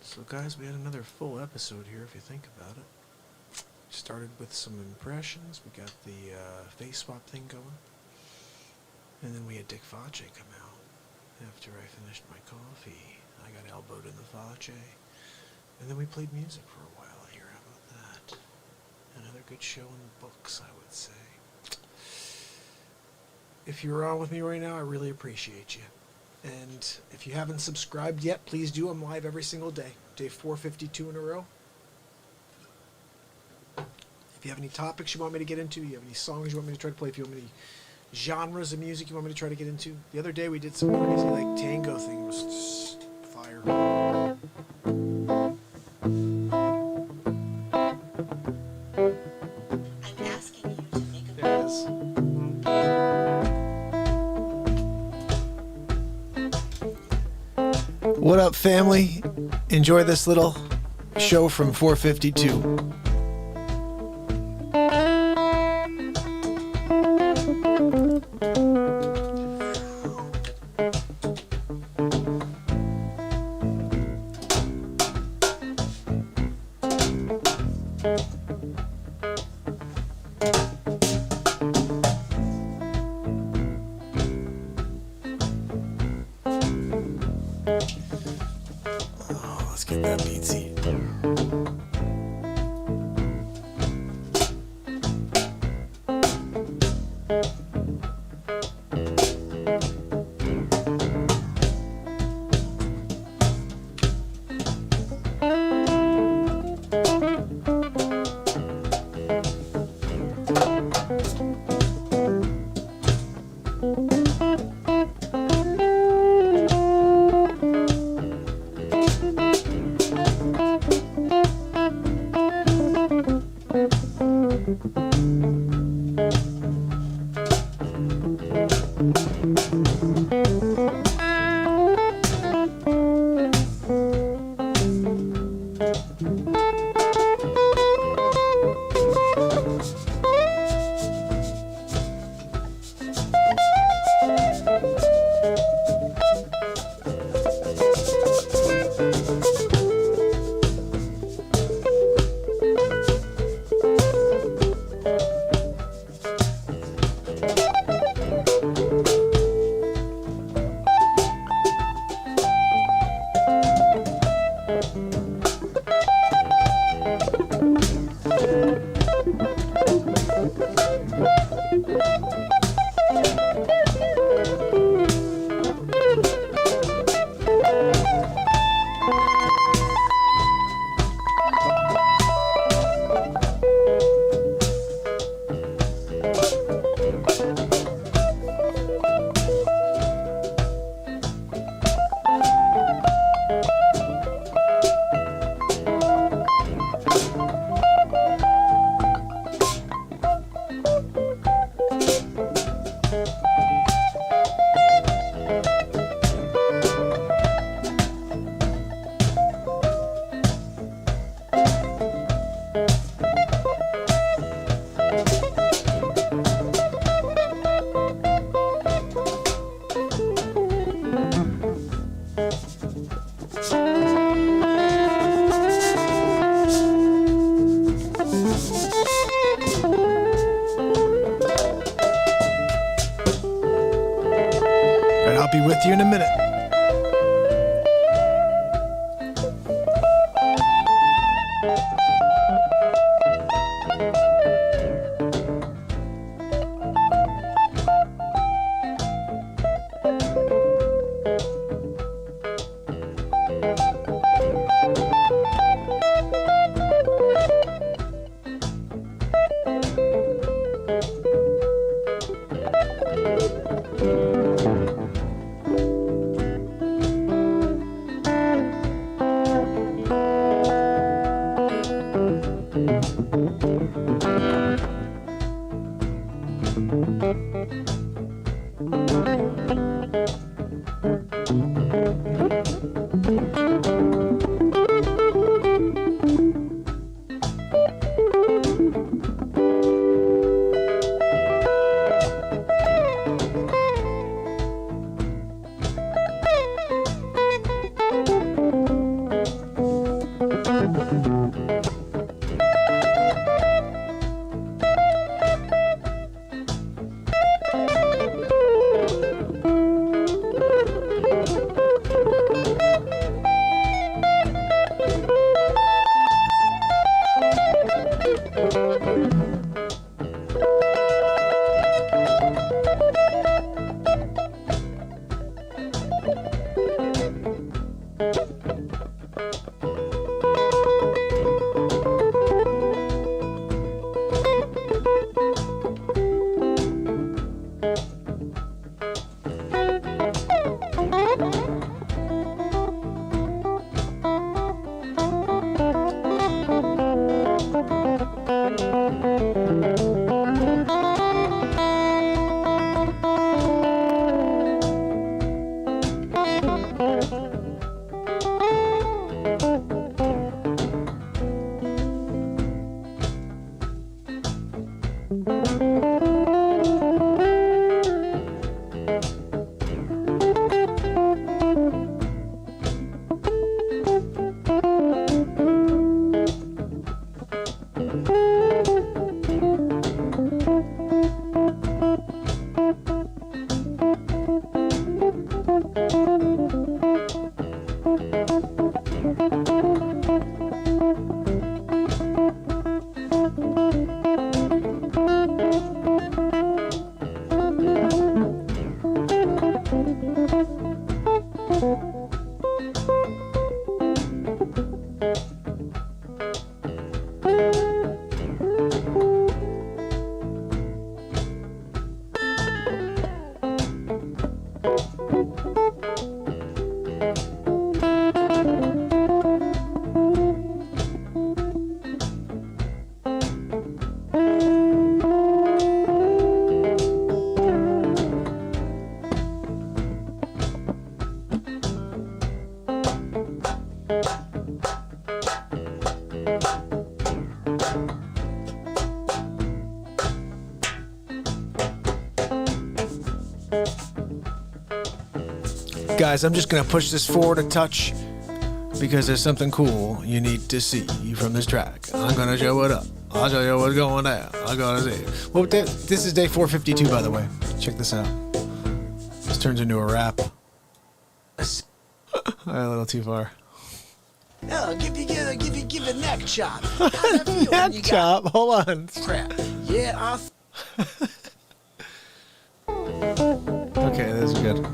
So guys, we had another full episode here if you think about it. Started with some impressions, we got the face swap thing going, and then we had Dick Facce come out. After I finished my coffee, I got elbowed in the Facce, and then we played music for a while here. How about that? Another good show in the books, I would say. If you're on with me right now, I really appreciate you. And if you haven't subscribed yet, please do. I'm live every single day. Day 452 in a row. If you have any topics you want me to get into, you have any songs you want me to try to play, if you have any genres of music you want me to try to get into. The other day we did some crazy like tango thing. It was just fire. I'm asking you to make a... There it is. What up, family? Enjoy this little show from 452. Let's get that beatsy. I'll be with you in a minute. Guys, I'm just going to push this forward a touch because there's something cool you need to see from this track. I'm going to show it up. I'll show you what's going down. I'm going to see it. Well, this is day 452, by the way. Check this out. This turns into a rap. A little too far. Oh, give you a neck chop. How's that feel when you Neck chop? Hold on. crap? Yeah, Okay, this is good.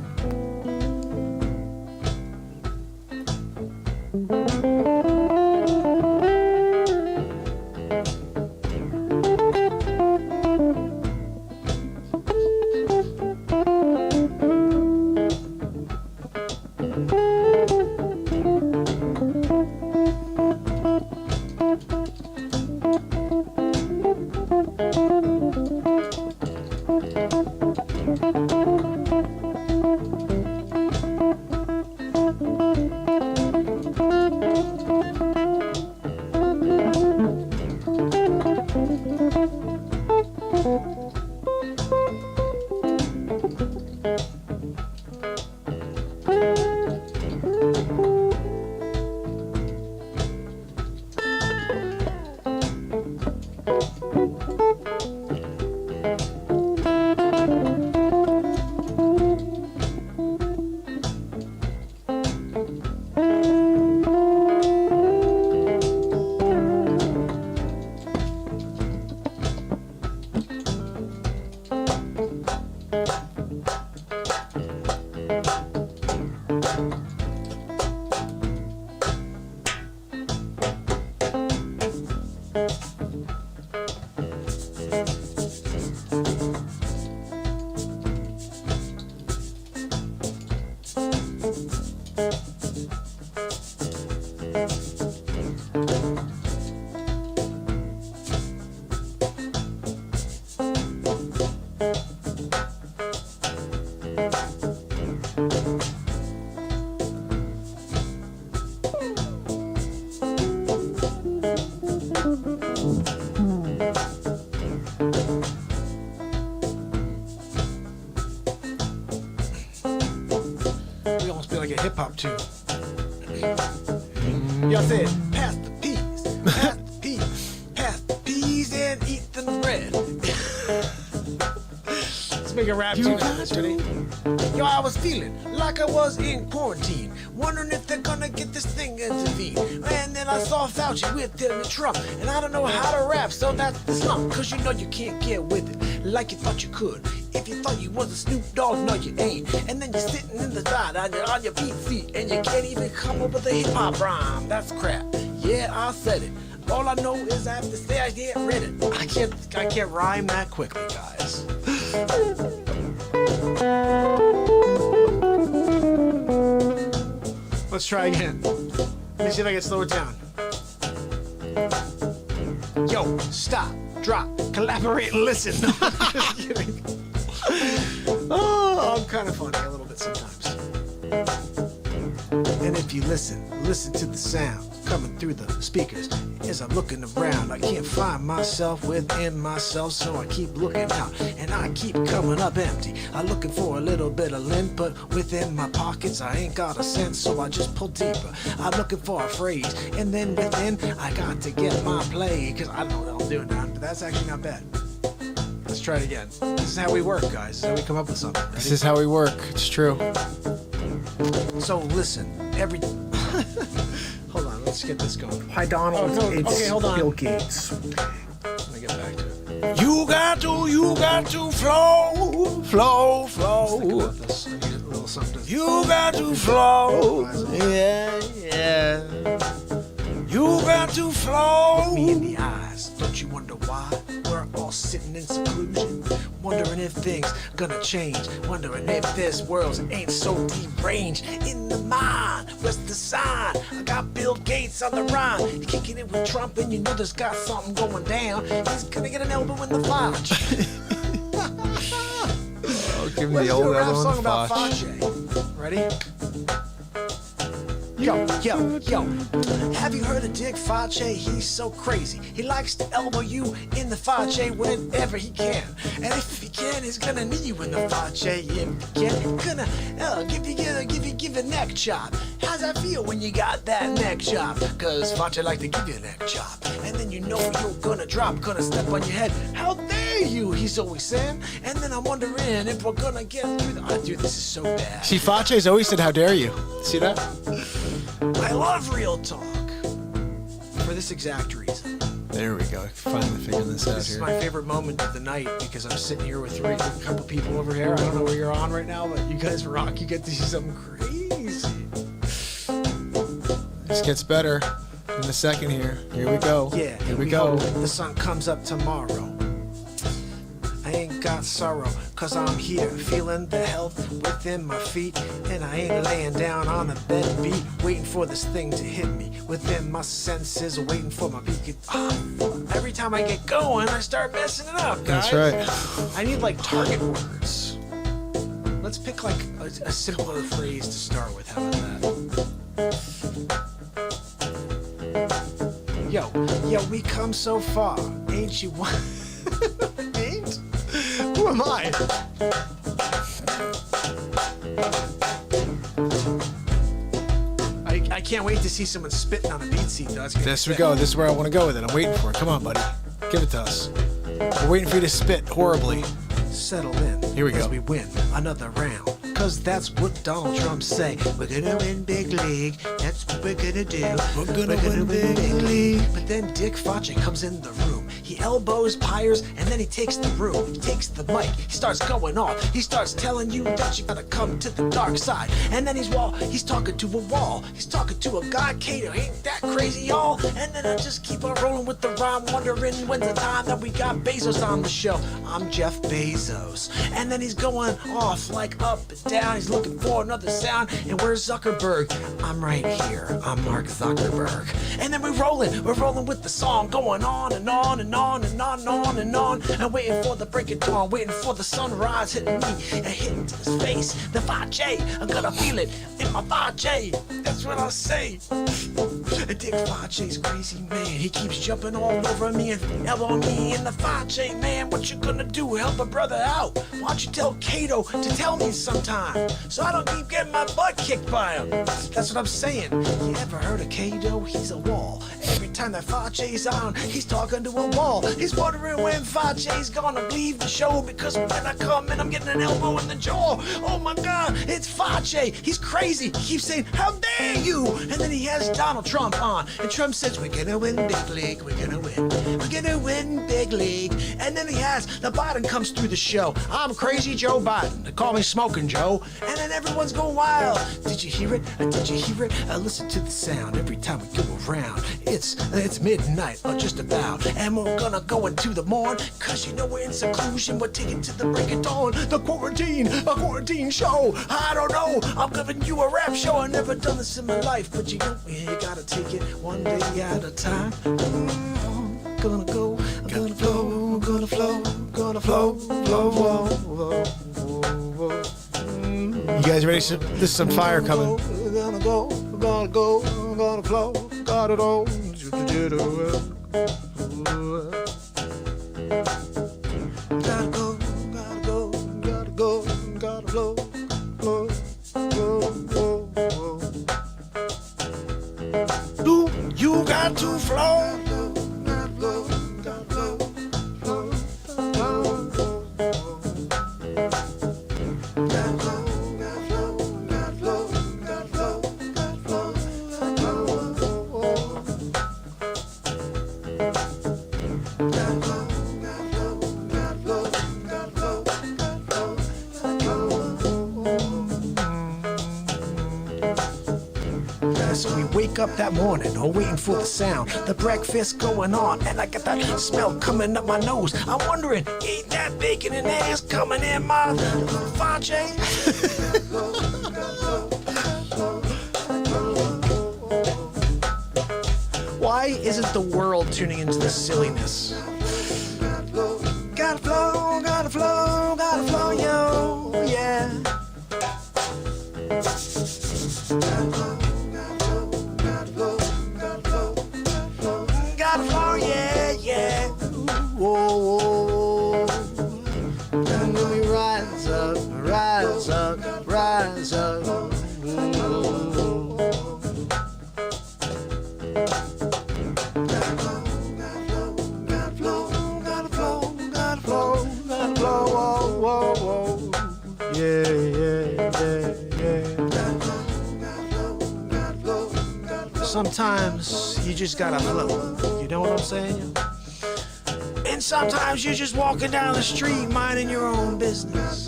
we almost feel like a hip hop tune. Y'all said, pass the peas, pass the peas, pass the peas and eat the bread. Let's make a rap tune out of this, ready? Yo, I was feeling like I was in quarantine, wondering if they're gonna get this thing intervened. And then I saw Fauci with Pence and Trump, and I don't know how to rap, so that's the slump. Cause you know you can't get with it like you thought you could. If you thought you was a Snoop Dogg, no you ain't. And then you're sitting in the side on your beat seat, and you can't even come up with a hip hop rhyme. That's crap. Yeah, I said it. All I know is I have to say I can't read it. I can't rhyme that quickly, guys. Let's try again. Let me see if I can slow it down. Yo, stop, drop, collaborate, and listen. No, I'm just kidding. Oh, I'm kind of funny a little bit sometimes. And if you listen to the sound coming through the speakers. As I'm looking around, I can't find myself within myself, so I keep looking out, and I keep coming up empty. I'm looking for a little bit of lint, but within my pockets I ain't got a cent, so I just pull deeper. I'm looking for a phrase, and then within I got to get my play, cause I don't know what I'm doing now, but that's actually not bad. Let's try it again. This is how we work, guys. This is how we come up with something. Ready? This is how we work. It's true. So listen, hold on, let's get this going. Hi, Donald. Oh, no, it's okay, hold on. Bill Gates. Let me get back to it. You got to flow. Let's think about this. I need a little something. You got to flow. Yeah. You got to flow. Look me in the eyes. Don't you wonder why? We're all sitting in seclusion, wondering if things gonna change, wondering if this world ain't so deranged. In the mind, where's the sign? I got Bill Gates on the rhyme. You're kicking it with Trump, and you know there's got something going down. He's gonna get an elbow in the fudge. Oh, give me Let's the do old a rap elbow song in about the fudge. Fauci. Ready? Yo, have you heard of Dick Fauci? He's so crazy. He likes to elbow you in the Fauci whenever he can. And if he can, he's gonna knee you in the Fauci. If he can, he's gonna give receive a neck chop. How's that feel when you got that neck chop? Cause Fache like to give you a neck chop. And then you know you're gonna drop, gonna step on your head. How dare you, he's always saying. And then I'm wondering if we're gonna get through the... Oh, dude, this is so bad. See, Fache's always said, how dare you? See that? I love real talk. For this exact reason. There we go. Finally figuring this out This is here. my favorite moment of the night because I'm sitting here with a couple people over here. I don't know where you're on right now, but you guys rock. You get to see something crazy. This gets better in a second here. Here we go. Yeah, Here we go. hope the sun comes up tomorrow. I ain't got sorrow, cause I'm here, feeling the health within my feet. And I ain't laying down on a bed beat, waiting for this thing to hit me. Within my senses, waiting for my beat. Every time I get going, I start messing it up, guys. That's right. I need like target words. Let's pick like a simpler phrase to start with. How about that? Yo, we come so far, ain't you? Ain't? Who am I? I can't wait to see someone spitting on a beat seat, though. This we go. This is where I want to go with it. I'm waiting for it. Come on, buddy. Give it to us. We're waiting for you to spit horribly. Settle in. Here we as go. we win another round. Cause that's what Donald Trump say. We're gonna win big league. That's what we're gonna do. We're gonna win big league. But then Dick Fache comes in the room. He elbows Pires and then he takes the room. He takes the mic. He starts going off. He starts telling you that you gotta come to the dark side. And then he's talking to a wall. He's talking to a guy, Cato. Ain't that crazy, y'all? And then I just keep on rolling with the rhyme, wondering when's the time that we got Bezos on the show. I'm Jeff Bezos. And then he's going off like up and down. He's looking for another sound. And where's Zuckerberg? I'm right here. I'm Mark Zuckerberg. And then we're rolling with the song, going on and on and on and on and on and on. And waiting for the break of dawn, waiting for the sunrise hitting me and hitting to his face. The Fache, I'm gonna feel it in my Fache. That's what I say. And Dick Fache's crazy, man. He keeps jumping all over me and elbowing me in the Fache, man. What you gonna do? Help a brother out? Why don't you tell Cato to tell me sometime, so I don't keep getting my butt kicked by him? That's what I'm saying. You ever heard of Cato? He's a wall. Every time that Fache's on, he's talking to a wall. He's wondering when Fache's gonna leave the show, because when I come in, I'm getting an elbow in the jaw. Oh my God, it's Fache. He's crazy. He keeps saying, how dare you? And then he has Donald Trump on, and Trump says, we're gonna win big league. We're gonna win. We're gonna win big league. And then he has the Biden comes through the show. I'm crazy Joe Biden. They call me Smoking Joe. And then everyone's going wild. Did you hear it? Did you hear it? Listen to the sound every time we go around. It's midnight or just about, and we're gonna go into the morn, cause you know we're in seclusion. We're taking to the break of dawn. The quarantine show. I don't know. I'm giving you a rap show. I never done this in my life, but you know you gotta take it one day at a time. Gonna go, gonna flow, gonna flow, gonna flow, flow, flow. You guys ready? There's some fire coming. Gonna go, gonna flow, got it all. Gotta go, gotta flow, flow, flow. You got to flow. So we wake up that morning, all waiting for the sound, the breakfast going on, and I get that smell coming up my nose. I'm wondering, ain't that bacon and eggs coming in my Fache? Why isn't the world tuning into this silliness? Gotta flow, gotta flow, gotta flow, yo, yeah. Gotta flow, yeah, yeah. Whoa, whoa, whoa. And then we rise up, rise up, rise up. sometimes you just gotta float. You know what I'm saying? And sometimes you're just walking down the street minding your own business,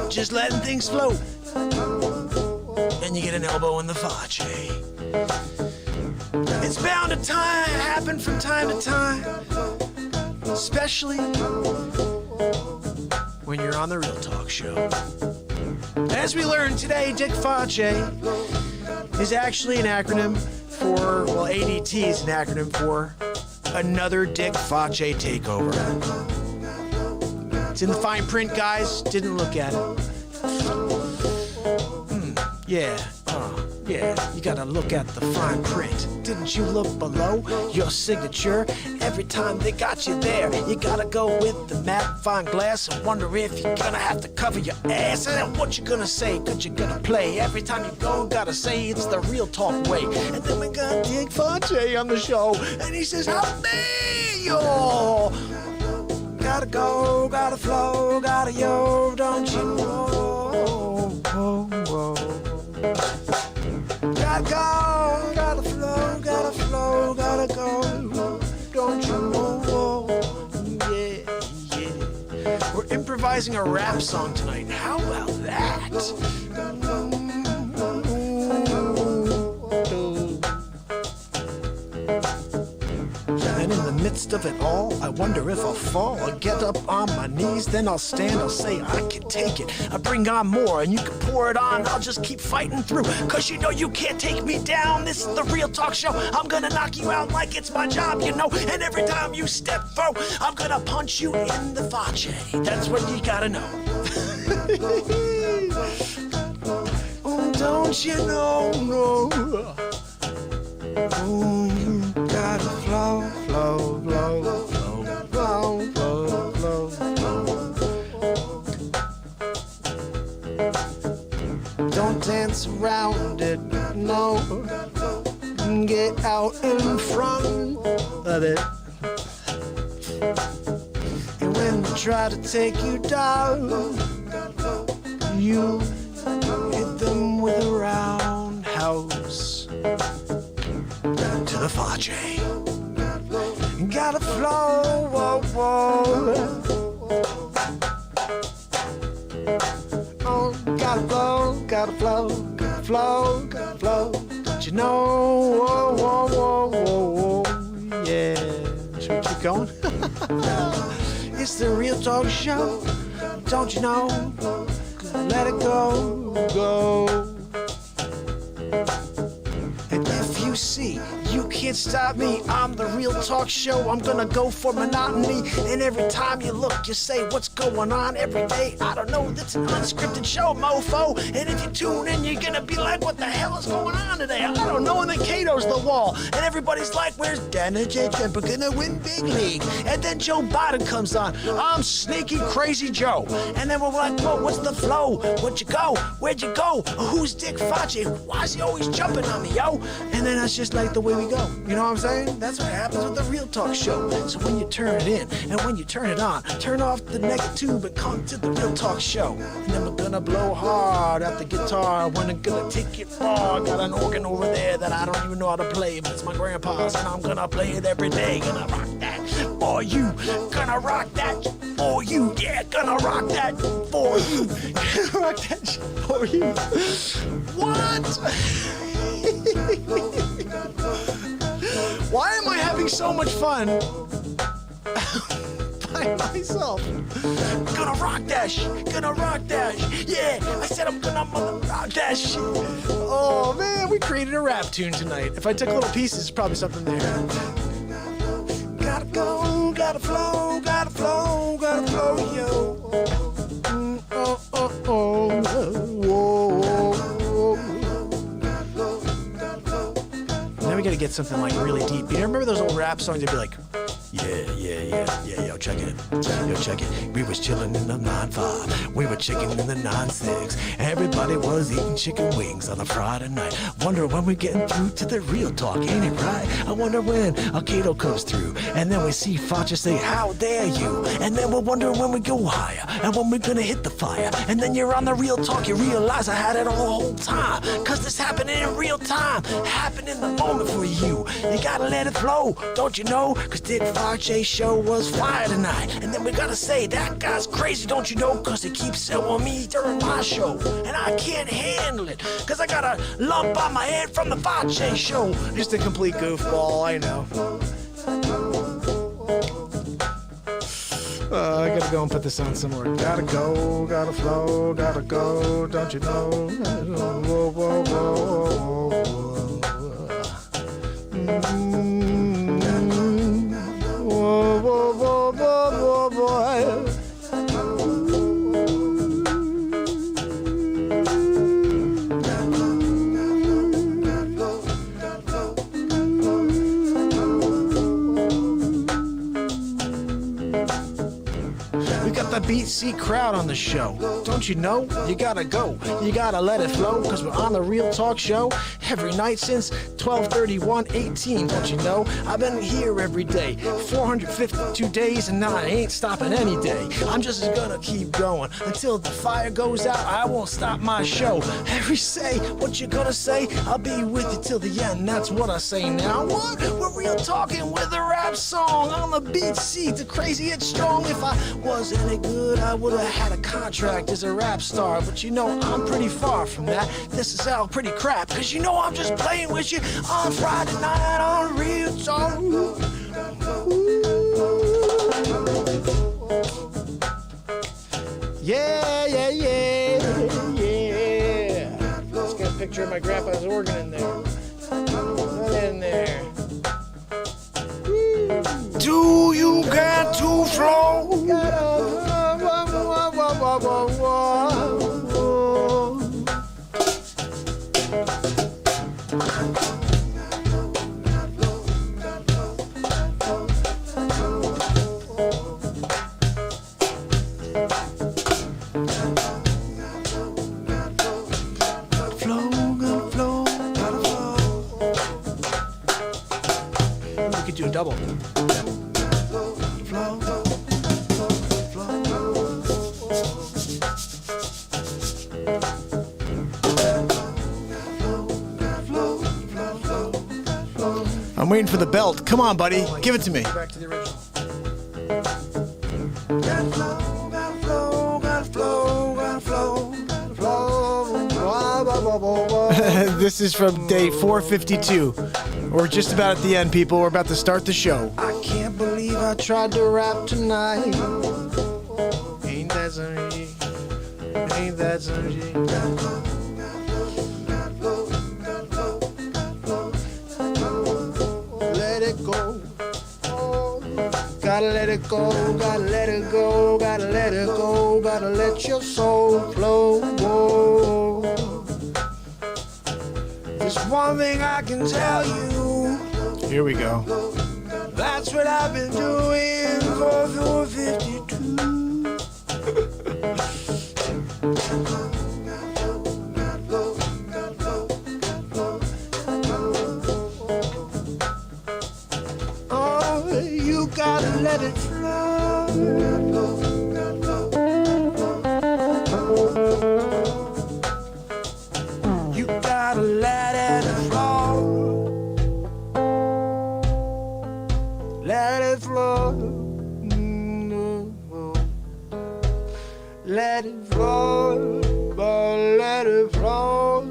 just letting things float, and you get an elbow in the face. It's bound to happen from time to time, especially when you're on the Real Talk Show. As we learned today, Dick Face is actually an acronym for, well, ADT is an acronym for Another Dick Face Takeover. It's in the fine print, guys. Didn't look at it. Yeah, you gotta look at the fine print. Didn't you look below your signature? Every time they got you there, you gotta go with the magnifying glass and wonder if you're gonna have to cover your ass. And then what you gonna say, good you gonna play. Every time you go, gotta say it's the Real Talk way. And then we got Dick Face on the show, and he says, how dare you? Gotta go, gotta flow, gotta yo, don't you know? Gotta go, gotta flow, gotta go, don't you know? Yeah. We're improvising a rap song tonight. How about that? And in the midst of it all, I wonder if I'll fall. I'll get up on my knees, then I'll stand, I'll say I can take it. I bring on more and you can pour it on. I'll just keep fighting through, cause you know you can't take me down. This is the Real Talk Show. I'm gonna knock you out like it's my job, you know. And every time you step forward, I'm gonna punch you in the face. That's what you gotta know. Oh, don't you know, no. Oh, you gotta flow, flow, flow, flow, flow, flow, flow, flow. Don't dance around it, no. Get out in front of it. And when they try to take you down, you hit them with a roundhouse. To the face. Gotta flow, whoa, whoa. Oh, gotta flow, gotta flow, gotta flow, gotta flow. Don't you know? Whoa, whoa, whoa, whoa, whoa. Yeah. Should we keep going? It's the Real Talk Show. Don't you know? Let it go, go. And if you see, you can't stop me. I'm the Real Talk Show. I'm gonna go for monotony. And every time you look, you say, what's going on every day? I don't know, that's an unscripted show, mofo. And if you tune in, you're gonna be like, what the hell is going on today? I don't know. And then Cato's the wall. And everybody's like, where's Donald J. Trump? We're gonna win big league. And then Joe Biden comes on. I'm Sneaky Crazy Joe. And then we're like, whoa, what's the flow? Where'd you go? Where'd you go? Who's Dick Face? Why is he always jumping on me, yo? And then that's just like the way we go. You know what I'm saying? That's what happens with the Real Talk Show. So when you turn it in and when you turn it on, turn off the negative tube and come to the Real Talk Show. And then we're gonna blow hard at the guitar. We're gonna take it far. Got an organ over there that I don't even know how to play, but it's my grandpa's and I'm gonna play it every day. Gonna rock that for you. Gonna rock that for you. Yeah, gonna rock that for you. Gonna rock that for you. What? Why am I having so much fun by myself? Gonna rock that shit, gonna rock that shit. Yeah, I said I'm gonna mother rock that shit. Oh man, we created a rap tune tonight. If I took little pieces, probably something there. Gotta go, gotta flow, gotta flow, gotta flow, yo. Oh, oh, oh, whoa. Then we gotta get something like really deep. You remember those old rap songs? They'd be like, yeah, yo, check it. Yo, check it. We was chilling in the 9-5. We were chicking in the 9-6. Everybody was eating chicken wings on a Friday night. Wonder when we're getting through to the Real Talk, ain't it right? I wonder when Cato comes through. And then we see Facha say, how dare you? And then we're wondering when we go higher. And when we're gonna hit the fire. And then you're on the Real Talk, you realize I had it all the whole time. Cause this happening in real time, happen in the moment for you. You gotta let it flow, don't you know? Cause Dick Fajay's show was fire tonight. And then we gotta say, that guy's crazy, don't you know? Cause he keeps it on me during my show. And I can't handle it, cause I got a lump on my head from the Fajay show. Just a complete goofball, I know. I gotta go and put this on somewhere. Gotta go, gotta flow, gotta go, don't you know? Whoa, whoa, whoa, whoa, whoa. Whoa, whoa, whoa, whoa, whoa, The Beat Seat crowd on the show. Don't you know? You gotta go. You gotta let it flow, cause we're on the Real Talk Show every night since 12/31/18. Don't you know? I've been here every day, 452 days, and now I ain't stopping any day. I'm just gonna keep going until the fire goes out. I won't stop my show. Every say what you gonna say, I'll be with you till the end. That's what I say now. What? We're real talking with a rap song on the Beat Seat. The crazy and strong. If I was any good, I would have had a contract as a rap star, but you know I'm pretty far from that. This is all pretty crap, cause you know I'm just playing with you on Friday night on Real Talk. yeah, yeah, yeah, yeah. Let's get a picture of my grandpa's organ in there. Put in there. Do you get to flow? We could do a double. I'm waiting for the belt. Come on, buddy. Give it to me. Back to the original. This is from day 452. We're just about at the end, people. We're about to start the show. I can't believe I tried to rap tonight. Ain't that something? Ain't that something? Let it go. Gotta let it go, gotta let it go, gotta let it go, gotta let your soul flow. Whoa. There's one thing I can tell you. Here we go. That's what I've been doing for 452. Oh, you gotta let it flow. You gotta let it flow. Let it flow. Let it flow. But let it flow.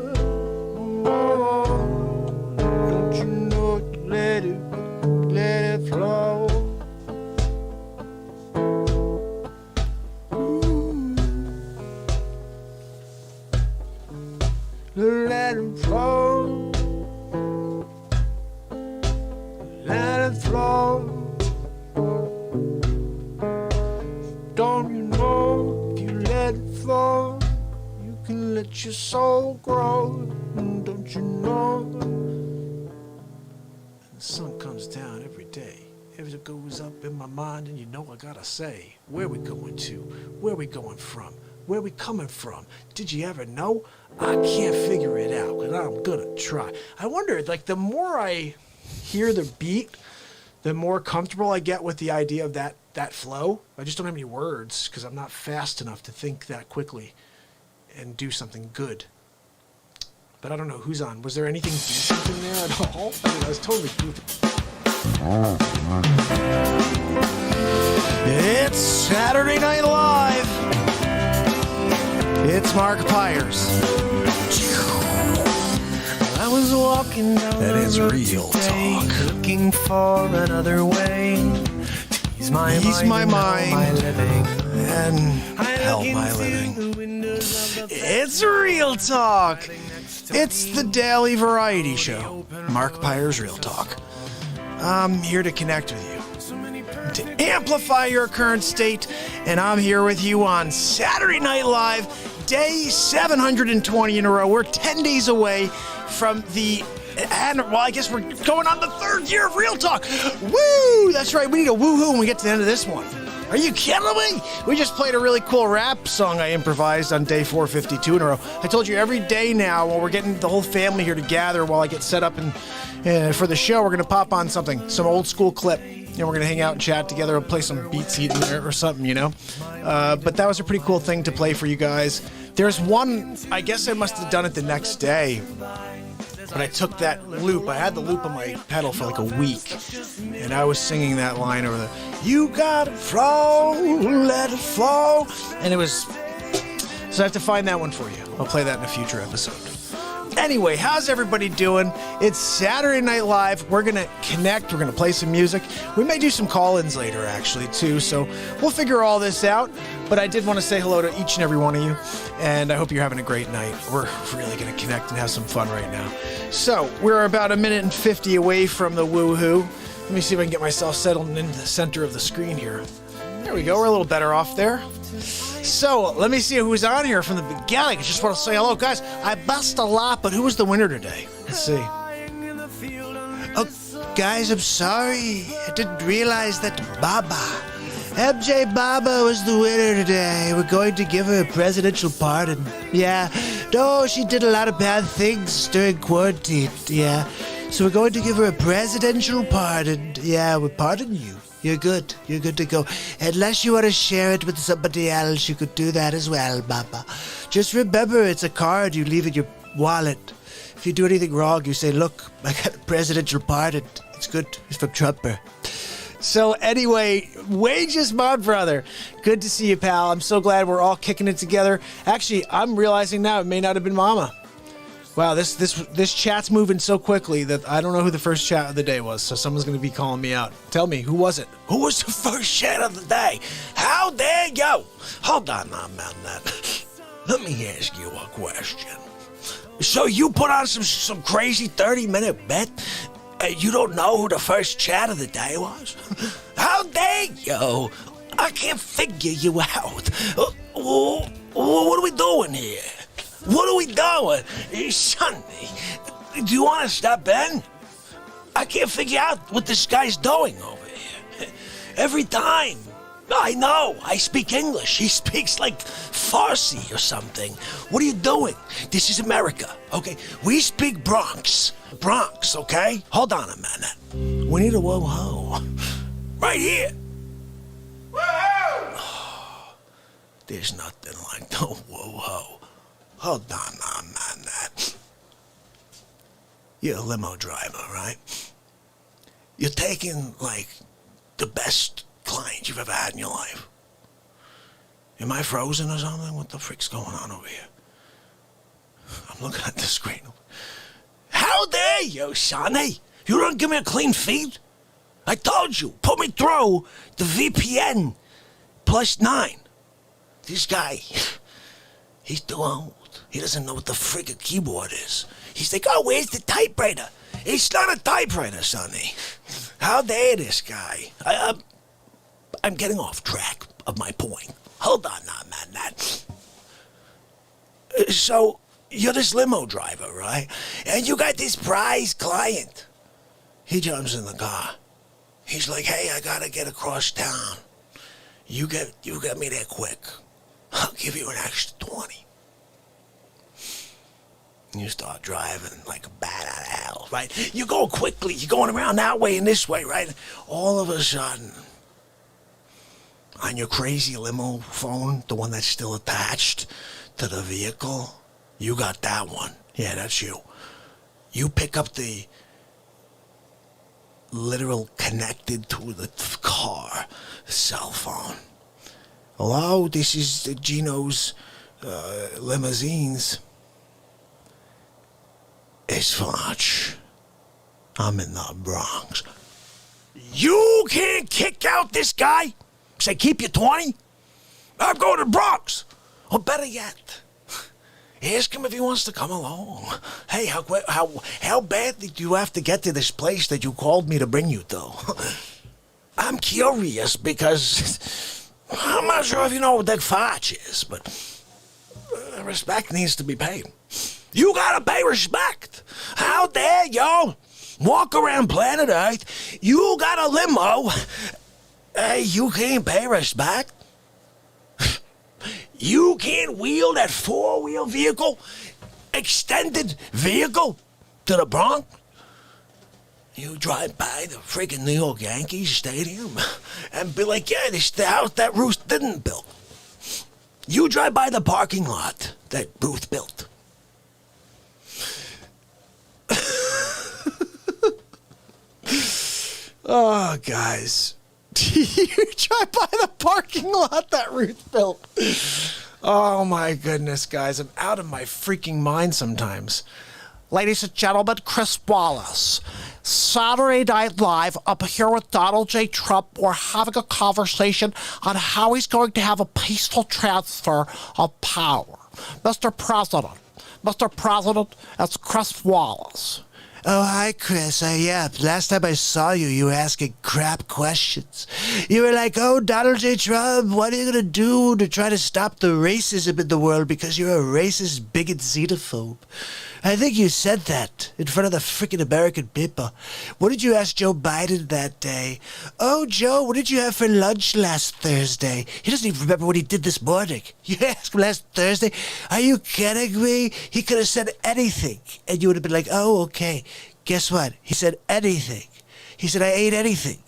Don't you know it? Let it flow. Let it flow. Let it flow. Don't you know if you let it flow, you can let your soul grow. Don't you know? The sun comes down every day. It goes up in my mind, and you know I gotta say, where we going to? Where we going from? Where we coming from? Did you ever know? I can't figure it out, but I'm gonna try. I wonder, like, the more I hear the beat, the more comfortable I get with the idea of that flow. I just don't have any words because I'm not fast enough to think that quickly and do something good. but I don't know who's on. Was there anything decent in there at all? I mean, I was totally goofy. It's Saturday Night Live. It's MARKPIRES. I was walking down That is real talk. looking for another way. He's my mind, my living, and hell my living. It's real talk. It's the daily variety show, MARKPIRES Real Talk. I'm here to connect with you, to amplify your current state, and I'm here with you on Saturday Night Live, day 720 in a row. We're 10 days away from the, well, I guess we're going on the third year of Real Talk. Woo! That's right, we need a woohoo when we get to the end of this one. Are you kidding me? We just played a really cool rap song I improvised on day 452 in a row. I told you every day now, while we're getting the whole family here to gather while I get set up and for the show, we're going to pop on something, some old school clip. You know, we're going to hang out and chat together and play some beats in there or something, you know? But that was a pretty cool thing to play for you guys. There's one, I guess I must have done it the next day. But I took that loop. I had the loop on my pedal for like a week. And I was singing that line over the, you gotta flow, let it flow. And it was, so I have to find that one for you. I'll play that in a future episode. Anyway, how's everybody doing? It's Saturday Night Live. We're going to connect. We're going to play some music. We may do some call-ins later, actually, too. So we'll figure all this out. But I did want to say hello to each and every one of you. And I hope you're having a great night. We're really going to connect and have some fun right now. So we're about a minute and 50 away from the woohoo. Let me see if I can get myself settled into the center of the screen here. There we go. We're a little better off there. So, let me see who's on here from the beginning. I just want to say hello, guys. I bust a lot, but who was the winner today? Let's see. Oh, guys, I'm sorry. I didn't realize that Baba, MJ Baba was the winner today. We're going to give her a presidential pardon. Yeah. No, she did a lot of bad things during quarantine. Yeah. So we're going to give her a presidential pardon. Yeah, we pardon you. You're good. You're good to go. Unless you want to share it with somebody else, you could do that as well, Baba. Just remember, it's a card you leave in your wallet. If you do anything wrong, you say, look, I got a presidential pardon. It's good. It's from Trumper. So anyway, Wages, my brother. Good to see you, pal. I'm so glad we're all kicking it together. Actually, I'm realizing now it may not have been Mama. Wow, this chat's moving so quickly that I don't know who the first chat of the day was, so someone's going to be calling me out. Tell me, who was it? Who was the first chat of the day? How dare you? Hold on now, man. Let me ask you a question. So you put on some crazy 30-minute bet? You don't know who the first chat of the day was? How dare you? I can't figure you out. What are we doing here? What are we doing? Sonny, do you want to step in? I can't figure out what this guy's doing over here. Every time. I know, I speak English. He speaks like Farsi or something. What are you doing? This is America, okay? We speak Bronx, okay? Hold on a minute. We need a whoa-ho. Right here. Whoa-ho! Oh, there's nothing like no whoa-ho. Hold on, man. You're a limo driver, right? You're taking, like, the best client you've ever had in your life. Am I frozen or something? What the frick's going on over here? I'm looking at the screen. How dare you, Sonny? You don't give me a clean feed? I told you, put me through the VPN +9. This guy, he's too old. He doesn't know what the friggin' keyboard is. He's like, oh, where's the typewriter? It's not a typewriter, Sonny. How dare this guy? I'm getting off track of my point. Hold on now, man. So, you're this limo driver, right? And you got this prize client. He jumps in the car. He's like, hey, I gotta get across town. You get me there quick. I'll give you an extra 20. You start driving like a bat out of hell, right? You're going quickly. You're going around that way and this way, right? All of a sudden, on your crazy limo phone, the one that's still attached to the vehicle, you got that one. Yeah, that's you. You pick up the literal connected to the car cell phone. Hello, this is Gino's limousines. It's Fudge. I'm in the Bronx. You can't kick out this guy? Say, keep your 20? I'm going to the Bronx. Or better yet, ask him if he wants to come along. Hey, how bad did you have to get to this place that you called me to bring you to? I'm curious because I'm not sure if you know what that Fudge is, but respect needs to be paid. You gotta pay respect. How dare you walk around planet Earth? You got a limo. Hey, you can't pay respect. You can't wheel that four-wheel vehicle, extended vehicle, to the Bronx. You drive by the freaking New York Yankees Stadium and be like, yeah, this is the house that Ruth didn't build. You drive by the parking lot that Ruth built. Oh, guys. You drive by the parking lot that Ruth built. Oh, my goodness, guys. I'm out of my freaking mind sometimes. Ladies and gentlemen, Chris Wallace. Saturday Night Live up here with Donald J. Trump. We're having a conversation on how he's going to have a peaceful transfer of power. Mr. President, that's Chris Wallace. Oh, hi, Chris. Yeah, last time I saw you, you were asking crap questions. You were like, oh, Donald J. Trump, what are you going to do to try to stop the racism in the world because you're a racist, bigot, xenophobe? I think you said that in front of the freaking American people. What did you ask Joe Biden that day? Oh, Joe, what did you have for lunch last Thursday? He doesn't even remember what he did this morning. You asked him last Thursday? Are you kidding me? He could have said anything, and you would have been like, oh, okay. Guess what? He said anything. He said, I ate anything.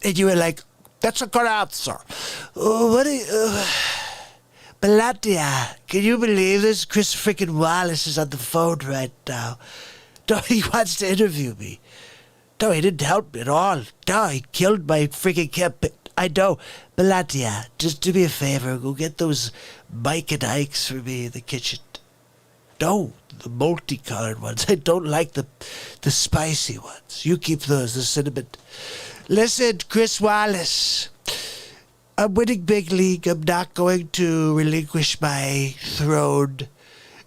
And you were like, that's a good answer. What do you... Balatia, can you believe this? Chris freaking Wallace is on the phone right now. No, he wants to interview me. No, he didn't help me at all. No, he killed my freaking campaign. I know. Balatia, just do me a favor. Go get those Mike and Ikes for me in the kitchen. No, the multicolored ones. I don't like the spicy ones. You keep those, the cinnamon. Listen, Chris Wallace. I'm winning big league. I'm not going to relinquish my throne.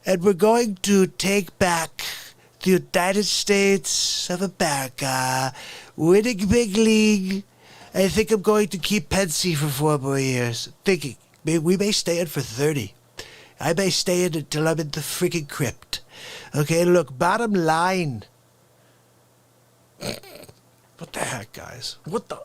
And we're going to take back the United States of America. Winning big league. I think I'm going to keep Pensy for 4 more years. Thinking, we may stay in for 30. I may stay in until I'm in the freaking crypt. Okay, look, bottom line. What the heck, guys? What the?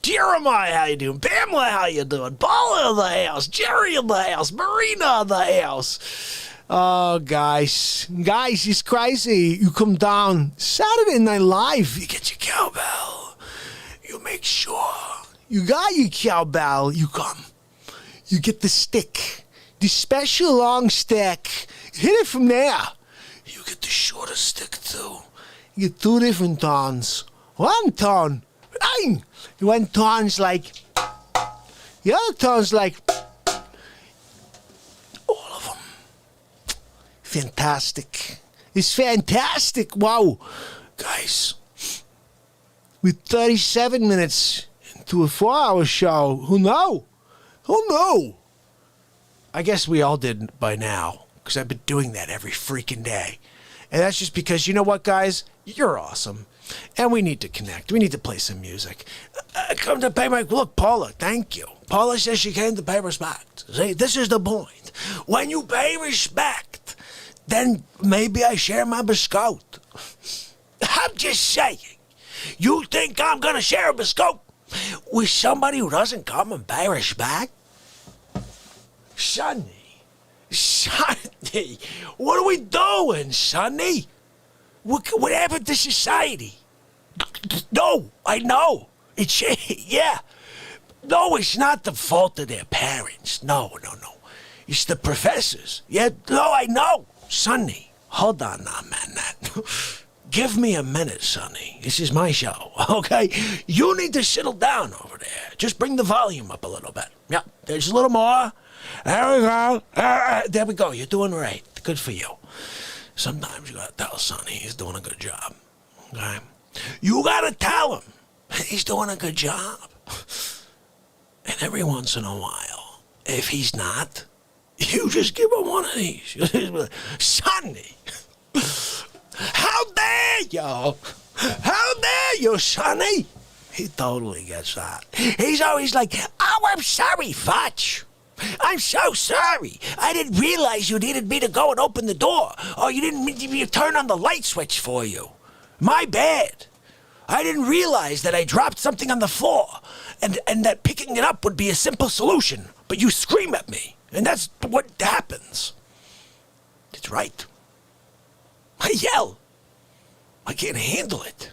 Jeremiah, how you doing? Pamela, how you doing? Paula in the house. Jerry in the house. Marina in the house. Oh, guys, it's crazy. You come down Saturday Night Live. You get your cowbell. You make sure you got your cowbell. You come. You get the stick, the special long stick. Hit it from there. You get the shorter stick too. You get 2 different tones. 1 tone. Bang! One tone's like, the other tone's like, all of them. Fantastic. It's fantastic. Wow. Guys, with 37 minutes into a 4-hour show, who knew? I guess we all did by now, because I've been doing that every freaking day. And that's just because, you know what, guys? You're awesome. And we need to connect. We need to play some music. Come to pay my... Look, Paula, thank you. Paula says she came to pay respect. See, this is the point. When you pay respect, then maybe I share my biscotte. I'm just saying. You think I'm going to share a biscotte with somebody who doesn't come and pay respect? Sonny, what are we doing, Sonny? What happened to society? No, I know. It's, yeah. No, it's not the fault of their parents. No. It's the professors. Yeah, no, I know. Sonny, hold on now, man. Give me a minute, Sonny. This is my show, okay? You need to settle down over there. Just bring the volume up a little bit. Yeah, there's a little more. There we go. There we go. You're doing right. Good for you. Sometimes you gotta tell Sonny he's doing a good job, okay? You gotta tell him he's doing a good job. And every once in a while, if he's not, you just give him one of these. Sonny, how dare you? How dare you, Sonny? He totally gets that. He's always like, oh, I'm sorry, Fudge. I'm so sorry. I didn't realize you needed me to go and open the door. Or you didn't need me to turn on the light switch for you. My bad. I didn't realize that I dropped something on the floor and that picking it up would be a simple solution. But you scream at me. And that's what happens. It's right. I yell. I can't handle it.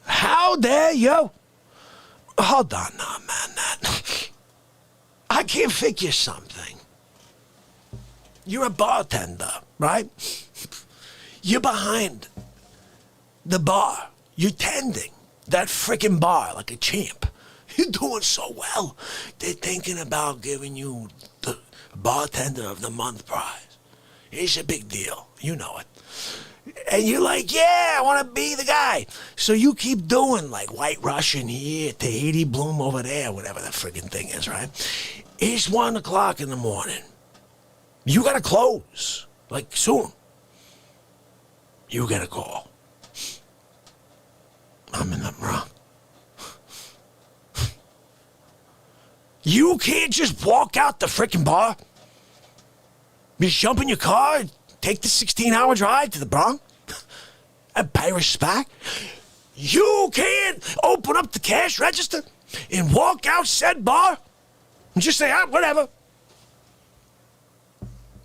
How dare you? Hold on now, man. I can't figure something. You're a bartender, right? You're behind the bar. You're tending that frickin' bar like a champ. You're doing so well. They're thinking about giving you the Bartender of the Month prize. It's a big deal. You know it. And you're like, yeah, I want to be the guy. So you keep doing like White Russian here, Tahiti Bloom over there, whatever the friggin' thing is, right? It's 1 o'clock in the morning. You got to close, like soon. You get a call. I'm in the wrong. You can't just walk out the frickin' bar. You jump in your car and take the 16-hour drive to the Bronx and pay respect. You can't open up the cash register and walk out said bar and just say, whatever.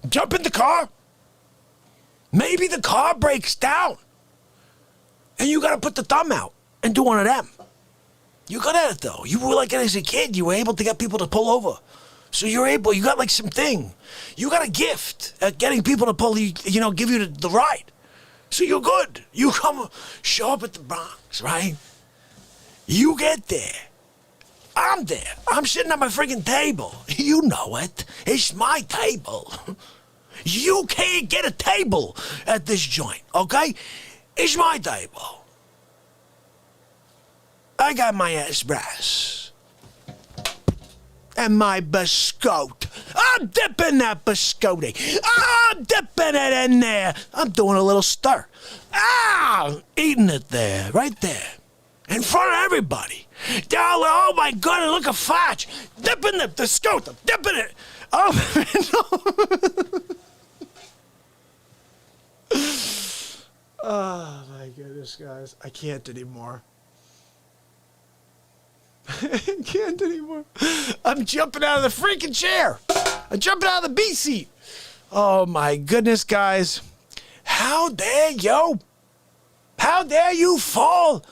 Jump in the car. Maybe the car breaks down and you gotta put the thumb out and do one of them. You got at it though. You were like, as a kid, you were able to get people to pull over. So you got like something. You got a gift at getting people to pull, give you the ride. So you're good. You come, show up at the Bronx, right? You get there. I'm there. I'm sitting at my friggin' table. You know it. It's my table. You can't get a table at this joint, okay? It's my table. I got my espresso and my biscotti. I'm dipping that biscotti. I'm dipping it in there. I'm doing a little stir. Eating it there, right there, in front of everybody. Oh my God, look at Fudge. Dipping the biscotti. Dipping it. Oh, no. Oh my goodness, guys. I can't anymore. I can't anymore. I'm jumping out of the freaking chair. I'm jumping out of the beat seat. Oh my goodness, guys. How dare you? How dare you fall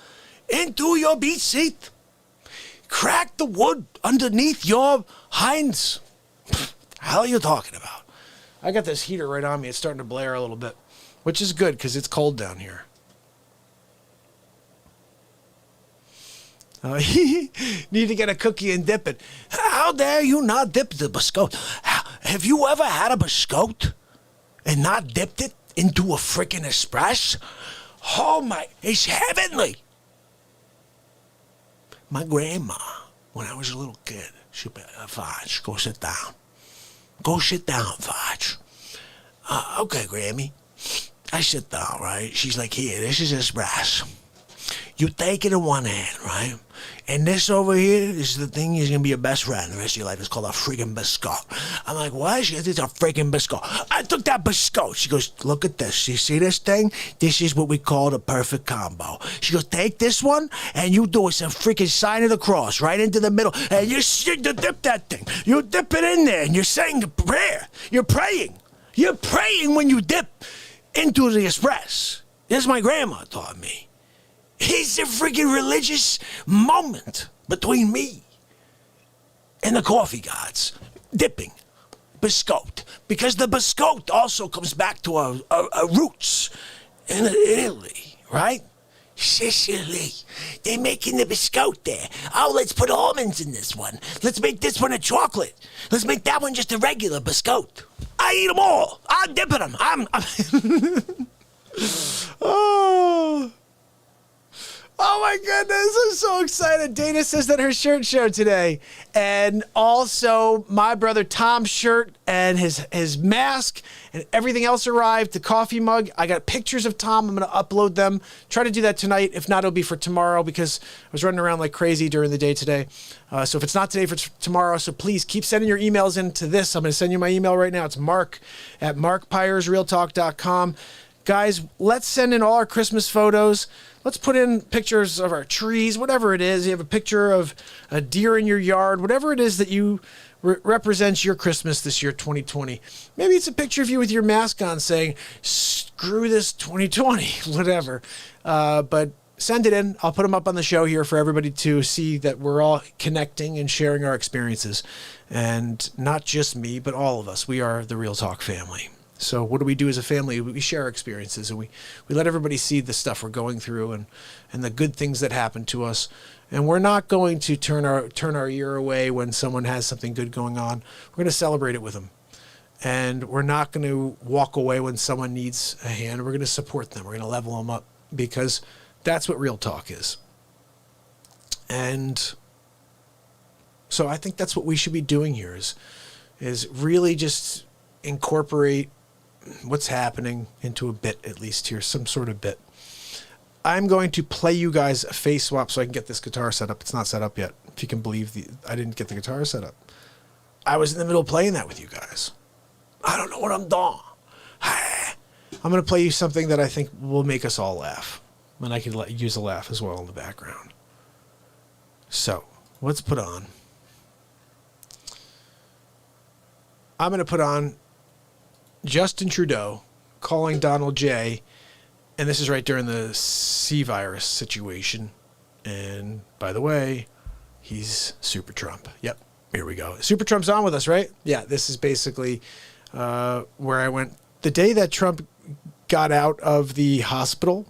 into your beat seat? Crack the wood underneath your hinds. The hell are you talking about? I got this heater right on me. It's starting to blare a little bit, which is good because it's cold down here. Need to get a cookie and dip it. How dare you not dip the biscotti? Have you ever had a biscotti and not dipped it into a freaking espresso? Oh my, it's heavenly. My grandma, when I was a little kid, she'd be, Fudge, go sit down. Go sit down, Fudge. Okay, Grammy. I sit down, right? She's like, here, this is espresso. You take it in one hand, right? And this over here, this is the thing, is going to be your best friend the rest of your life. It's called a freaking biscotti. I'm like, what? She goes, it's a freaking biscotti. I took that biscotti. She goes, look at this. You see this thing? This is what we call the perfect combo. She goes, take this one, and you do some freaking sign of the cross right into the middle, and you dip that thing. You dip it in there, and you're saying a prayer. You're praying. You're praying when you dip into the espresso. This my grandma taught me. It's a freaking religious moment between me and the coffee gods. Dipping. biscotti, because the biscotti also comes back to our roots in Italy, right? Sicily. They're making the biscotti there. Oh, let's put almonds in this one. Let's make this one a chocolate. Let's make that one just a regular biscotti. I eat them all. I'm dipping them. I'm Oh. Oh my goodness, I'm so excited. Dana says that her shirt showed today. And also my brother Tom's shirt and his mask and everything else arrived. The coffee mug. I got pictures of Tom. I'm going to upload them. Try to do that tonight. If not, it'll be for tomorrow because I was running around like crazy during the day today. So if it's not today, for tomorrow. So please keep sending your emails into this. I'm going to send you my email right now. It's mark@markpiresrealtalk.com. Guys, let's send in all our Christmas photos. Let's put in pictures of our trees, whatever it is. You have a picture of a deer in your yard, whatever it is that you represents your Christmas this year, 2020. Maybe it's a picture of you with your mask on saying, screw this 2020, whatever. But send it in. I'll put them up on the show here for everybody to see that we're all connecting and sharing our experiences. And not just me, but all of us. We are the Real Talk family. So what do we do as a family? We share our experiences and we let everybody see the stuff we're going through and the good things that happen to us. And we're not going to turn our ear away when someone has something good going on. We're going to celebrate it with them. And we're not going to walk away when someone needs a hand. We're going to support them. We're going to level them up because that's what Real Talk is. And so I think that's what we should be doing here is really just incorporate what's happening into a bit, at least here, some sort of bit. I'm going to play you guys a face swap so I can get this guitar set up. It's not set up yet. If you can believe I didn't get the guitar set up. I was in the middle of playing that with you guys. I don't know what I'm doing. I'm going to play you something that I think will make us all laugh. And I can use a laugh as well in the background. So, let's put on. I'm going to put on Justin Trudeau calling Donald J. And this is right during the C virus situation. And by the way, he's Super Trump. Yep, here we go. Super Trump's on with us, right? Yeah, this is basically where I went. The day that Trump got out of the hospital,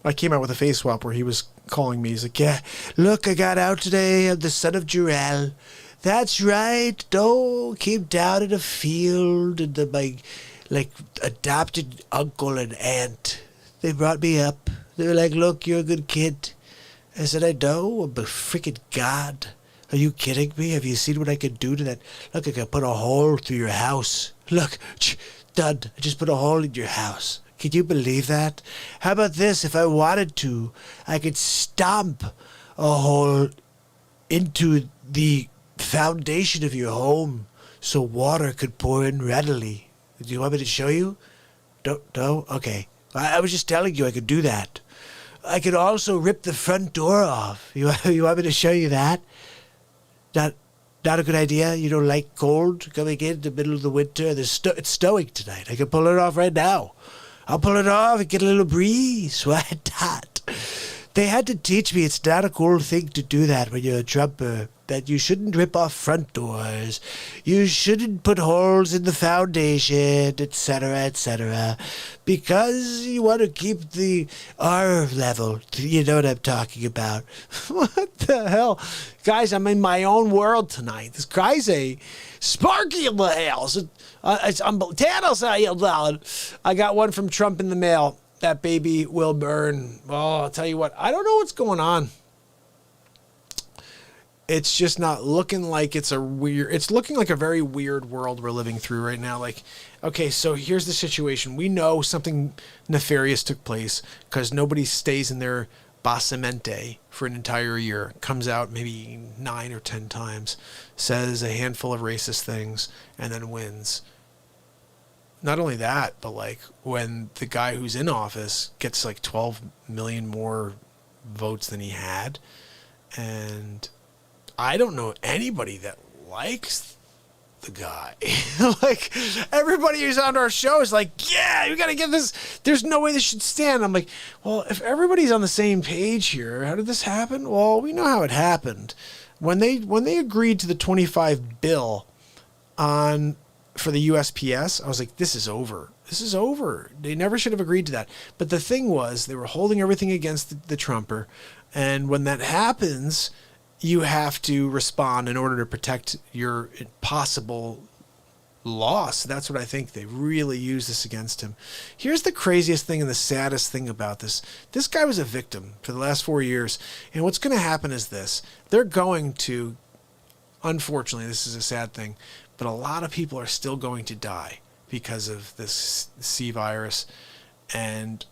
I came out with a face swap where he was calling me. He's like, yeah, look, I got out today. I'm the son of Jor-El. That's right. Don't keep down in a field. And my adopted uncle and aunt, they brought me up. They were like, look, you're a good kid. I said, I know. I'm a freaking god. Are you kidding me? Have you seen what I could do to that? Look, I could put a hole through your house. Look, done. I just put a hole in your house. Can you believe that? How about this? If I wanted to, I could stomp a hole into the foundation of your home so water could pour in readily. Do you want me to show you? No? Okay. I was just telling you I could do that. I could also rip the front door off. You want me to show you that? Not a good idea? You don't like cold coming in the middle of the winter? It's snowing tonight. I can pull it off right now. I'll pull it off and get a little breeze. Why not? They had to teach me it's not a cool thing to do that when you're a Trumper. That you shouldn't rip off front doors. You shouldn't put holes in the foundation, etc., because you want to keep the R level. You know what I'm talking about. What the hell? Guys, I'm in my own world tonight. This guy's a Sparky in the house. It's Thanos out. I got one from Trump in the mail. That baby will burn. Oh, I'll tell you what. I don't know what's going on. It's just not looking like it's looking like a very weird world we're living through right now. Like, okay, so here's the situation. We know something nefarious took place because nobody stays in their basamente for an entire year. Comes out maybe 9 or 10 times, says a handful of racist things, and then wins. Not only that, but like when the guy who's in office gets like 12 million more votes than he had, and I don't know anybody that likes the guy. Like, everybody who's on our show is like, yeah, you got to get this. There's no way this should stand. I'm like, well, if everybody's on the same page here, how did this happen? Well, we know how it happened. When they agreed to the 25 bill, for the USPS, I was like, this is over. This is over. They never should have agreed to that. But the thing was, they were holding everything against the Trumper. And when that happens, you have to respond in order to protect your possible loss. That's what I think. They really used this against him. Here's the craziest thing and the saddest thing about this. This guy was a victim for the last 4 years. And what's going to happen is this. They're going to, unfortunately, this is a sad thing, but a lot of people are still going to die because of this C virus, and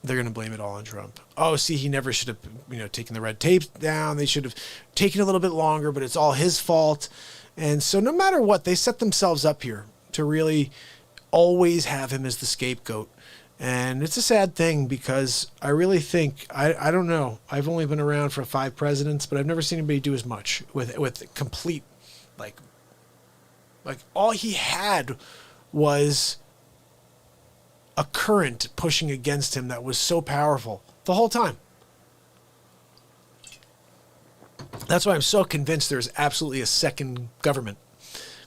they're going to blame it all on Trump. Oh, see, he never should have, taken the red tape down. They should have taken a little bit longer, but it's all his fault. And so no matter what, they set themselves up here to really always have him as the scapegoat. And it's a sad thing because I really think, I don't know, I've only been around for 5 presidents, but I've never seen anybody do as much with complete, like all he had was a current pushing against him that was so powerful the whole time. That's why I'm so convinced there's absolutely a second government.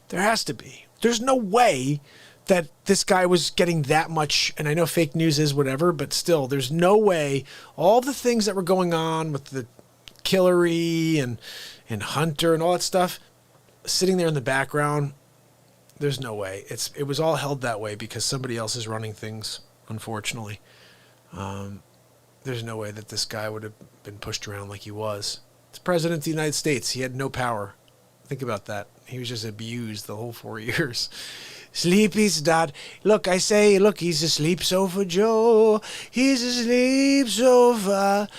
There has to be. There's no way that this guy was getting that much, and I know fake news is whatever, but still, there's no way all the things that were going on with the Hillary and Hunter and all that stuff sitting there in the background, there's no way. It was all held that way because somebody else is running things, unfortunately. There's no way that this guy would have been pushed around like he was. It's president of the United States. He had no power. Think about that. He was just abused the whole 4 years. Sleepy's dad. Look, I say, look, he's a sleep sofa Joe. He's a sleep sofa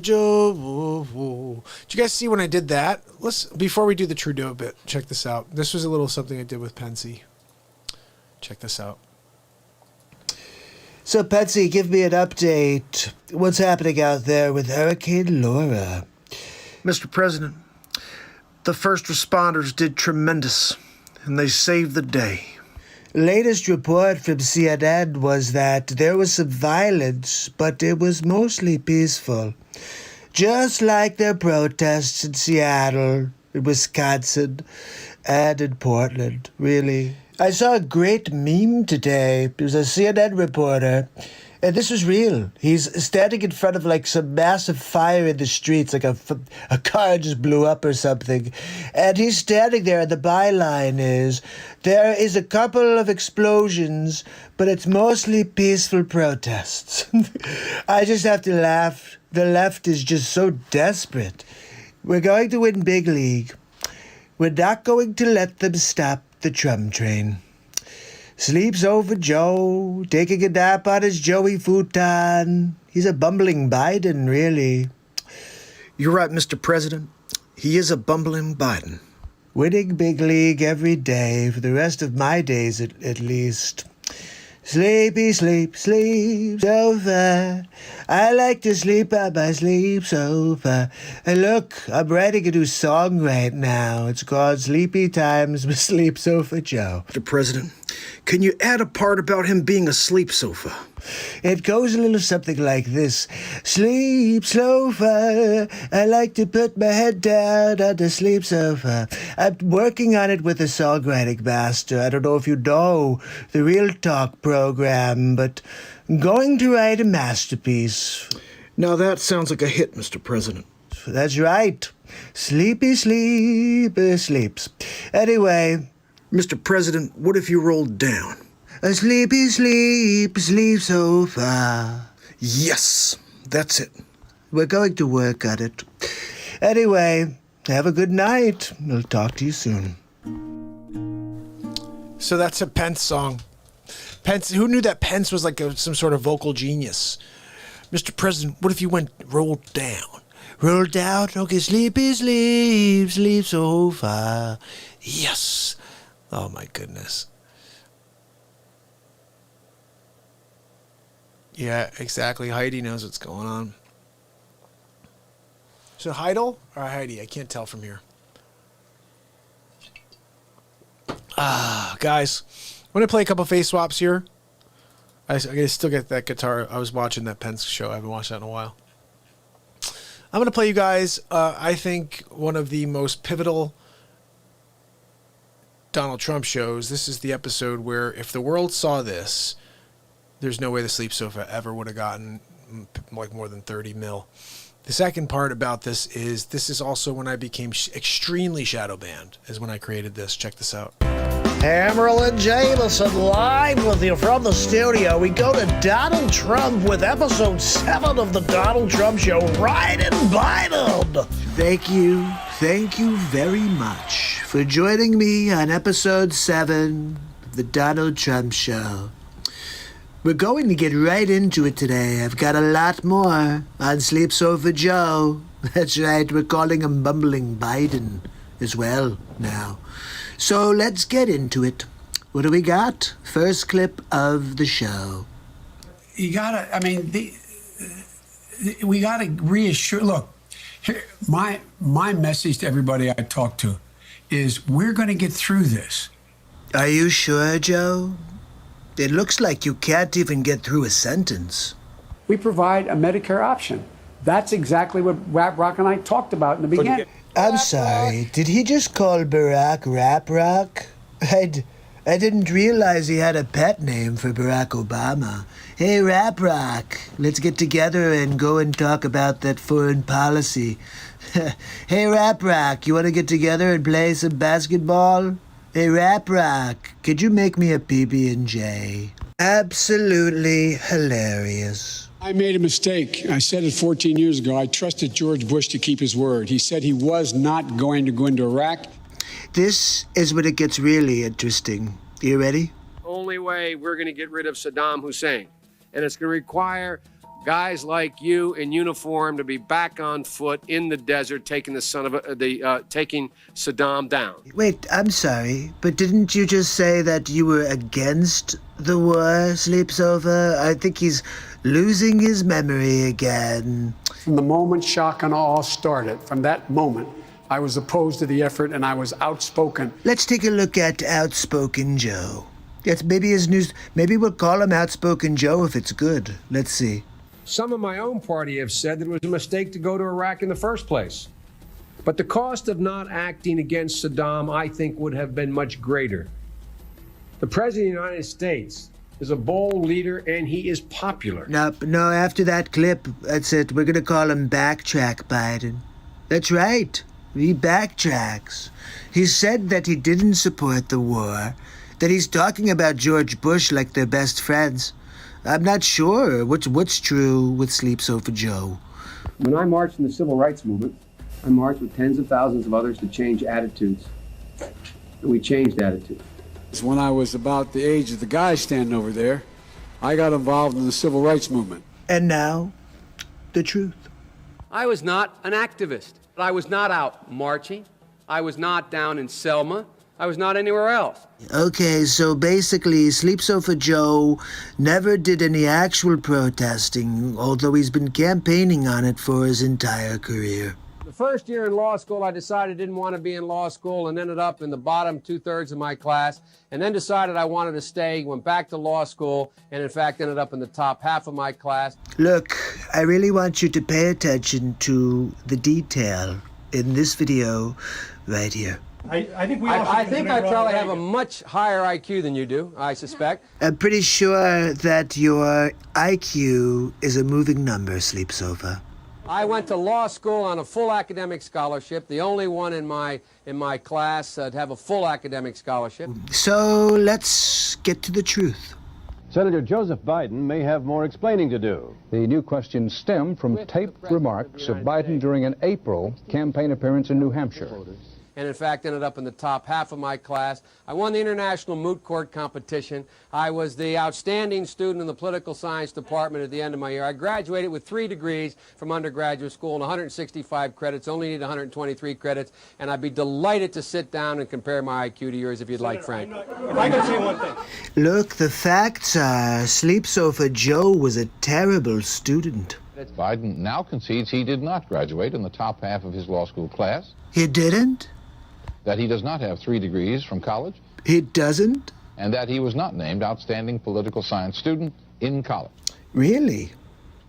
Joe. Did you guys see when I did that? Before we do the Trudeau bit, check this out. This was a little something I did with Pensy. Check this out. So, Pensy, give me an update. What's happening out there with Hurricane Laura? Mr. President, the first responders did tremendous, and they saved the day. Latest report from CNN was that there was some violence, but it was mostly peaceful. Just like their protests in Seattle, in Wisconsin, and in Portland, really. I saw a great meme today. It was a CNN reporter, and this was real. He's standing in front of like some massive fire in the streets, like a car just blew up or something. And he's standing there, and the byline is, there is a couple of explosions, but it's mostly peaceful protests. I just have to laugh. The left is just so desperate. We're going to win big league. We're not going to let them stop the Trump train. Sleeps over Joe, taking a nap on his Joey futon. He's a bumbling Biden, really. You're right, Mr. President. He is a bumbling Biden. Winning big league every day, for the rest of my days at least. Sleepy, sleep, sleep sofa. I like to sleep on my sleep sofa. And look, I'm writing a new song right now. It's called Sleepy Times with Sleep Sofa Joe. Mr. President, can you add a part about him being a sleep sofa? It goes a little something like this. Sleep sofa. I like to put my head down on the sleep sofa. I'm working on it with a songwriting master. I don't know if you know the Real Talk program, but I'm going to write a masterpiece. Now that sounds like a hit, Mr. President. That's right. Sleepy sleeps. Anyway, Mr. President, what if you rolled down? a sleepy sleep sofa. Yes, that's it. We're going to work on it. Anyway, have a good night. I'll talk to you soon. So that's a Pence song. Pence, who knew that Pence was like some sort of vocal genius? Mr. President, what if you went roll down? Roll down, okay, sleepy sleep sofa. Yes. Oh my goodness. Yeah, exactly. Heidi knows what's going on. So Heidel or Heidi? I can't tell from here. Guys, I'm going to play a couple face swaps here. I still get that guitar. I was watching that Pence show. I haven't watched that in a while. I'm going to play you guys, I think, one of the most pivotal Donald Trump shows, this is the episode where if the world saw this, there's no way the Sleep Sofa ever would have gotten like more than 30 mil. The second part about this is also when I became extremely shadow banned, is when I created this. Check this out. Emerald Jameson live with you from the studio. We go to Donald Trump with episode 7 of the Donald Trump Show. Right in Biden. Thank you very much for joining me on episode 7 of the Donald Trump Show. We're going to get right into it today. I've got a lot more on Sleep Sofa Joe. That's right, we're calling him Bumbling Biden as well now. So let's get into it. What do we got? First clip of the show. You gotta, I mean, we gotta reassure. Look, here, my message to everybody I talk to is we're gonna get through this. Are you sure, Joe? It looks like you can't even get through a sentence. We provide a Medicare option. That's exactly what Rap Rock and I talked about in the beginning. I'm sorry, did he just call Barack Rap Rock? I didn't realize he had a pet name for Barack Obama. Hey, Rap Rock, let's get together and go and talk about that foreign policy. Hey, Rap Rock, you want to get together and play some basketball? Hey, Rap Rock, could you make me a PB&J? Absolutely hilarious. I made a mistake. I said it 14 years ago. I trusted George Bush to keep his word. He said he was not going to go into Iraq. This is when it gets really interesting. You ready? Only way we're going to get rid of Saddam Hussein. And it's going to require guys like you in uniform to be back on foot in the desert, taking taking Saddam down. Wait, I'm sorry, but didn't you just say that you were against the war, Sleep Sofa? I think he's losing his memory again. From the moment shock and awe started, from that moment, I was opposed to the effort and I was outspoken. Let's take a look at Outspoken Joe. Yes, maybe his news. Maybe we'll call him Outspoken Joe if it's good. Let's see. Some of my own party have said that it was a mistake to go to Iraq in the first place. But the cost of not acting against Saddam, I think, would have been much greater. The President of the United States is a bold leader, and he is popular. No, after that clip, that's it. We're going to call him Backtrack Biden. That's right. He backtracks. He said that he didn't support the war, that he's talking about George Bush like they're best friends. I'm not sure what's true with Sleep Sofa Joe. When I marched in the civil rights movement, I marched with tens of thousands of others to change attitudes. And we changed attitudes. When I was about the age of the guy standing over there, I got involved in the civil rights movement. And now, the truth. I was not an activist. I was not out marching. I was not down in Selma. I was not anywhere else. Okay, so basically, Sleep Sofa Joe never did any actual protesting, although he's been campaigning on it for his entire career. The first year in law school, I decided I didn't want to be in law school and ended up in the bottom 2/3 of my class, and then decided I wanted to stay, went back to law school, and in fact ended up in the top half of my class. Look, I really want you to pay attention to the detail in this video right here. I think I probably have a much higher IQ than you do, I suspect. I'm pretty sure that your IQ is a moving number, Sleep Sofa. I went to law school on a full academic scholarship, the only one in my class to have a full academic scholarship. So let's get to the truth. Senator Joseph Biden may have more explaining to do. The new questions stem from taped remarks of Biden during an April campaign appearance in New Hampshire. And in fact ended up in the top half of my class. I won the International Moot Court competition. I was the outstanding student in the political science department at the end of my year. I graduated with 3 degrees from undergraduate school and 165 credits, only need 123 credits, and I'd be delighted to sit down and compare my IQ to yours if you'd like, Frank. If I could say one thing. Look, the facts are Sleep Sofa Joe was a terrible student. Biden now concedes he did not graduate in the top half of his law school class. He didn't? That he does not have 3 degrees from college. He doesn't? And that he was not named Outstanding Political Science Student in college. Really?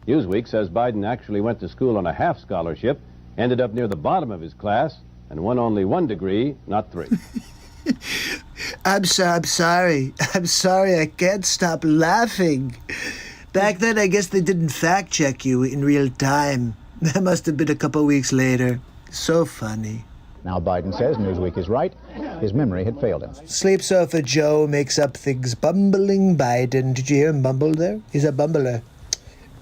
Newsweek says Biden actually went to school on a half scholarship, ended up near the bottom of his class, and won only 1 degree, not 3. I'm sorry. I'm sorry. I can't stop laughing. Back then, I guess they didn't fact check you in real time. That must have been a couple weeks later. So funny. Now Biden says Newsweek is right. His memory had failed him. Sleep Sofa Joe makes up things. Bumbling Biden. Did you hear him bumble there? He's a bumbler.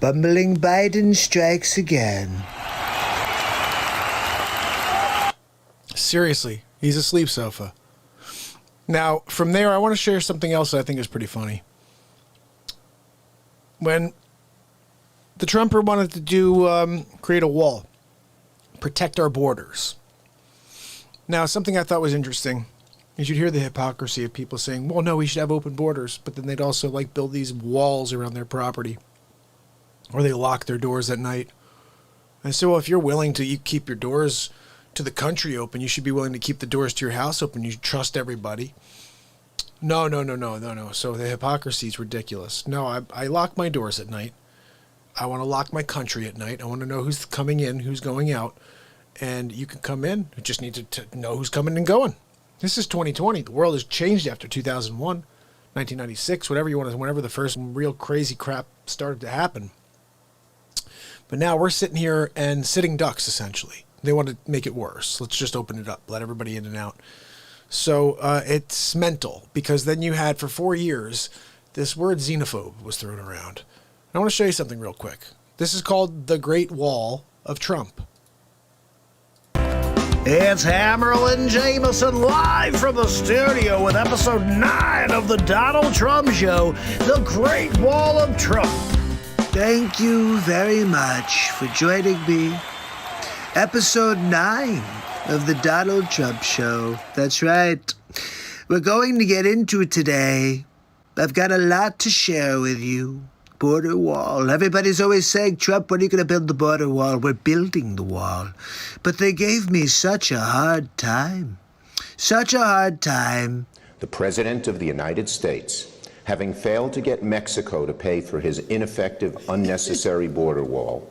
Bumbling Biden strikes again. Seriously, he's a sleep sofa. Now, from there, I want to share something else that I think is pretty funny. When the Trumper wanted to do create a wall, protect our borders. Now, something I thought was interesting is you'd hear the hypocrisy of people saying, well, no, we should have open borders, but then they'd also like build these walls around their property, or they lock their doors at night. And so, well, if you're willing to keep your doors to the country open, you should be willing to keep the doors to your house open. You should trust everybody. No. So the hypocrisy is ridiculous. No, I lock my doors at night. I want to lock my country at night. I want to know who's coming in, who's going out. And you can come in. You just need to know who's coming and going. This is 2020. The world has changed after 2001, 1996, whatever you want to, whenever the first real crazy crap started to happen. But now we're sitting here and sitting ducks, essentially. They want to make it worse. Let's just open it up, let everybody in and out. So it's mental, because then you had for 4 years this word xenophobe was thrown around. I want to show you something real quick. This is called the Great Wall of Trump. It's Hammerlin Jameson live from the studio with episode 9 of the Donald Trump Show, The Great Wall of Trump. Thank you very much for joining me. Episode 9 of the Donald Trump Show. That's right. We're going to get into it today. I've got a lot to share with you. Border wall. Everybody's always saying, Trump, when are you going to build the border wall? We're building the wall. But they gave me such a hard time. Such a hard time. The President of the United States, having failed to get Mexico to pay for his ineffective, unnecessary border wall.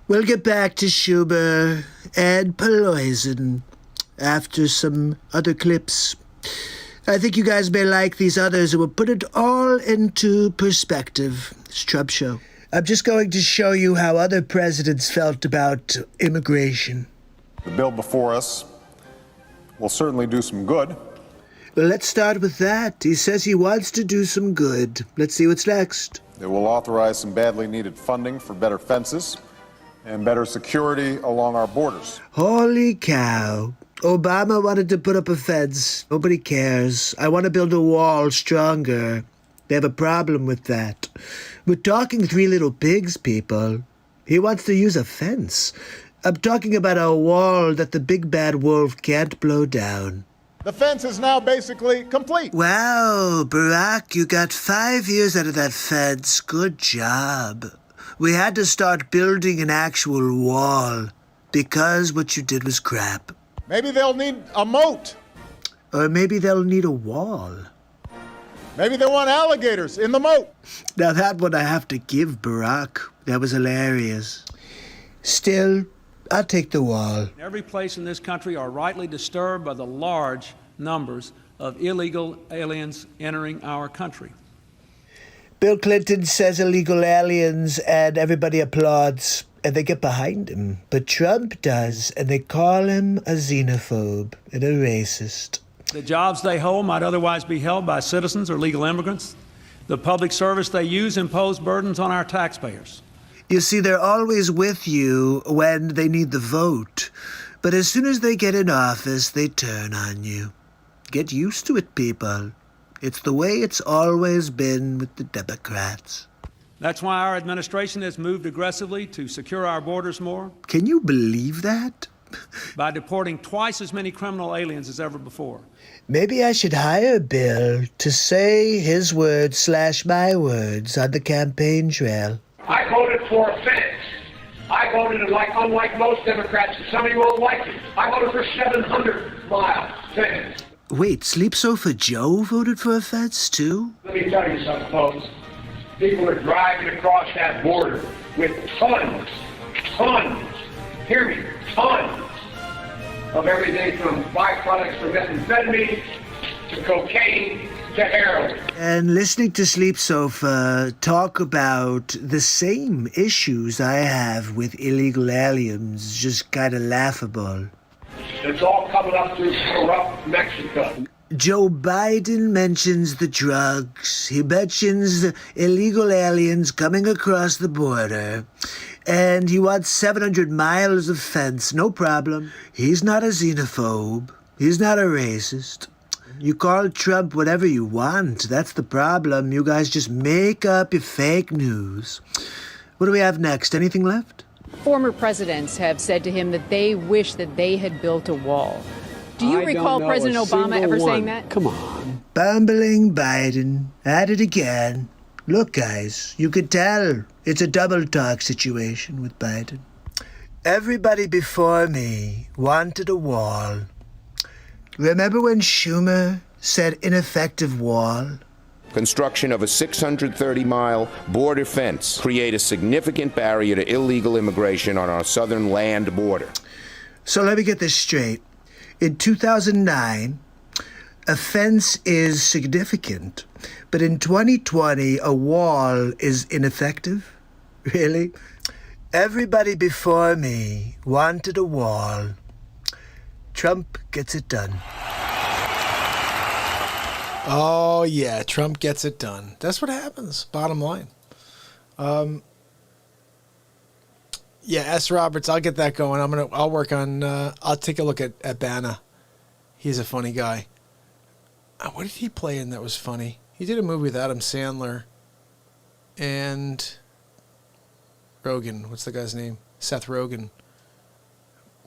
We'll get back to Schumer and Pelosi after some other clips. I think you guys may like these others, and we'll put it all into perspective. It's Trump Show. I'm just going to show you how other presidents felt about immigration. The bill before us will certainly do some good. Well, let's start with that. He says he wants to do some good. Let's see what's next. It will authorize some badly needed funding for better fences and better security along our borders. Holy cow. Obama wanted to put up a fence. Nobody cares. I want to build a wall stronger. They have a problem with that. We're talking Three Little Pigs, people. He wants to use a fence. I'm talking about a wall that the big bad wolf can't blow down. The fence is now basically complete. Wow, Barack, you got 5 years out of that fence. Good job. We had to start building an actual wall because what you did was crap. Maybe they'll need a moat. Or maybe they'll need a wall. Maybe they want alligators in the moat. Now that one I have to give Barack. That was hilarious. Still, I'll take the wall. Every place in this country are rightly disturbed by the large numbers of illegal aliens entering our country. Bill Clinton says illegal aliens and everybody applauds and they get behind him. But Trump does, and they call him a xenophobe and a racist. The jobs they hold might otherwise be held by citizens or legal immigrants. The public service they use impose burdens on our taxpayers. You see, they're always with you when they need the vote. But as soon as they get in office, they turn on you. Get used to it, people. It's the way it's always been with the Democrats. That's why our administration has moved aggressively to secure our borders more. Can you believe that? By deporting twice as many criminal aliens as ever before. Maybe I should hire Bill to say his words / my words on the campaign trail. I voted for a fence. I voted unlike most Democrats, some of you won't like it. I voted for 700-mile fence. Wait, Sleep Sofa Joe voted for a fence too? Let me tell you something, folks. People are driving across that border with tons, hear me, tons of everything from byproducts from methamphetamine to cocaine to heroin. And listening to Sleep Sofa talk about the same issues I have with illegal aliens is just kind of laughable. It's all coming up through corrupt Mexico. Joe Biden mentions the drugs. He mentions the illegal aliens coming across the border. And he wants 700 miles of fence, no problem. He's not a xenophobe. He's not a racist. You call Trump whatever you want. That's the problem. You guys just make up your fake news. What do we have next? Anything left? Former presidents have said to him that they wish that they had built a wall. Do you recall President Obama ever saying that? Come on. Bumbling Biden. At it again. Look, guys, you can tell it's a double talk situation with Biden. Everybody before me wanted a wall. Remember when Schumer said ineffective wall? Construction of a 630-mile border fence create a significant barrier to illegal immigration on our southern land border. So let me get this straight. In 2009, a fence is significant, but in 2020, a wall is ineffective? Really? Everybody before me wanted a wall. Trump gets it done. Oh, yeah, Trump gets it done. That's what happens, bottom line. Yeah, S. Roberts, I'll get that going. I'll work on, I'll take a look at Banna. He's a funny guy. What did he play in that was funny? He did a movie with Adam Sandler and Rogen. What's the guy's name? Seth Rogen.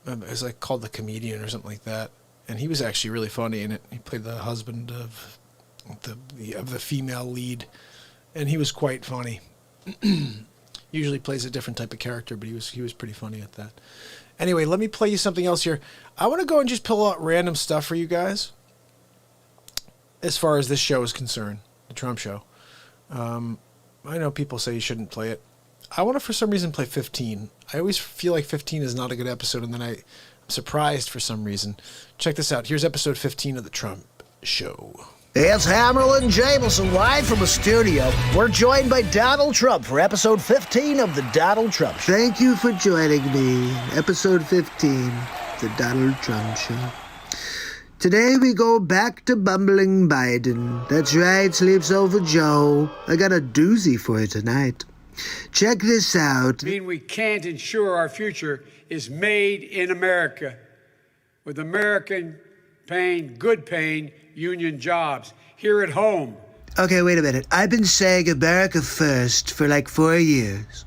It was like called The Comedian or something like that. And he was actually really funny in it. He played the husband of the female lead, and he was quite funny. Usually plays a different type of character, but he was pretty funny at that. Anyway, let me play you something else here. I want to go and just pull out random stuff for you guys as far as this show is concerned, the Trump show. I know people say you shouldn't play it. I want to, for some reason, play 15. I always feel like 15 is not a good episode, and then I'm surprised for some reason. Check this out. Here's episode 15 of the Trump show. It's Hammerlin Jameson live from a studio. We're joined by Donald Trump for episode 15 of the Donald Trump Show. Thank you for joining me. Episode 15, the Donald Trump Show. Today we go back to bumbling Biden. That's right, Sleeps Over Joe. I got a doozy for you tonight. Check this out. I mean, we can't ensure our future is made in America with American paying, good paying union jobs here at home. Okay, wait a minute. I've been saying America first for like 4 years.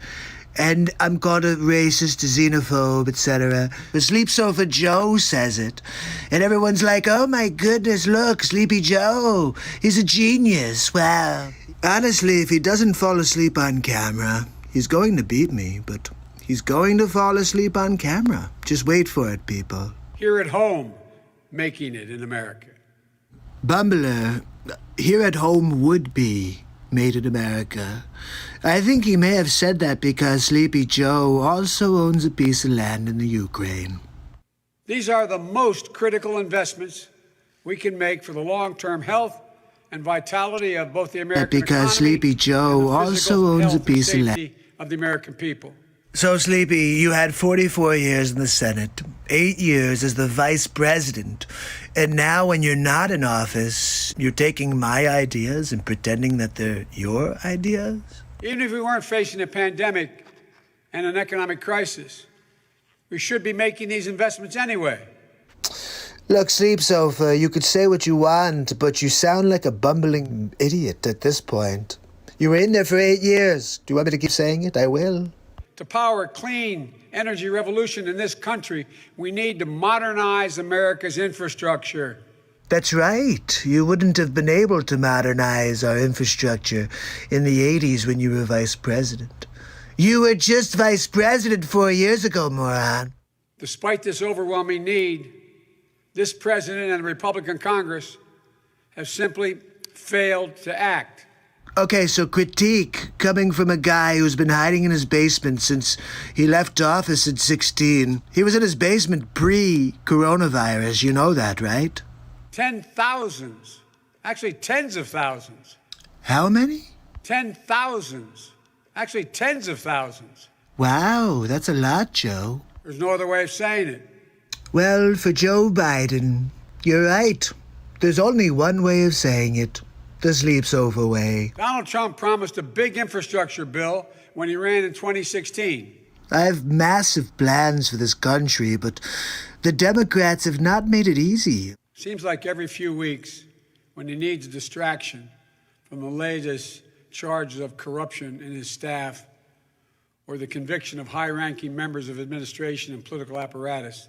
And I'm called a racist, a xenophobe, etc. But Sleep Sofa Joe says it. And everyone's like, oh my goodness, look, Sleepy Joe. He's a genius. Wow. Honestly, if he doesn't fall asleep on camera, he's going to beat me. But he's going to fall asleep on camera. Just wait for it, people. Here at home, making it in America. Bumbler, here at home would be made in America. I think he may have said that because Sleepy Joe also owns a piece of land in the Ukraine. These are the most critical investments we can make for the long-term health and vitality of both the American economy because Sleepy Joe also owns a piece of land of the American people. So, Sleepy, you had 44 years in the Senate, 8 years as the vice president, and now when you're not in office, you're taking my ideas and pretending that they're your ideas? Even if we weren't facing a pandemic and an economic crisis, we should be making these investments anyway. Look, Sleep Sofa, you could say what you want, but you sound like a bumbling idiot at this point. You were in there for 8 years. Do you want me to keep saying it? I will. To power a clean energy revolution in this country, we need to modernize America's infrastructure. That's right. You wouldn't have been able to modernize our infrastructure in the 80s when you were vice president. You were just vice president 4 years ago, moron. Despite this overwhelming need, this president and the Republican Congress have simply failed to act. Okay, so critique coming from a guy who's been hiding in his basement since he left office at 16. He was in his basement pre-coronavirus, you know that, right? 10,000s Actually, tens of thousands. How many? 10,000s. Actually, tens of thousands. Wow, that's a lot, Joe. There's no other way of saying it. Well, for Joe Biden, you're right. There's only one way of saying it. The sleeps-over way. Donald Trump promised a big infrastructure bill when he ran in 2016. I have massive plans for this country, but the Democrats have not made it easy. Seems like every few weeks, when he needs a distraction from the latest charges of corruption in his staff or the conviction of high-ranking members of administration and political apparatus,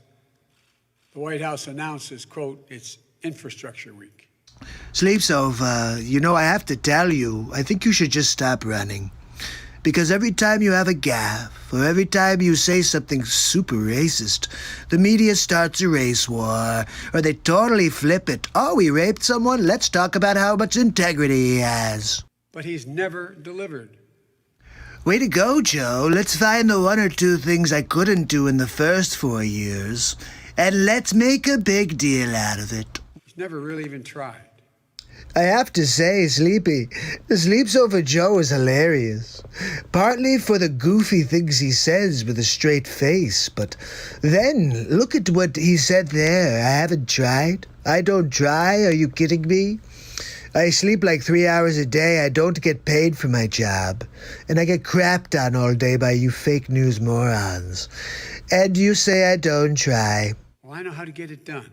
the White House announces, quote, it's Infrastructure Week. Sleep's over. You know, I have to tell you, I think you should just stop running. Because every time you have a gaffe, or every time you say something super racist, the media starts a race war, or they totally flip it. Oh, he raped someone? Let's talk about how much integrity he has. But he's never delivered. Way to go, Joe. Let's find the one or two things I couldn't do in the first 4 years, and let's make a big deal out of it. He's never really even tried. I have to say, Sleepy, the Sleeps Over Joe is hilarious. Partly for the goofy things he says with a straight face, but then look at what he said there. I haven't tried. I don't try. Are you kidding me? I sleep like 3 hours a day. I don't get paid for my job. And I get crapped on all day by you fake news morons. And you say I don't try. Well, I know how to get it done.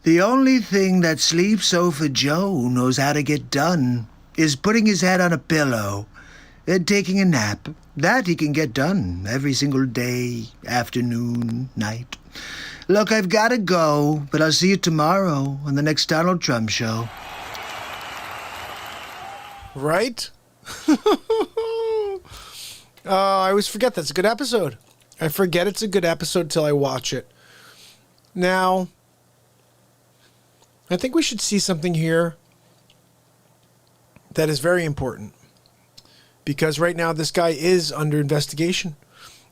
The only thing that Sleeps Over Joe knows how to get done is putting his head on a pillow and taking a nap. That he can get done every single day, afternoon, night. Look, I've got to go, but I'll see you tomorrow on the next Donald Trump show. Right? I always forget that's a good episode. I forget it's a good episode till I watch it. Now, I think we should see something here that is very important. Because right now this guy is under investigation.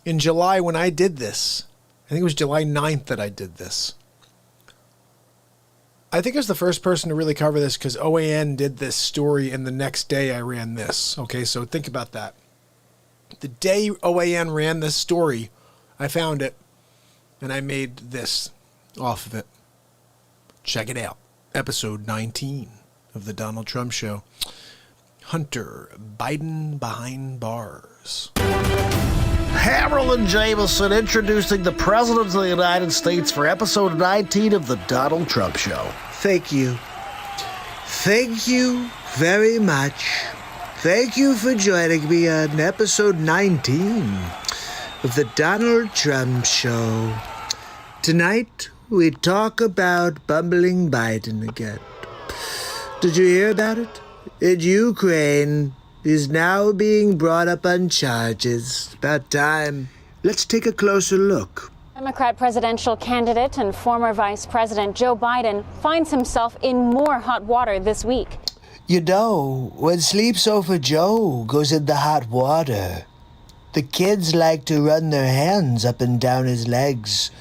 In July when I did this, I think it was July 9th that I did this. I think I was the first person to really cover this because OAN did this story and the next day I ran this. Okay, so think about that. The day OAN ran this story, I found it and I made this off of it. Check it out. Episode 19 of the Donald Trump Show. Hunter Biden behind bars. Harold and Jameson introducing the President of the United States for episode 19 of the Donald Trump Show. Thank you. Thank you very much. Thank you for joining me on episode 19 of the Donald Trump Show. Tonight, we talk about bumbling Biden again. Did you hear about it? In Ukraine, he's now being brought up on charges. About time. Let's take a closer look. Democrat presidential candidate and former Vice President Joe Biden finds himself in more hot water this week. You know, when Sleeps Over Joe goes in the hot water, the kids like to run their hands up and down his legs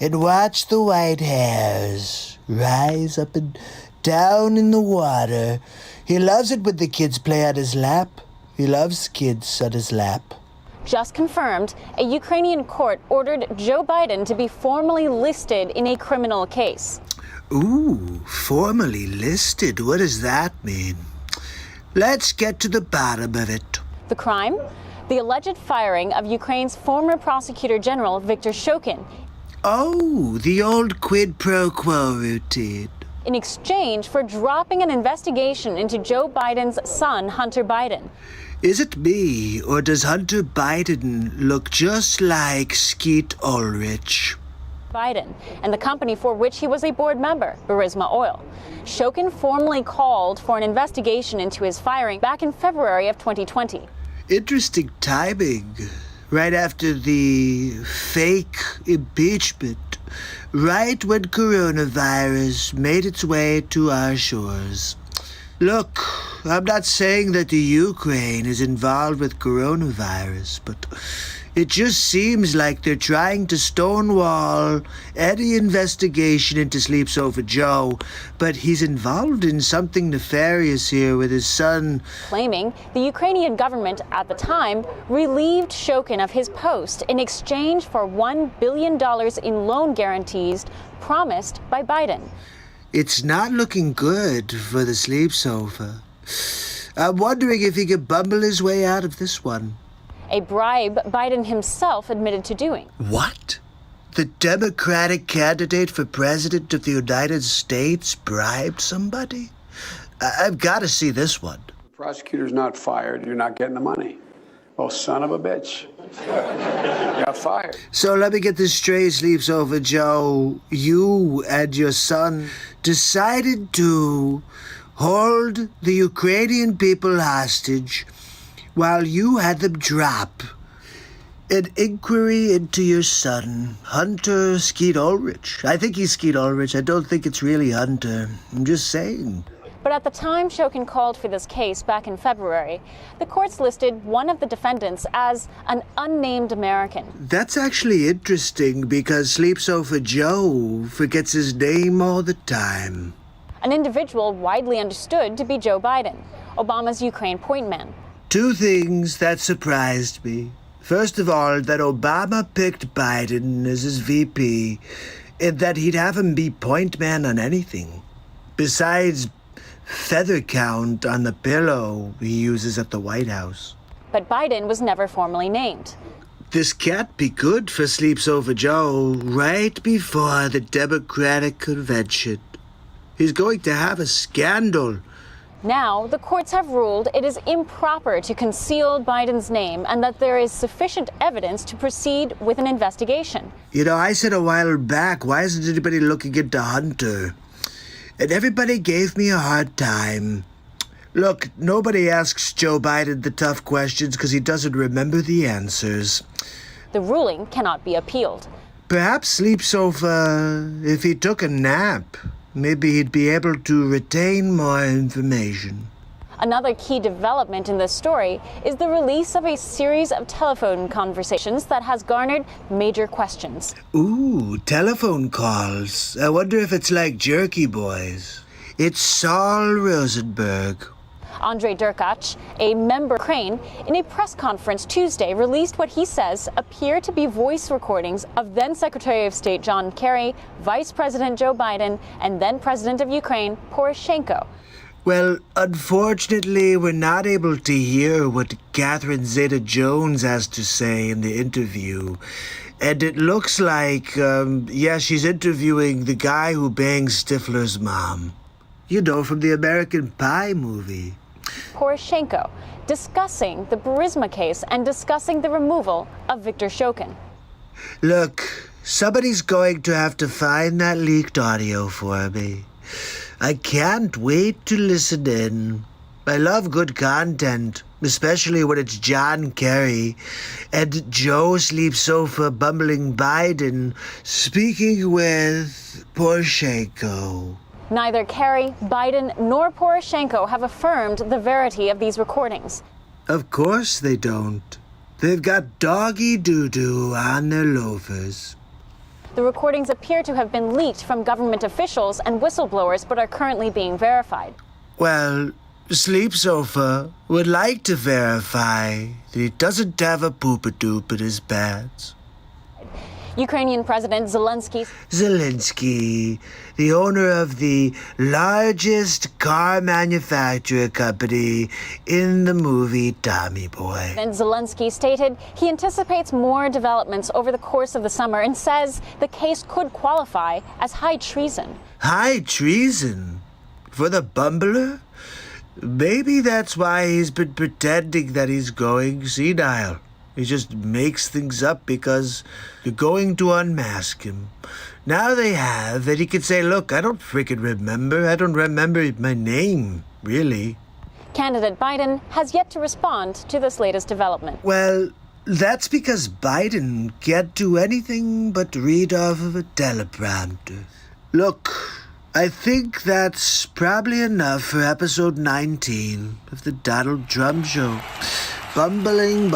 and watch the white hairs rise up and down in the water. He loves it when the kids play on his lap. He loves kids on his lap. Just confirmed, a Ukrainian court ordered Joe Biden to be formally listed in a criminal case. Ooh, formally listed? What does that mean? Let's get to the bottom of it. The crime? The alleged firing of Ukraine's former prosecutor general, Viktor Shokin. Oh, the old quid pro quo routine. In exchange for dropping an investigation into Joe Biden's son, Hunter Biden. Is it me, or does Hunter Biden look just like Skeet Ulrich? Biden and the company for which he was a board member, Burisma Oil. Shokin formally called for an investigation into his firing back in February of 2020. Interesting timing. Right after the fake impeachment. Right when coronavirus made its way to our shores. Look, I'm not saying that the Ukraine is involved with coronavirus, but It just seems like they're trying to stonewall any investigation into Sleep Sofa Joe, but he's involved in something nefarious here with his son. Claiming the Ukrainian government at the time relieved Shokin of his post in exchange for $1 billion in loan guarantees promised by Biden. It's not looking good for the Sleep Sofa. I'm wondering if he could bumble his way out of this one. A bribe Biden himself admitted to doing. What? The Democratic candidate for president of the United States bribed somebody? I've got to see this one. The prosecutor's not fired. You're not getting the money. Well, son of a bitch. You got fired. So let me get this straight, Sleep Sofa Joe. You and your son decided to hold the Ukrainian people hostage while you had them drop an inquiry into your son, Hunter Skeet Ulrich. I think he's Skeet Ulrich. I don't think it's really Hunter. I'm just saying. But at the time Shokin called for this case back in February, the courts listed one of the defendants as an unnamed American. That's actually interesting because Sleep Sofa Joe forgets his name all the time. An individual widely understood to be Joe Biden, Obama's Ukraine point man. Two things that surprised me. First of all, that Obama picked Biden as his VP, and that he'd have him be point man on anything. Besides feather count on the pillow he uses at the White House. But Biden was never formally named. This can't be good for Sleep Sofa Joe right before the Democratic convention. He's going to have a scandal. Now, the courts have ruled it is improper to conceal Biden's name and that there is sufficient evidence to proceed with an investigation. You know, I said a while back, why isn't anybody looking into Hunter? And everybody gave me a hard time. Look, nobody asks Joe Biden the tough questions because he doesn't remember the answers. The ruling cannot be appealed. Perhaps Sleep Sofa, if he took a nap, maybe he'd be able to retain more information. Another key development in this story is the release of a series of telephone conversations that has garnered major questions. Ooh, telephone calls. I wonder if it's like Jerky Boys. It's Saul Rosenberg. Andrei Derkach, a member of Ukraine, in a press conference Tuesday released what he says appear to be voice recordings of then Secretary of State John Kerry, Vice President Joe Biden, and then President of Ukraine Poroshenko. Well, unfortunately, we're not able to hear what Catherine Zeta-Jones has to say in the interview. And it looks like, she's interviewing the guy who bangs Stifler's mom. You know, from the American Pie movie. Poroshenko, discussing the Burisma case and discussing the removal of Viktor Shokin. Look, somebody's going to have to find that leaked audio for me. I can't wait to listen in. I love good content, especially when it's John Kerry and Joe Sleep Sofa bumbling Biden speaking with Poroshenko. Neither Kerry, Biden, nor Poroshenko have affirmed the verity of these recordings. Of course they don't. They've got doggy doo-doo on their loafers. The recordings appear to have been leaked from government officials and whistleblowers, but are currently being verified. Well, Sleep Sofa would like to verify that he doesn't have a poopadoop in his pants. Ukrainian President Zelensky, the owner of the largest car manufacturer company in the movie Tommy Boy. And Zelensky stated he anticipates more developments over the course of the summer and says the case could qualify as high treason. High treason? For the bumbler? Maybe that's why he's been pretending that he's going senile. He just makes things up because they're going to unmask him. Now they have, and he can say, look, I don't freaking remember. I don't remember my name, really. Candidate Biden has yet to respond to this latest development. Well, that's because Biden can't do anything but read off of a teleprompter. Look, I think that's probably enough for episode 19 of the Donald Trump Show. Bumbling.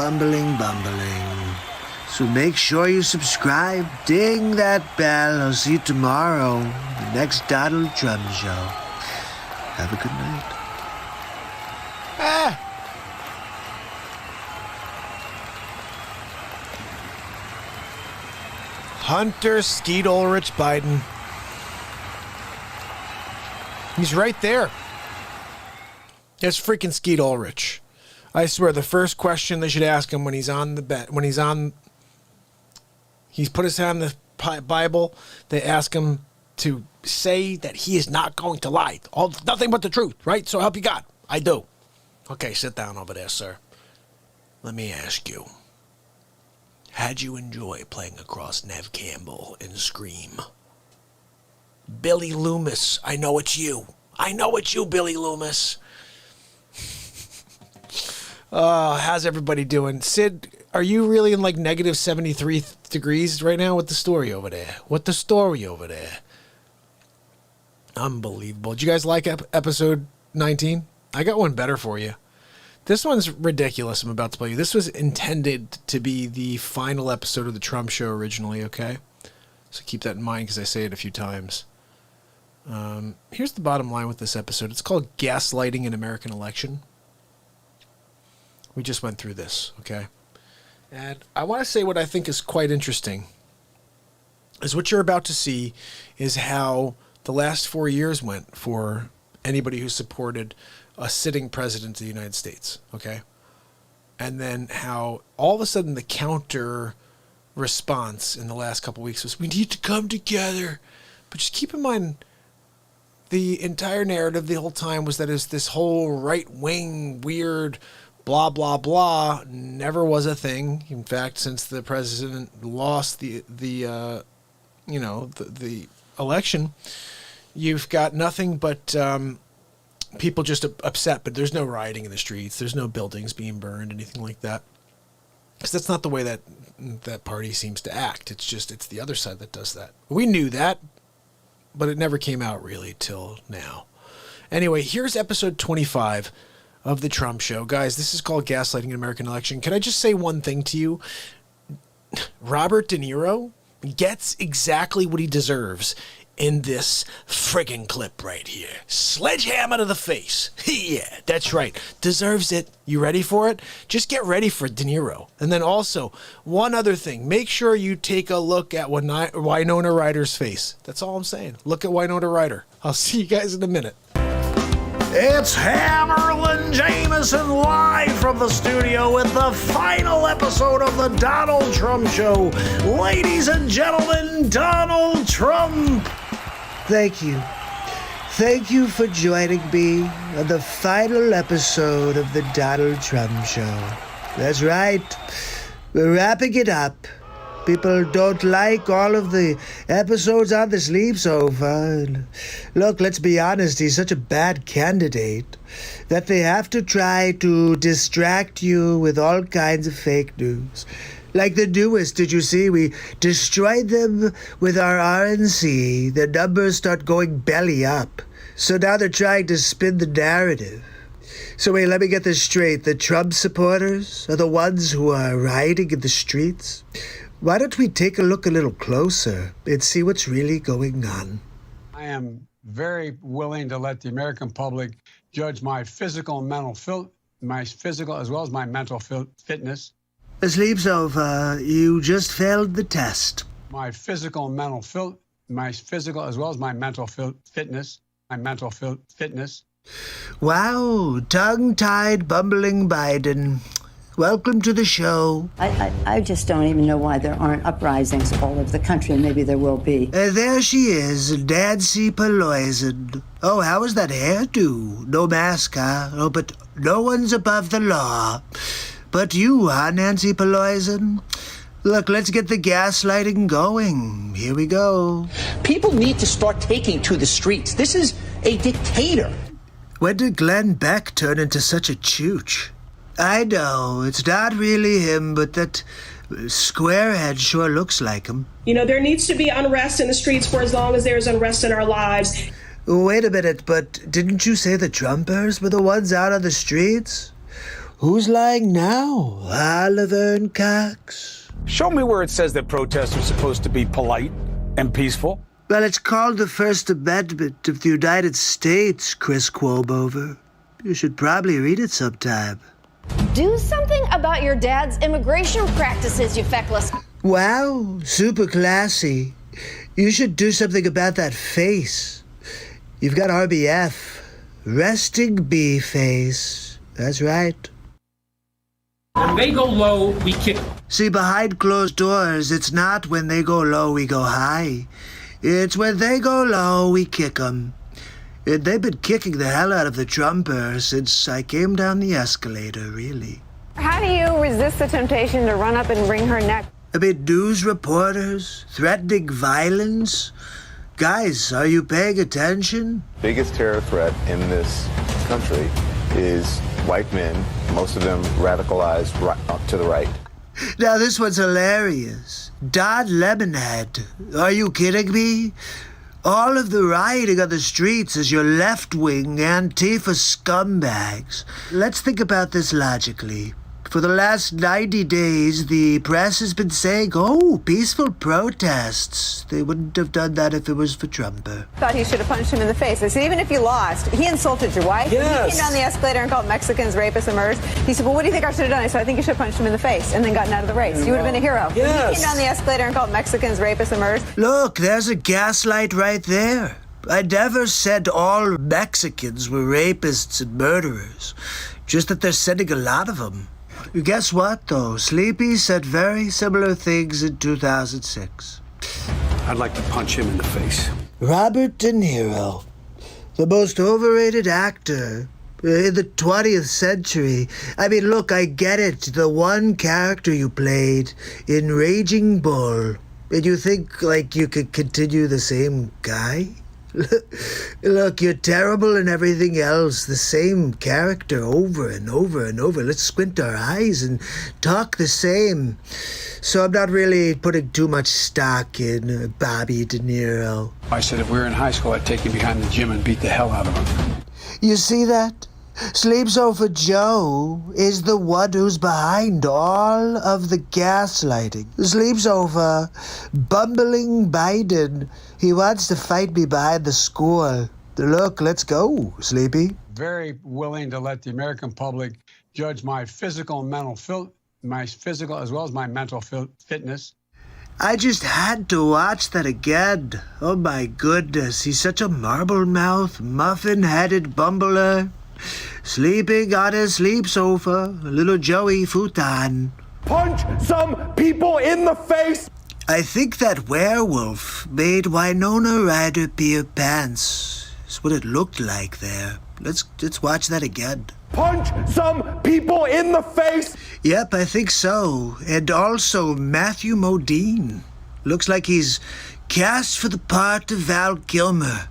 So make sure you subscribe, ding that bell. I'll see you tomorrow, the next Donald Trump show. Have a good night. Hunter Skeet Ulrich Biden. He's right there. That's freaking Skeet Ulrich. I swear, the first question they should ask him when he's on the bed, he's put his hand on the Bible, they ask him to say that he is not going to lie. Nothing but the truth, right? So help you God. I do. Okay, sit down over there, sir. Let me ask you. How'd you enjoy playing across Nev Campbell in Scream? Billy Loomis, I know it's you. I know it's you, Billy Loomis. How's everybody doing? Sid, are you really in like negative 73 degrees right now with the story over there? Unbelievable. Did you guys like episode 19? I got one better for you. This one's ridiculous. I'm about to play you. This was intended to be the final episode of the Trump show originally, okay? So keep that in mind because I say it a few times. Here's the bottom line with this episode. It's called Gaslighting an American Election. We just went through this, okay? And I want to say what I think is quite interesting is what you're about to see is how the last 4 years went for anybody who supported a sitting president of the United States, okay? And then how all of a sudden the counter response in the last couple of weeks was, we need to come together. But just keep in mind, the entire narrative the whole time was that it's this whole right-wing, weird, blah, blah, blah, never was a thing. In fact, since the president lost the election, you've got nothing but people just upset, but there's no rioting in the streets. There's no buildings being burned, anything like that. Because that's not the way that party seems to act. It's the other side that does that. We knew that, but it never came out really till now. Anyway, here's episode 25 of the Trump show. Guys, this is called Gaslighting an American Election. Can I just say one thing to you? Robert De Niro gets exactly what he deserves in this friggin' clip right here. Sledgehammer to the face. Yeah, that's right. Deserves it. You ready for it? Just get ready for De Niro. And then also, one other thing. Make sure you take a look at Winona Ryder's face. That's all I'm saying. Look at Winona Ryder. I'll see you guys in a minute. It's Hammerlin Jameson live from the studio with the final episode of the Donald Trump Show. Ladies and gentlemen, Donald Trump. Thank you. Thank you for joining me on the final episode of the Donald Trump Show. That's right. We're wrapping it up. People don't like all of the episodes on the sleep sofa. Look, let's be honest, he's such a bad candidate that they have to try to distract you with all kinds of fake news. Like the newest, did you see? We destroyed them with our RNC. The numbers start going belly up. So now they're trying to spin the narrative. So wait, let me get this straight. The Trump supporters are the ones who are rioting in the streets? Why don't we take a look a little closer and see what's really going on? I am very willing to let the American public judge my physical and mental my physical as well as my mental fitness. Sleep's over. You just failed the test. My physical and mental my physical as well as my mental fitness. My mental fitness. Wow, tongue-tied, bumbling Biden. Welcome to the show. I just don't even know why there aren't uprisings all over the country, and maybe there will be. There she is, Nancy Pelosi. Oh, how is that hairdo? No mask, huh? Oh, but no one's above the law. But you, huh, Nancy Pelosi? Look, let's get the gaslighting going. Here we go. People need to start taking to the streets. This is a dictator. When did Glenn Beck turn into such a chooch? I know, it's not really him, but that squarehead sure looks like him. You know, there needs to be unrest in the streets for as long as there's unrest in our lives. Wait a minute, but didn't you say the Trumpers were the ones out on the streets? Who's lying now? Oliver and Cox? Show me where it says that protests are supposed to be polite and peaceful. Well, it's called the First Amendment of the United States, Chris Cuomo. You should probably read it sometime. Do something about your dad's immigration practices, you feckless. Wow, super classy. You should do something about that face. You've got RBF, resting bee face. That's right. When they go low, we kick them. See, behind closed doors, it's not when they go low, we go high. It's when they go low, we kick them. They've been kicking the hell out of the Trumper since I came down the escalator, really. How do you resist the temptation to run up and wring her neck? I mean, news reporters threatening violence. Guys, are you paying attention? Biggest terror threat in this country is white men, most of them radicalized up to the right. Now, this one's hilarious. Don Lemonhead. Are you kidding me? All of the rioting on the streets is your left-wing Antifa scumbags. Let's think about this logically. For the last 90 days, the press has been saying, oh, peaceful protests. They wouldn't have done that if it was for Trumper. Thought he should have punched him in the face. I said, even if you lost, he insulted your wife. Yes. He came down the escalator and called Mexicans rapists and murderers. He said, well, what do you think I should have done? I said, I think you should have punched him in the face and then gotten out of the race. You would have been a hero. Yes. He came down the escalator and called Mexicans rapists and murderers. Look, there's a gaslight right there. I never said all Mexicans were rapists and murderers, just that they're sending a lot of them. Guess what, though? Sleepy said very similar things in 2006. I'd like to punch him in the face. Robert De Niro, the most overrated actor in the 20th century. I mean, look, I get it. The one character you played in Raging Bull, and you think, like, you could continue the same guy? Look, you're terrible in everything else. The same character over and over and over. Let's squint our eyes and talk the same. So I'm not really putting too much stock in Bobby De Niro. I said if we were in high school, I'd take him behind the gym and beat the hell out of him. You see that? Sleepsofa Joe is the one who's behind all of the gaslighting. Sleepsofa, bumbling Biden. He wants to fight me behind the school. Look, let's go, Sleepy. Very willing to let the American public judge my physical and mental my physical as well as my mental fitness. I just had to watch that again. Oh my goodness, he's such a marble-mouthed, muffin-headed bumbler. Sleeping on his sleep sofa, little Joey futon. Punch some people in the face! I think that werewolf made Winona Ryder pee her pants. That's what it looked like there. Let's watch that again. Punch some people in the face! Yep, I think so. And also Matthew Modine. Looks like he's cast for the part of Val Kilmer.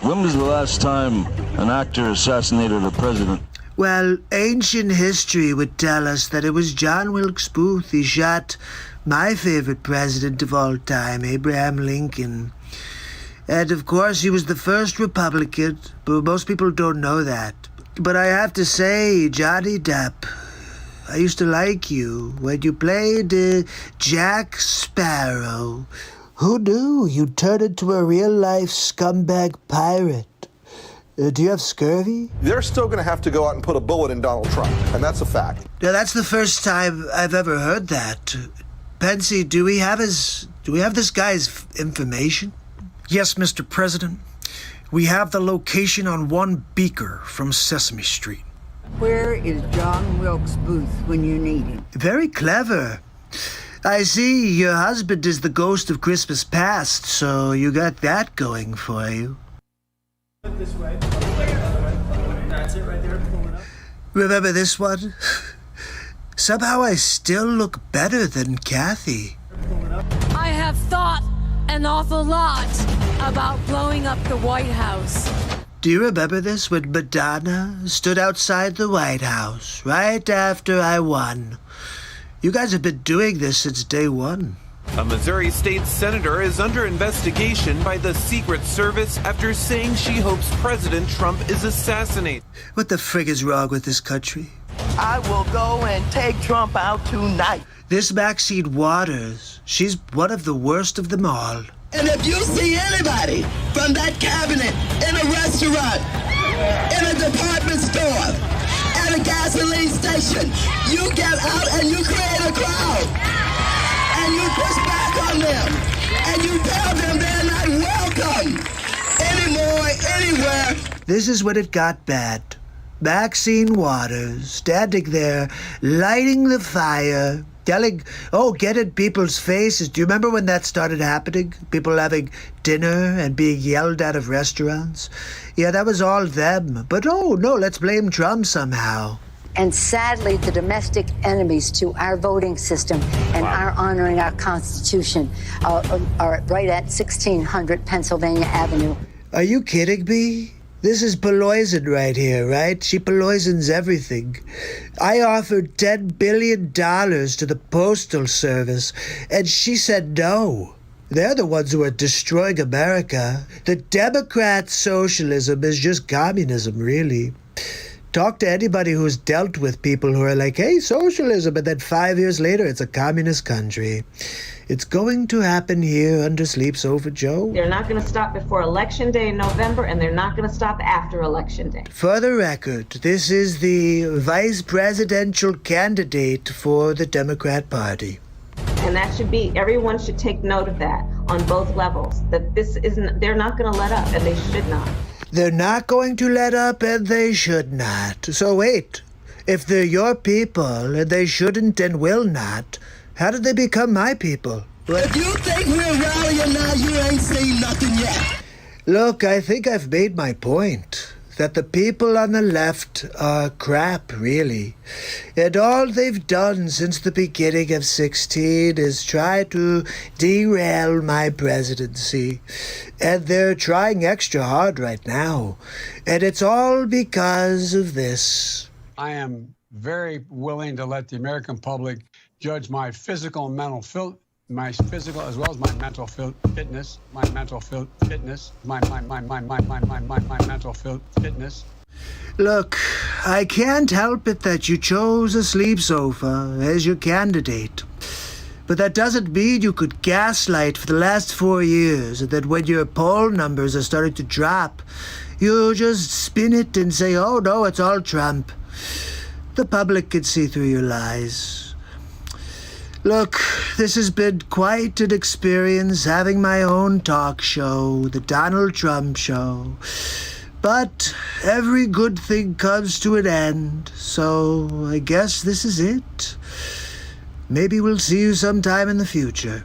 When was the last time an actor assassinated a president? Well, ancient history would tell us that it was John Wilkes Booth. He shot my favorite president of all time, Abraham Lincoln. And of course, he was the first Republican, but most people don't know that. But I have to say, Johnny Depp, I used to like you when you played Jack Sparrow. Who knew you'd turn into a real-life scumbag pirate? Do you have scurvy? They're still going to have to go out and put a bullet in Donald Trump, and that's a fact. Now, that's the first time I've ever heard that. Pensy, do we have this guy's information? Yes, Mr. President. We have the location on one beaker from Sesame Street. Where is John Wilkes Booth when you need him? Very clever. I see your husband is the ghost of Christmas past, so you got that going for you. This way. That's it right there. Pull it up. Remember this one? Somehow I still look better than Kathy. I have thought an awful lot about blowing up the White House. Do you remember this when Madonna stood outside the White House right after I won? You guys have been doing this since day one. A Missouri state senator is under investigation by the Secret Service after saying she hopes President Trump is assassinated. What the frig is wrong with this country? I will go and take Trump out tonight. This Maxine Waters, she's one of the worst of them all. And if you see anybody from that cabinet in a restaurant, in a department store, at a gasoline station, you get out and you create a crowd. And you push back on them. And you tell them they're not welcome anymore, anywhere. This is when it got bad. Maxine Waters standing there, lighting the fire, telling, get in people's faces. Do you remember when that started happening? People having dinner and being yelled at of restaurants? Yeah, that was all them. But no, let's blame Trump somehow. And sadly, the domestic enemies to our voting system and our honoring our Constitution are right at 1600 Pennsylvania Avenue. Are you kidding me? This is poison right here, right? She poisons everything. I offered $10 billion to the Postal Service, and she said no. They're the ones who are destroying America. The Democrat socialism is just communism, really. Talk to anybody who's dealt with people who are like, hey, socialism, and then 5 years later, it's a communist country. It's going to happen here under Sleep Sofa Joe. They're not going to stop before Election Day in November, and they're not going to stop after Election Day. For the record, this is the vice presidential candidate for the Democrat Party. And that should be, everyone should take note of that on both levels, that this isn't, they're not going to let up, and they should not. They're not going to let up, and they should not. So wait, if they're your people, and they shouldn't and will not, how did they become my people? If you think we're rallying now, you ain't seen nothing yet. Look, I think I've made my point. That the people on the left are crap, really. And all they've done since the beginning of 16 is try to derail my presidency. And they're trying extra hard right now. And it's all because of this. I am very willing to let the American public judge my physical and mental my physical as well as my mental fitness, my mental fitness, my mental fitness. Look, I can't help it that you chose a sleep sofa as your candidate. But that doesn't mean you could gaslight for the last 4 years, and that when your poll numbers are starting to drop, you just spin it and say, oh no, it's all Trump. The public can see through your lies. Look, this has been quite an experience having my own talk show, the Donald Trump Show. But every good thing comes to an end, so I guess this is it. Maybe we'll see you sometime in the future.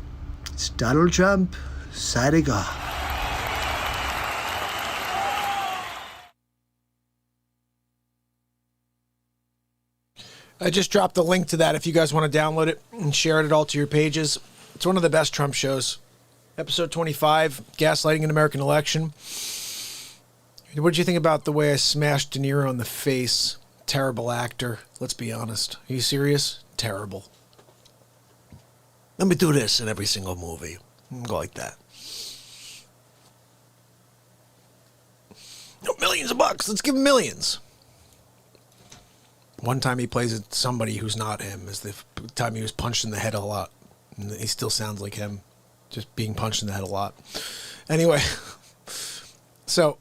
It's Donald Trump, signing off. I just dropped the link to that if you guys want to download it and share it all to your pages. It's one of the best Trump shows. Episode 25, Gaslighting an American Election. What did you think about the way I smashed De Niro in the face? Terrible actor. Let's be honest. Are you serious? Terrible. Let me do this in every single movie. Go like that. No, millions of bucks. Let's give him millions. One time he plays somebody who's not him is the time he was punched in the head a lot. And he still sounds like him, just being punched in the head a lot. Anyway, so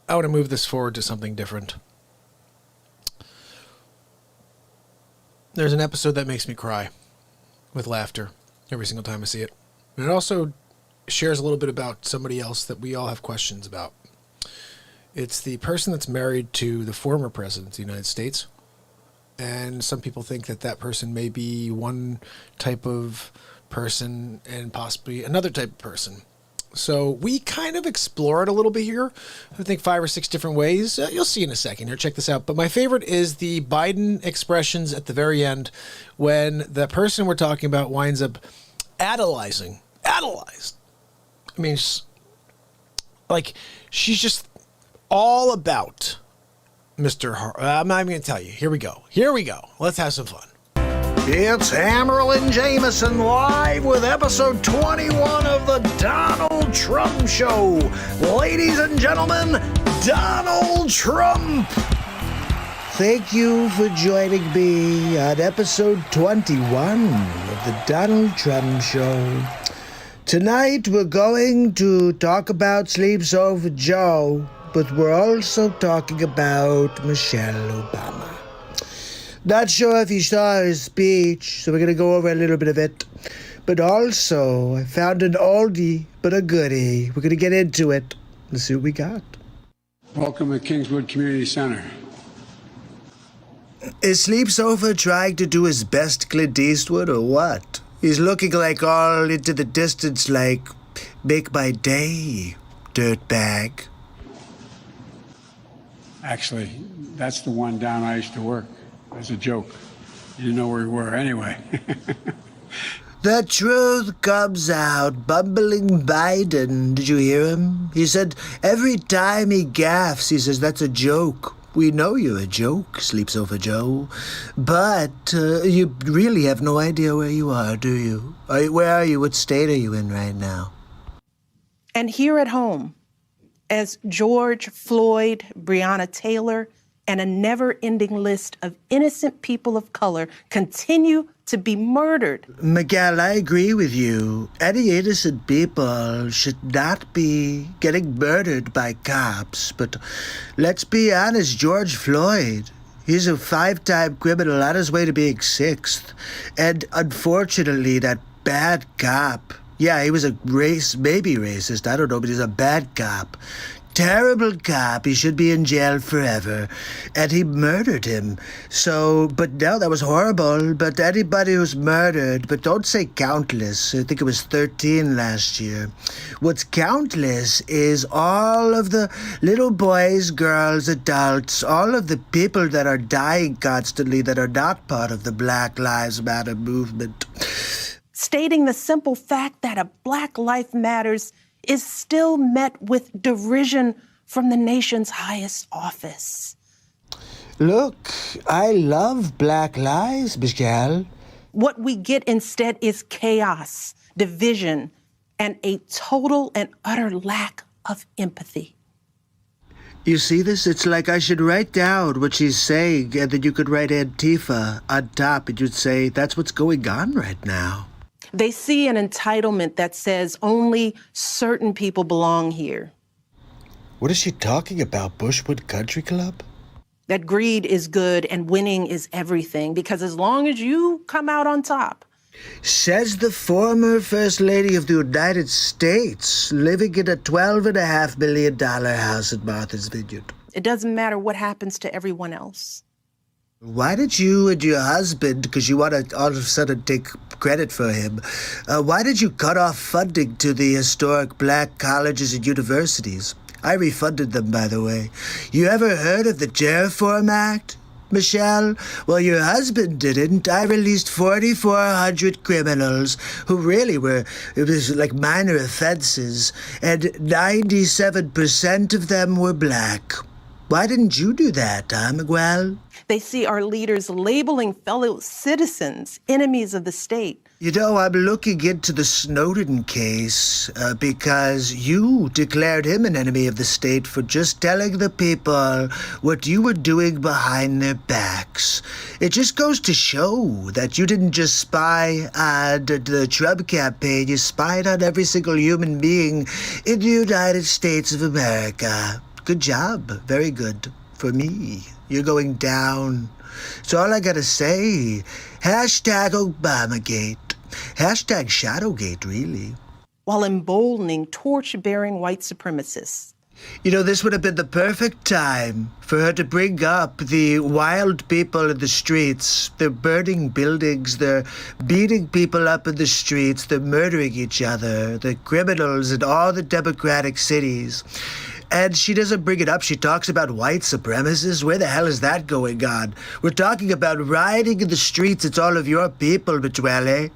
I want to move this forward to something different. There's an episode that makes me cry with laughter every single time I see it. And it also shares a little bit about somebody else that we all have questions about. It's the person that's married to the former president of the United States. And some people think that that person may be one type of person and possibly another type of person. So we kind of explore it a little bit here. I think 5 or 6 different ways. You'll see in a second here. Check this out. But my favorite is the Biden expressions at the very end when the person we're talking about winds up idolizing. Idolized. I mean, she's just all about Mr. I'm not even going to tell you. Here we go. Let's have some fun. It's Hammerlin Jameson live with episode 21 of the Donald Trump Show. Ladies and gentlemen, Donald Trump. Thank you for joining me on episode 21 of the Donald Trump Show. Tonight we're going to talk about Sleeps Over Joe, but we're also talking about Michelle Obama. Not sure if you saw her speech, so we're going to go over a little bit of it. But also, I found an oldie but a goodie. We're going to get into it. Let's see what we got. Welcome to Kingswood Community Center. Is Sleeps Over trying to do his best Clint Eastwood or what? He's looking like all into the distance like, make my day, dirtbag. Actually, that's the one down I used to work. As a joke. You didn't know where we were anyway. The truth comes out. Bumbling Biden. Did you hear him? He said every time he gaffes, he says, that's a joke. We know you're a joke, Sleeps Over Joe. But you really have no idea where you are, do you? Where are you? What state are you in right now? And here at home, as George Floyd, Breonna Taylor, and a never-ending list of innocent people of color continue to be murdered. Miguel, I agree with you. Any innocent people should not be getting murdered by cops. But let's be honest, George Floyd, he's a 5-time criminal on his way to being 6th. And unfortunately, that bad cop, yeah, he was a maybe racist, I don't know, but he's a bad cop. Terrible cop. He should be in jail forever. And he murdered him. So, but no, that was horrible. But anybody who's murdered, but don't say countless. I think it was 13 last year. What's countless is all of the little boys, girls, adults, all of the people that are dying constantly that are not part of the Black Lives Matter movement. Stating the simple fact that a Black Life Matters is still met with derision from the nation's highest office. Look, I love Black lives, Michelle. What we get instead is chaos, division, and a total and utter lack of empathy. You see this? It's like I should write down what she's saying, and then you could write Antifa on top, and you'd say, that's what's going on right now. They see an entitlement that says only certain people belong here. What is she talking about, Bushwood Country Club? That greed is good and winning is everything, because as long as you come out on top. Says the former First Lady of the United States, living in a $12.5 million house in Martha's Vineyard. It doesn't matter what happens to everyone else. Why did you and your husband, because you want to all of a sudden take credit for him, why did you cut off funding to the historic black colleges and universities? I refunded them, by the way. You ever heard of the Terraform Act, Michelle? Well, your husband didn't. I released 4,400 criminals who really were, it was like minor offenses, and 97% of them were black. Why didn't you do that, Miguel? They see our leaders labeling fellow citizens enemies of the state. You know, I'm looking into the Snowden case because you declared him an enemy of the state for just telling the people what you were doing behind their backs. It just goes to show that you didn't just spy on the Trump campaign, you spied on every single human being in the United States of America. Good job. Very good. For me. You're going down. So all I gotta say, hashtag Obamagate. Hashtag Shadowgate, really. While emboldening torch-bearing white supremacists. You know, this would have been the perfect time for her to bring up the wild people in the streets. They're burning buildings, they're beating people up in the streets, they're murdering each other, the criminals in all the democratic cities. And she doesn't bring it up. She talks about white supremacists. Where the hell is that going on? We're talking about rioting in the streets. It's all of your people, Michelle.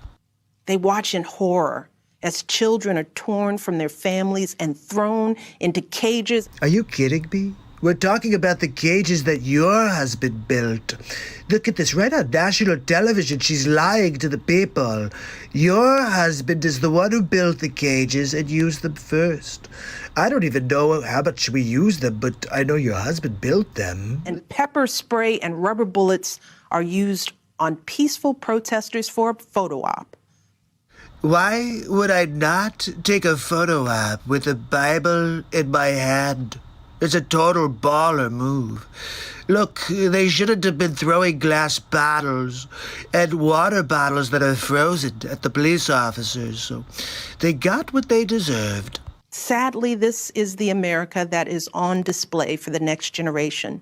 They watch in horror as children are torn from their families and thrown into cages. Are you kidding me? We're talking about the cages that your husband built. Look at this, right on national television. She's lying to the people. Your husband is the one who built the cages and used them first. I don't even know how much we use them, but I know your husband built them. And pepper spray and rubber bullets are used on peaceful protesters for a photo op. Why would I not take a photo op with a Bible in my hand? It's a total baller move. Look, they shouldn't have been throwing glass bottles and water bottles that are frozen at the police officers, so they got what they deserved. Sadly, this is the America that is on display for the next generation.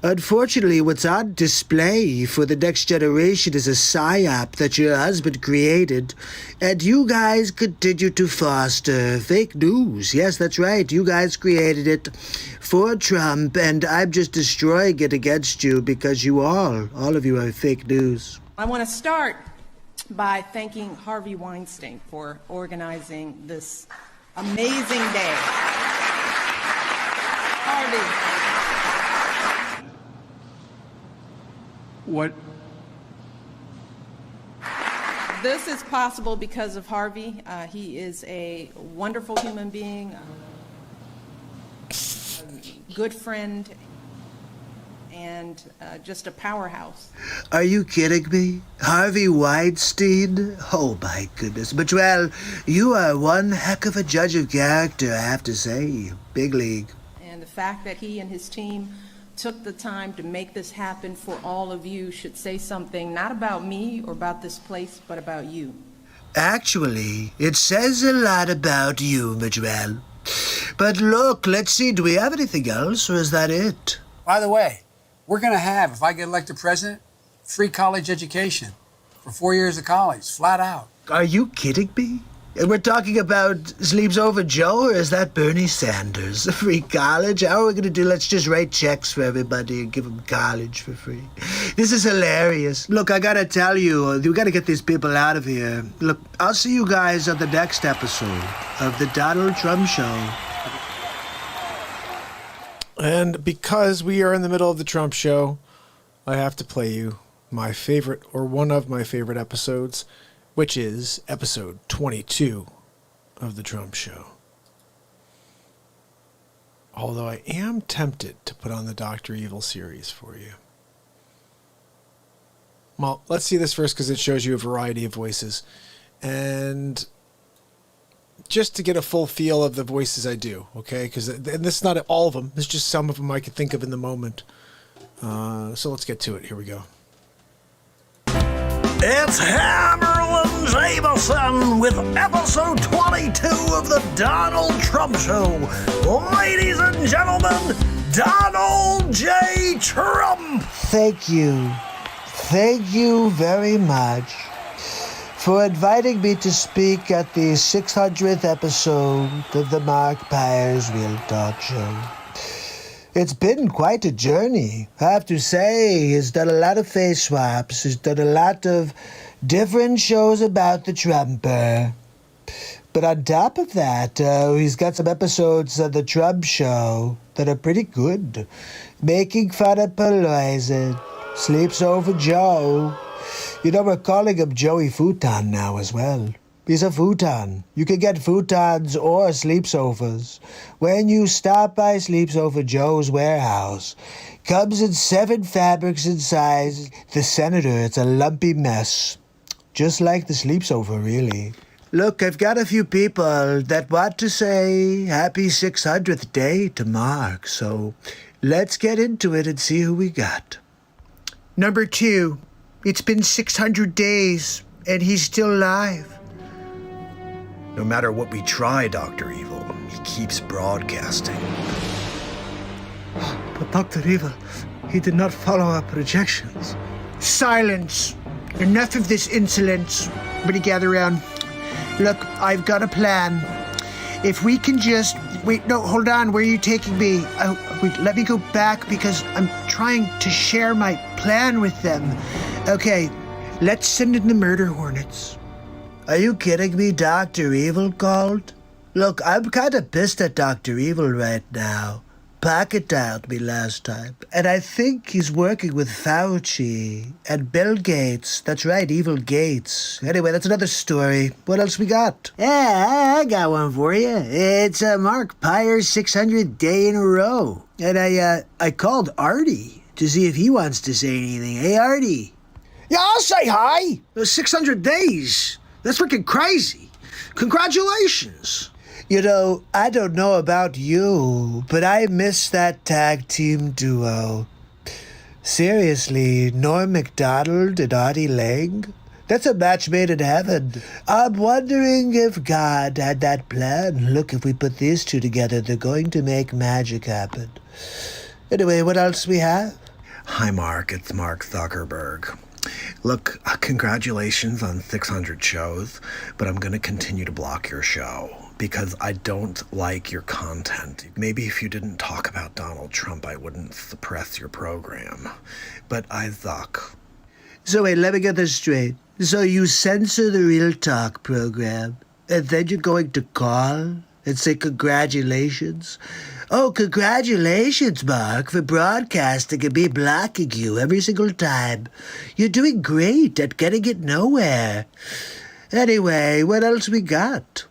Unfortunately, what's on display for the next generation is a psyop that your husband created, and you guys continue to foster fake news. Yes, that's right. You guys created it for Trump, and I'm just destroying it against you because you all of you are fake news. I want to start by thanking Harvey Weinstein for organizing this amazing day. Harvey. What? This is possible because of Harvey. He is a wonderful human being, a good friend, and just a powerhouse. Are you kidding me? Harvey Weinstein? Oh my goodness. But well, you are one heck of a judge of character, I have to say. Big league. And the fact that he and his team took the time to make this happen for all of you should say something not about me or about this place, but about you. Actually, it says a lot about you, Majwell. But look, let's see, do we have anything else, or is that it? By the way, we're going to have, if I get elected president, free college education for 4 years of college, flat out. Are you kidding me? And we're talking about Sleeps Over Joe, or is that Bernie Sanders? Free college? How are we going to do? Let's just write checks for everybody and give them college for free. This is hilarious. Look, I got to tell you, we got to get these people out of here. Look, I'll see you guys on the next episode of The Donald Trump Show. And because we are in the middle of the Trump Show, I have to play you my favorite, or one of my favorite episodes, which is episode 22 of The Trump Show. Although I am tempted to put on the Dr. Evil series for you. Well, let's see this first because it shows you a variety of voices. And just to get a full feel of the voices I do, okay? And this is not all of them. It's just some of them I could think of in the moment. So let's get to it. Here we go. It's Hammerlin Jameson with episode 22 of the Donald Trump Show. Ladies and gentlemen, Donald J. Trump. Thank you. Thank you very much for inviting me to speak at the 600th episode of the MARKPIRES Real Talk Show. It's been quite a journey, I have to say. He's done a lot of face swaps. He's done a lot of different shows about the Trumper. But on top of that, he's got some episodes of the Trump Show that are pretty good. Making fun of Pires, Sleeps Over Joe. You know, we're calling him Joey Futon now as well. He's a futon. You can get futons or sleepsofas when you stop by Sleeps Over Joe's warehouse. Comes in 7 fabrics and sizes. The Senator, it's a lumpy mess. Just like the Sleeps Over, really. Look, I've got a few people that want to say happy 600th day to Mark, so let's get into it and see who we got. Number 2, it's been 600 days, and he's still alive. No matter what we try, Dr. Evil, he keeps broadcasting. But Dr. Evil, he did not follow our projections. Silence! Enough of this insolence. Everybody gather around. Look, I've got a plan. If we can just... Wait, no, hold on. Where are you taking me? Wait, let me go back because I'm trying to share my plan with them. Okay, let's send in the murder hornets. Are you kidding me? Dr. Evil called? Look, I'm kind of pissed at Dr. Evil right now. pocket dialed me last time. And I think he's working with Fauci and Bill Gates. That's right, evil Gates. Anyway, that's another story. What else we got? Yeah, I got one for you. It's Mark Pires' 600th day in a row. And I called Artie to see if he wants to say anything. Hey, Artie. Yeah, I'll say hi. 600 days. That's freaking crazy. Congratulations. You know, I don't know about you, but I miss that tag team duo. Seriously, Norm Macdonald and Artie Lang? That's a match made in heaven. I'm wondering if God had that plan. Look, if we put these two together, they're going to make magic happen. Anyway, what else we have? Hi, Mark. It's Mark Zuckerberg. Look, congratulations on 600 shows, but I'm going to continue to block your show because I don't like your content. Maybe if you didn't talk about Donald Trump, I wouldn't suppress your program. But I zuck. So wait, let me get this straight. So you censor the Real Talk program, and then you're going to call and say congratulations? Oh, congratulations, Mark, for broadcasting and me blocking you every single time. You're doing great at getting it nowhere. Anyway, what else we got?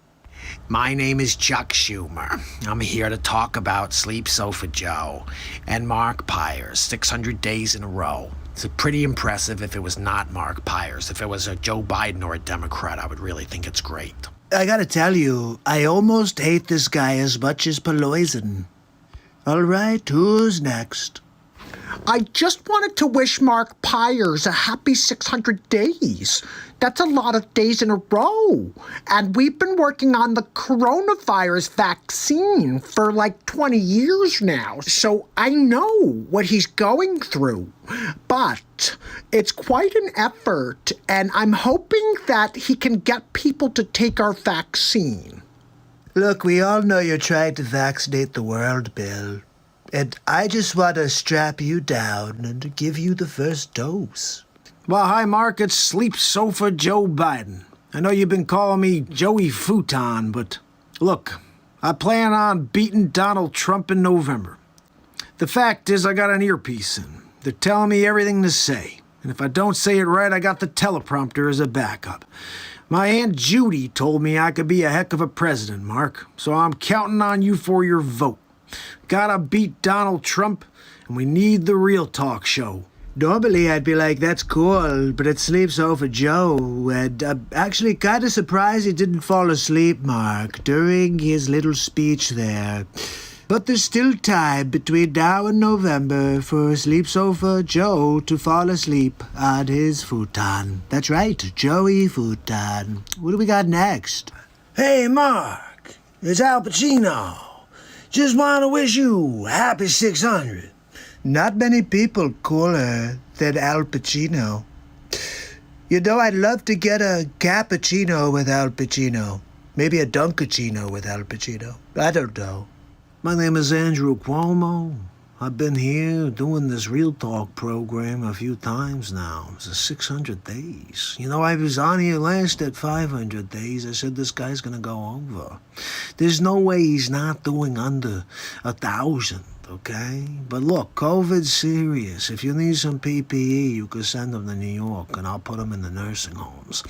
My name is Chuck Schumer. I'm here to talk about Sleep Sofa Joe and Mark Pires, 600 days in a row. It's pretty impressive if it was not Mark Pires. If it was a Joe Biden or a Democrat, I would really think it's great. I gotta tell you, I almost hate this guy as much as Pelosi. All right, who's next? I just wanted to wish Mark Pires a happy 600 days. That's a lot of days in a row. And we've been working on the coronavirus vaccine for like 20 years now. So I know what he's going through. But it's quite an effort. And I'm hoping that he can get people to take our vaccine. Look, we all know you're trying to vaccinate the world, Bill. And I just want to strap you down and give you the first dose. Well, hi, Mark. It's Sleep Sofa Joe Biden. I know you've been calling me Joey Futon, but look, I plan on beating Donald Trump in November. The fact is, I got an earpiece in. They're telling me everything to say. And if I don't say it right, I got the teleprompter as a backup. My Aunt Judy told me I could be a heck of a president, Mark. So I'm counting on you for your vote. Gotta beat Donald Trump, and we need the Real Talk show. Normally I'd be like, that's cool, but it sleeps over Joe, and I'm actually kind of surprised he didn't fall asleep, Mark, during his little speech there. But there's still time between now and November for Sleep Sofa Joe to fall asleep on his futon. That's right, Joey Futon. What do we got next? Hey, Mark, it's Al Pacino. Just want to wish you happy 600. Not many people cooler than Al Pacino. You know, I'd love to get a cappuccino with Al Pacino. Maybe a Dunkachino with Al Pacino. I don't know. My name is Andrew Cuomo. I've been here doing this Real Talk program a few times now. It's 600 days. You know, I was on here last at 500 days. I said this guy's going to go over. There's no way he's not doing under 1,000, okay? But look, COVID's serious. If you need some PPE, you can send them to New York, and I'll put them in the nursing homes.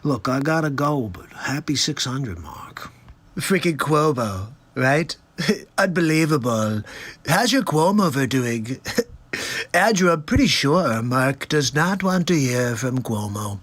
Look, I got to go, but happy 600, Mark. Freaking Cuomo, right? Unbelievable. How's your Cuomo doing? Andrew, I'm pretty sure Mark does not want to hear from Cuomo.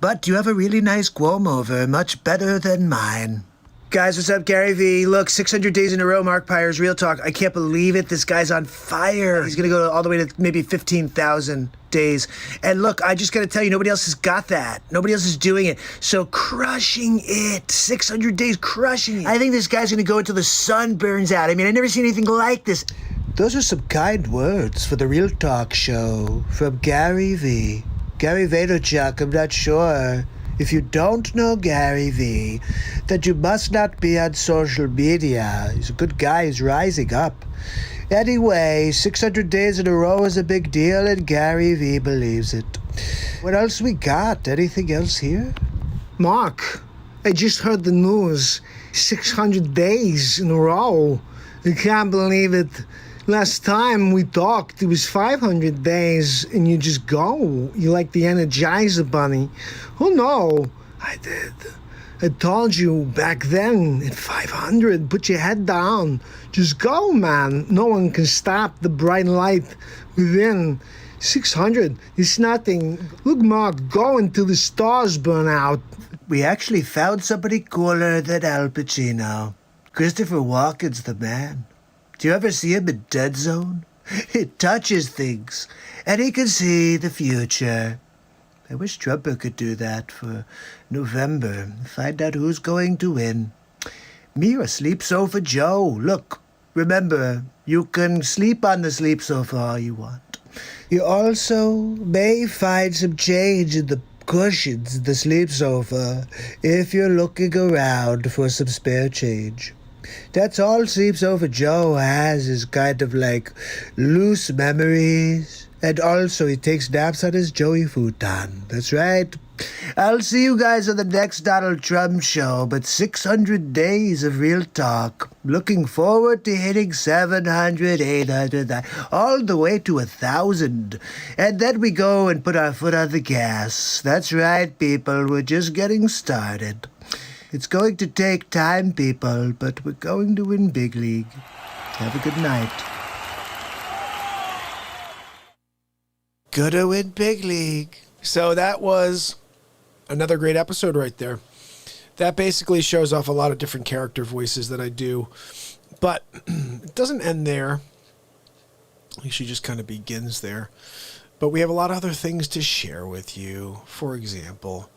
But you have a really nice Cuomo, much better than mine. Guys, what's up? Gary V. Look, 600 days in a row, Mark Pires, Real Talk. I can't believe it. This guy's on fire. He's going to go all the way to maybe 15,000 days. And look, I just got to tell you, nobody else has got that. Nobody else is doing it. So crushing it. 600 days, crushing it. I think this guy's going to go until the sun burns out. I mean, I've never seen anything like this. Those are some kind words for the Real Talk show from Gary V. Gary Vaynerchuk, I'm not sure. If you don't know Gary V, then you must not be on social media. He's a good guy. He's rising up. Anyway, 600 days in a row is a big deal, and Gary V believes it. What else we got? Anything else here? Mark, I just heard the news. 600 days in a row. I can't believe it. Last time we talked, it was 500 days, and you just go. You like the Energizer Bunny. Oh, no. I did. I told you back then at 500, put your head down. Just go, man. No one can stop the bright light within. 600 is nothing. Look, Mark, go until the stars burn out. We actually found somebody cooler than Al Pacino. Christopher Walken's the man. Do you ever see him in Dead Zone? He touches things, and he can see the future. I wish Trump could do that for November. Find out who's going to win. Me or Sleep Sofa Joe. Look, remember, you can sleep on the sleep sofa all you want. You also may find some change in the cushions in the sleep sofa if you're looking around for some spare change. That's all Sleep Sofa Joe has is kind of like loose memories. And also he takes naps on his Joey futon. That's right. I'll see you guys on the next Donald Trump show, but 600 days of real talk. Looking forward to hitting 700, 800, all the way to 1,000. And then we go and put our foot on the gas. That's right, people. We're just getting started. It's going to take time, people, but we're going to win big league. Have a good night. Gonna win big league. So that was another great episode right there. That basically shows off a lot of different character voices that I do. But it doesn't end there. It actually just kind of begins there. But we have a lot of other things to share with you. For example,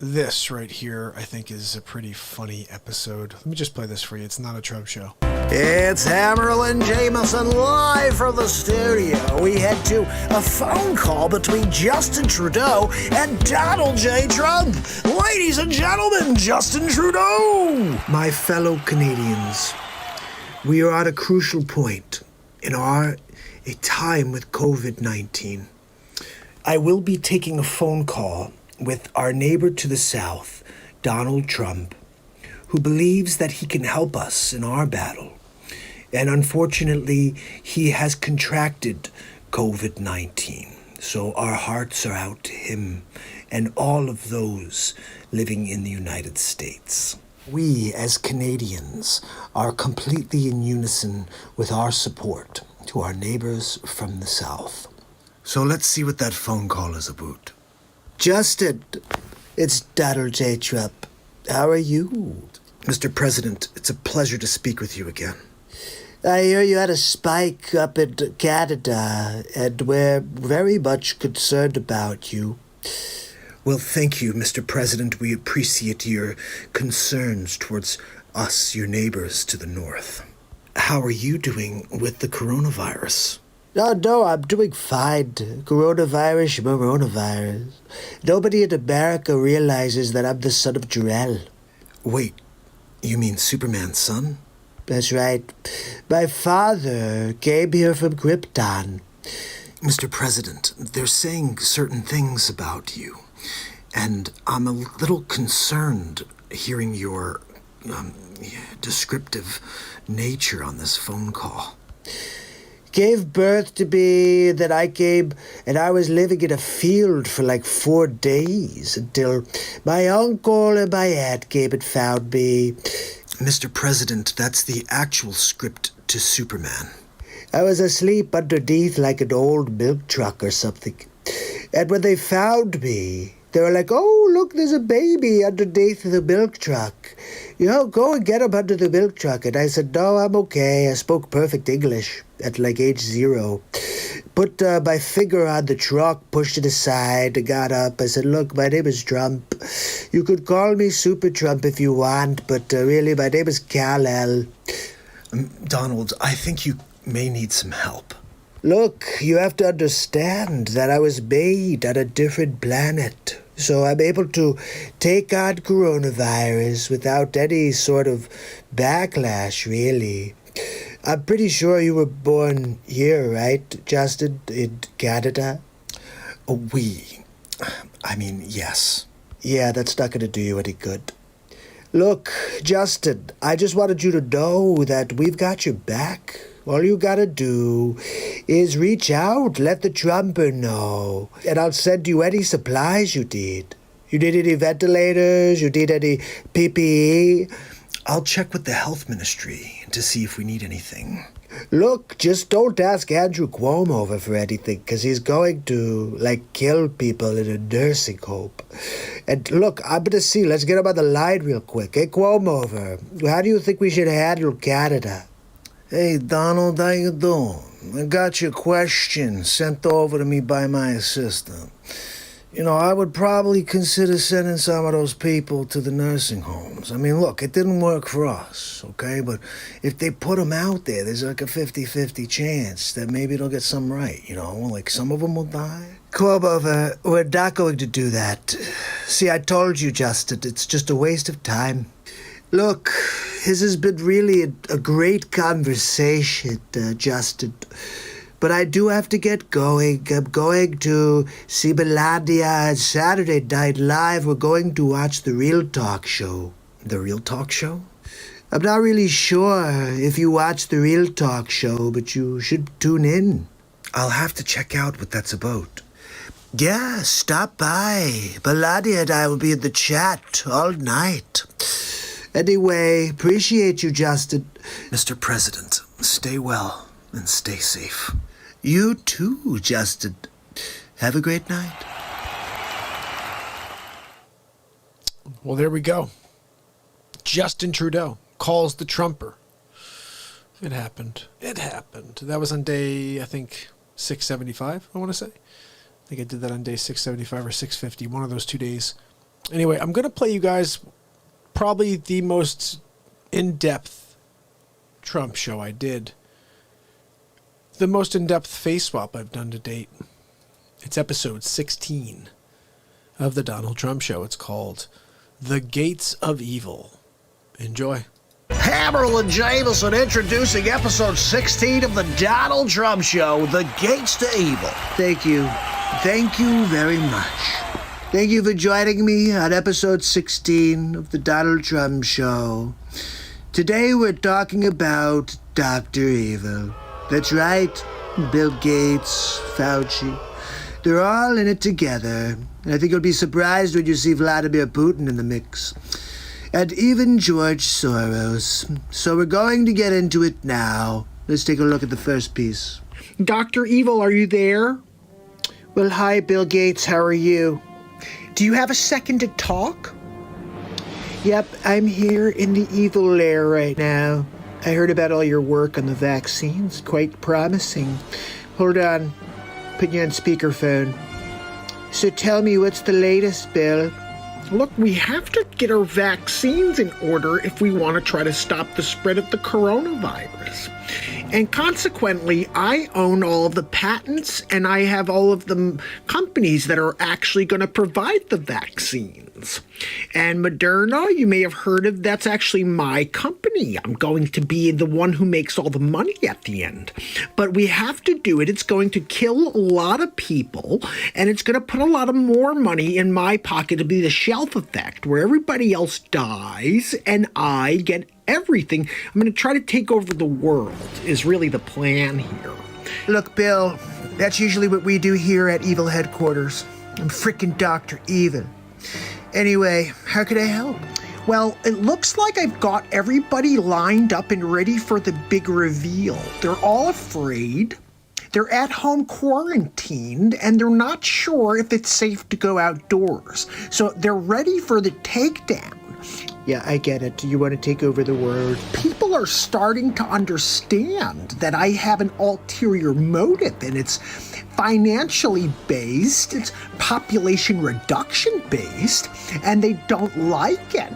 this right here, I think, is a pretty funny episode. Let me just play this for you. It's not a Trump show. It's Hammerlin Jameson live from the studio. We head to a phone call between Justin Trudeau and Donald J. Trump. Ladies and gentlemen, Justin Trudeau. My fellow Canadians, we are at a crucial point in a time with COVID-19. I will be taking a phone call with our neighbor to the south, Donald Trump, who believes that he can help us in our battle. And unfortunately, he has contracted COVID-19. So our hearts are out to him and all of those living in the United States. We, as Canadians, are completely in unison with our support to our neighbors from the south. So let's see what that phone call is about. Justin, it's Donald J. Trump. How are you? Mr. President, it's a pleasure to speak with you again. I hear you had a spike up in Canada, and we're very much concerned about you. Well, thank you, Mr. President. We appreciate your concerns towards us, your neighbors to the north. How are you doing with the coronavirus? No, I'm doing fine. Coronavirus. Nobody in America realizes that I'm the son of Jor-El. Wait, you mean Superman's son? That's right. My father came here from Krypton. Mr. President, they're saying certain things about you, and I'm a little concerned hearing your descriptive nature on this phone call. Gave birth to me, then I came, and I was living in a field for like 4 days until my uncle and my aunt came and found me. Mr. President, that's the actual script to Superman. I was asleep underneath like an old milk truck or something. And when they found me, they were like, oh, look, there's a baby underneath the milk truck. You know, go and get him under the milk truck. And I said, no, I'm okay. I spoke perfect English at like age 0. Put my finger on the truck, pushed it aside, and got up. I said, look, my name is Trump. You could call me Super Trump if you want, but really, my name is Kal-El. Donald, I think you may need some help. Look, you have to understand that I was made on a different planet. So I'm able to take on coronavirus without any sort of backlash, really. I'm pretty sure you were born here, right, Justin, in Canada? Yes. Yeah, that's not going to do you any good. Look, Justin, I just wanted you to know that we've got your back. All you gotta do is reach out, let the Trumper know, and I'll send you any supplies you need. You need any ventilators? You need any PPE? I'll check with the health ministry to see if we need anything. Look, just don't ask Andrew Cuomo for anything, because he's going to, kill people in a nursing home. And look, I'm going to see. Let's get him on the line real quick. Hey, Cuomo, how do you think we should handle Canada? Hey, Donald, how you doing? I got your question sent over to me by my assistant. I would probably consider sending some of those people to the nursing homes. I mean, look, it didn't work for us, okay? But if they put them out there, there's like a 50-50 chance that maybe they'll get some right, some of them will die. Cuomo, we're not going to do that. See, I told you, Justin, it's just a waste of time. Look, this has been really a great conversation, Justin. But I do have to get going. I'm going to see Melania on Saturday Night Live. We're going to watch The Real Talk Show. The Real Talk Show? I'm not really sure if you watch The Real Talk Show, but you should tune in. I'll have to check out what that's about. Yeah, stop by. Melania and I will be in the chat all night. Anyway, appreciate you, Justin. Mr. President, stay well and stay safe. You too, Justin. Have a great night. Well, there we go. Justin Trudeau calls the Trumper. It happened. That was on day, I think, 675, I want to say. I think I did that on day 675 or 650, one of those 2 days. Anyway, I'm going to play you guys probably the most in-depth Trump show I did. The most in-depth face swap I've done to date. It's episode 16 of the Donald Trump Show. It's called The Gates of Evil. Enjoy. Hammerl and Jameson introducing episode 16 of the Donald Trump Show, The Gates to Evil. Thank you. Thank you very much. Thank you for joining me on episode 16 of the Donald Trump Show. Today we're talking about Dr. Evil. That's right, Bill Gates, Fauci. They're all in it together. And I think you'll be surprised when you see Vladimir Putin in the mix. And even George Soros. So we're going to get into it now. Let's take a look at the first piece. Dr. Evil, are you there? Well, hi, Bill Gates. How are you? Do you have a second to talk? Yep, I'm here in the evil lair right now. I heard about all your work on the vaccines. Quite promising. Hold on. Put you on speakerphone. So tell me, what's the latest, Bill? Look, we have to get our vaccines in order if we want to try to stop the spread of the coronavirus. And consequently, I own all of the patents and I have all of the companies that are actually going to provide the vaccines. And Moderna, you may have heard of, that's actually my company. I'm going to be the one who makes all the money at the end. But we have to do it. It's going to kill a lot of people, and it's going to put a lot of more money in my pocket to be the shelf effect, where everybody else dies and I get everything. I'm going to try to take over the world, is really the plan here. Look, Bill, that's usually what we do here at Evil Headquarters. I'm frickin' Dr. Evil. Anyway, how could I help? Well, it looks like I've got everybody lined up and ready for the big reveal. They're all afraid. They're at home quarantined, and they're not sure if it's safe to go outdoors. So they're ready for the takedown. Yeah, I get it. You want to take over the world. People are starting to understand that I have an ulterior motive, and it's financially based, it's population reduction based, and they don't like it.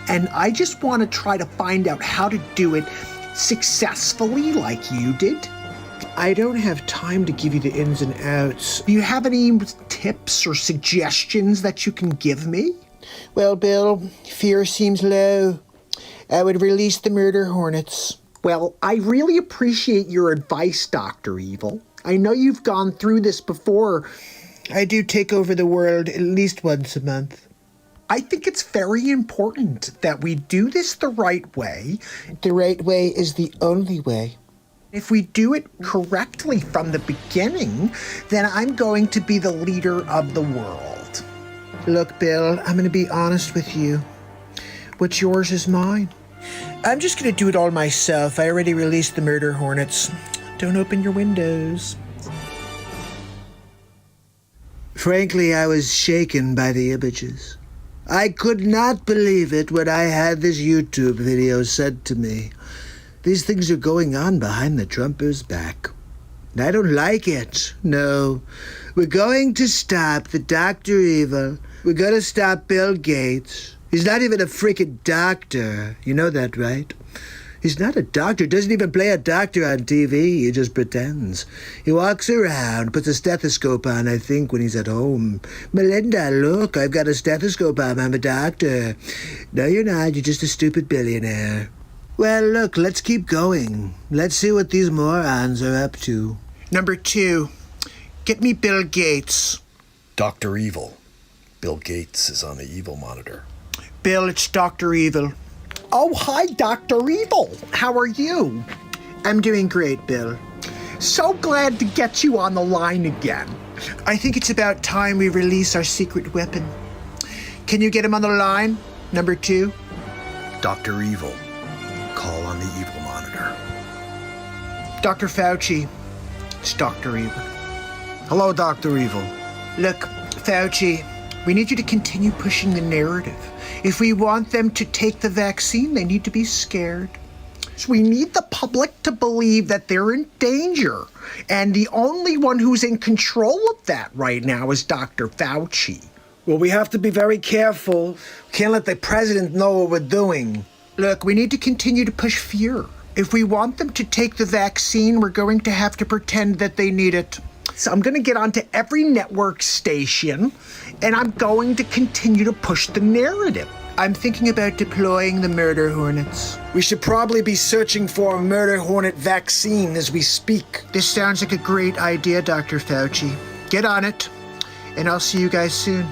And I just want to try to find out how to do it successfully like you did. I don't have time to give you the ins and outs. Do you have any tips or suggestions that you can give me? Well, Bill, fear seems low. I would release the murder hornets. Well, I really appreciate your advice, Dr. Evil. I know you've gone through this before. I do take over the world at least once a month. I think it's very important that we do this the right way. The right way is the only way. If we do it correctly from the beginning, then I'm going to be the leader of the world. Look, Bill, I'm going to be honest with you. What's yours is mine. I'm just going to do it all myself. I already released the murder hornets. Don't open your windows. Frankly, I was shaken by the images. I could not believe it when I had this YouTube video sent to me. These things are going on behind the Trumpers' back. And I don't like it. No. We're going to stop the Dr. Evil. We're going to stop Bill Gates. He's not even a freaking doctor. You know that, right? He's not a doctor. Doesn't even play a doctor on TV. He just pretends. He walks around, puts a stethoscope on, I think, when he's at home. Melinda, look, I've got a stethoscope on. I'm a doctor. No, you're not. You're just a stupid billionaire. Well, look, let's keep going. Let's see what these morons are up to. Number 2, get me Bill Gates. Dr. Evil. Bill Gates is on the evil monitor. Bill, it's Dr. Evil. Oh, hi, Dr. Evil. How are you? I'm doing great, Bill. So glad to get you on the line again. I think it's about time we release our secret weapon. Can you get him on the line, number 2? Dr. Evil. Call on the evil monitor. Dr. Fauci. It's Dr. Evil. Hello, Dr. Evil. Look, Fauci, we need you to continue pushing the narrative. If we want them to take the vaccine, they need to be scared. So we need the public to believe that they're in danger. And the only one who's in control of that right now is Dr. Fauci. Well, we have to be very careful. Can't let the president know what we're doing. Look, we need to continue to push fear. If we want them to take the vaccine, we're going to have to pretend that they need it. So I'm going to get onto every network station, and I'm going to continue to push the narrative. I'm thinking about deploying the murder hornets. We should probably be searching for a murder hornet vaccine as we speak. This sounds like a great idea, Dr. Fauci. Get on it, and I'll see you guys soon.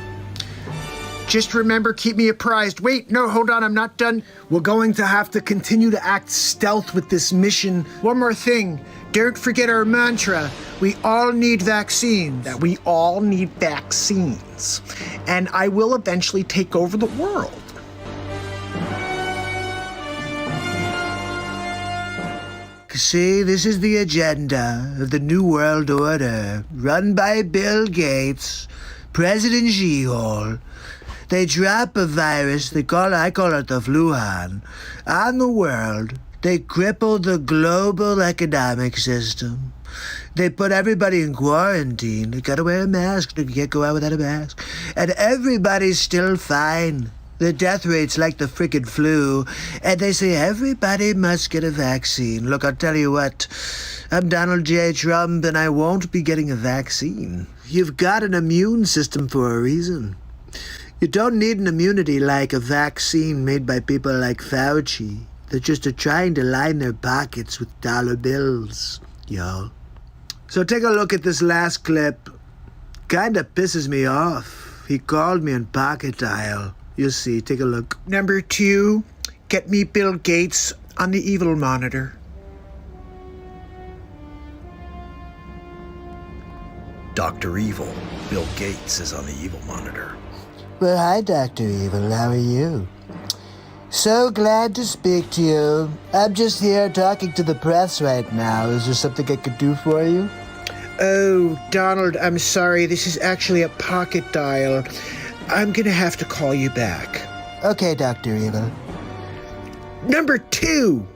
Just remember, keep me apprised. Wait, no, hold on, I'm not done. We're going to have to continue to act stealth with this mission. One more thing. Don't forget our mantra. We all need vaccines. That we all need vaccines. And I will eventually take over the world. See, this is the agenda of the New World Order, run by Bill Gates, President Xi-Hole. They drop a virus, I call it the Fluhan, on the world. They cripple the global economic system. They put everybody in quarantine. They gotta wear a mask. You can't go out without a mask. And everybody's still fine. The death rate's like the frickin' flu. And they say everybody must get a vaccine. Look, I'll tell you what. I'm Donald J. Trump, and I won't be getting a vaccine. You've got an immune system for a reason. You don't need an immunity like a vaccine made by people like Fauci. They just are trying to line their pockets with dollar bills, y'all. So take a look at this last clip. Kinda pisses me off. He called me on pocket dial. You'll see, take a look. Number 2, get me Bill Gates on the evil monitor. Dr. Evil. Bill Gates is on the evil monitor. Well, hi, Dr. Evil. How are you? So glad to speak to you. I'm just here talking to the press right now. Is there something I could do for you? Oh, Donald, I'm sorry. This is actually a pocket dial. I'm gonna have to call you back. Okay, Dr. Evil. Number 2!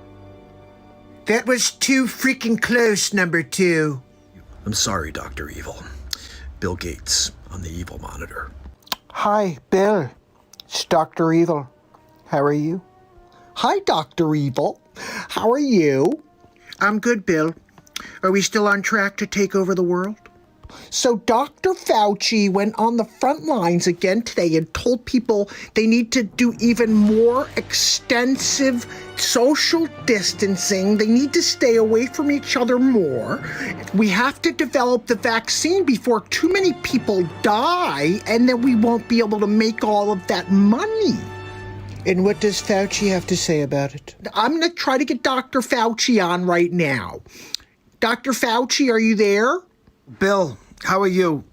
That was too freaking close, number 2. I'm sorry, Dr. Evil. Bill Gates on the evil monitor. Hi, Bill. It's Dr. Evil. How are you? Hi, Dr. Evil. How are you? I'm good, Bill. Are we still on track to take over the world? So Dr. Fauci went on the front lines again today and told people they need to do even more extensive social distancing. They need to stay away from each other more. We have to develop the vaccine before too many people die, and then we won't be able to make all of that money. And what does Fauci have to say about it? I'm going to try to get Dr. Fauci on right now. Dr. Fauci, are you there? Bill, how are you?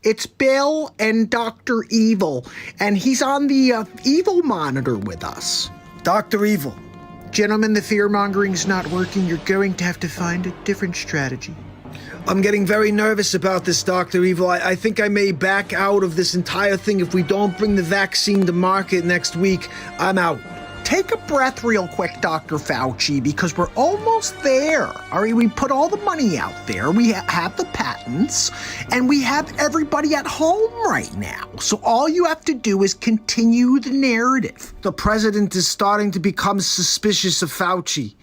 It's Bill and Dr. Evil, and he's on the Evil monitor with us. Dr. Evil. Gentlemen, the fear-mongering's not working. You're going to have to find a different strategy. I'm getting very nervous about this, Dr. Evil. I think I may back out of this entire thing if we don't bring the vaccine to market next week. I'm out. Take a breath real quick, Dr. Fauci, because we're almost there. All right, we put all the money out there. We have the patents, and we have everybody at home right now. So all you have to do is continue the narrative. The president is starting to become suspicious of Fauci.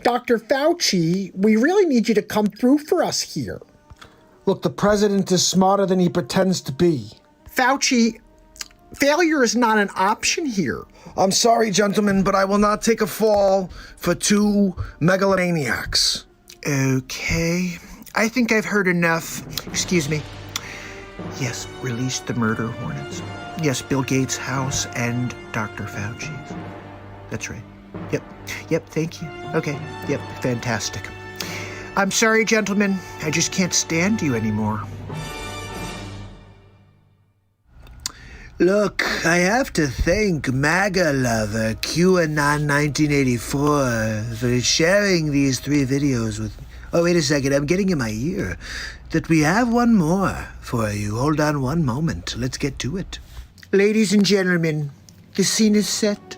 Dr. Fauci, we really need you to come through for us here. Look, the president is smarter than he pretends to be. Fauci, failure is not an option here. I'm sorry, gentlemen, but I will not take a fall for two megalomaniacs. Okay. I think I've heard enough. Excuse me. Yes, release the murder hornets. Yes, Bill Gates' house and Dr. Fauci's. That's right. Yep, thank you. Okay, yep, fantastic. I'm sorry, gentlemen. I just can't stand you anymore. Look, I have to thank MAGA lover QAnon 1984 for sharing these 3 videos with... Oh, wait a second, I'm getting in my ear that we have one more for you. Hold on one moment. Let's get to it. Ladies and gentlemen, the scene is set.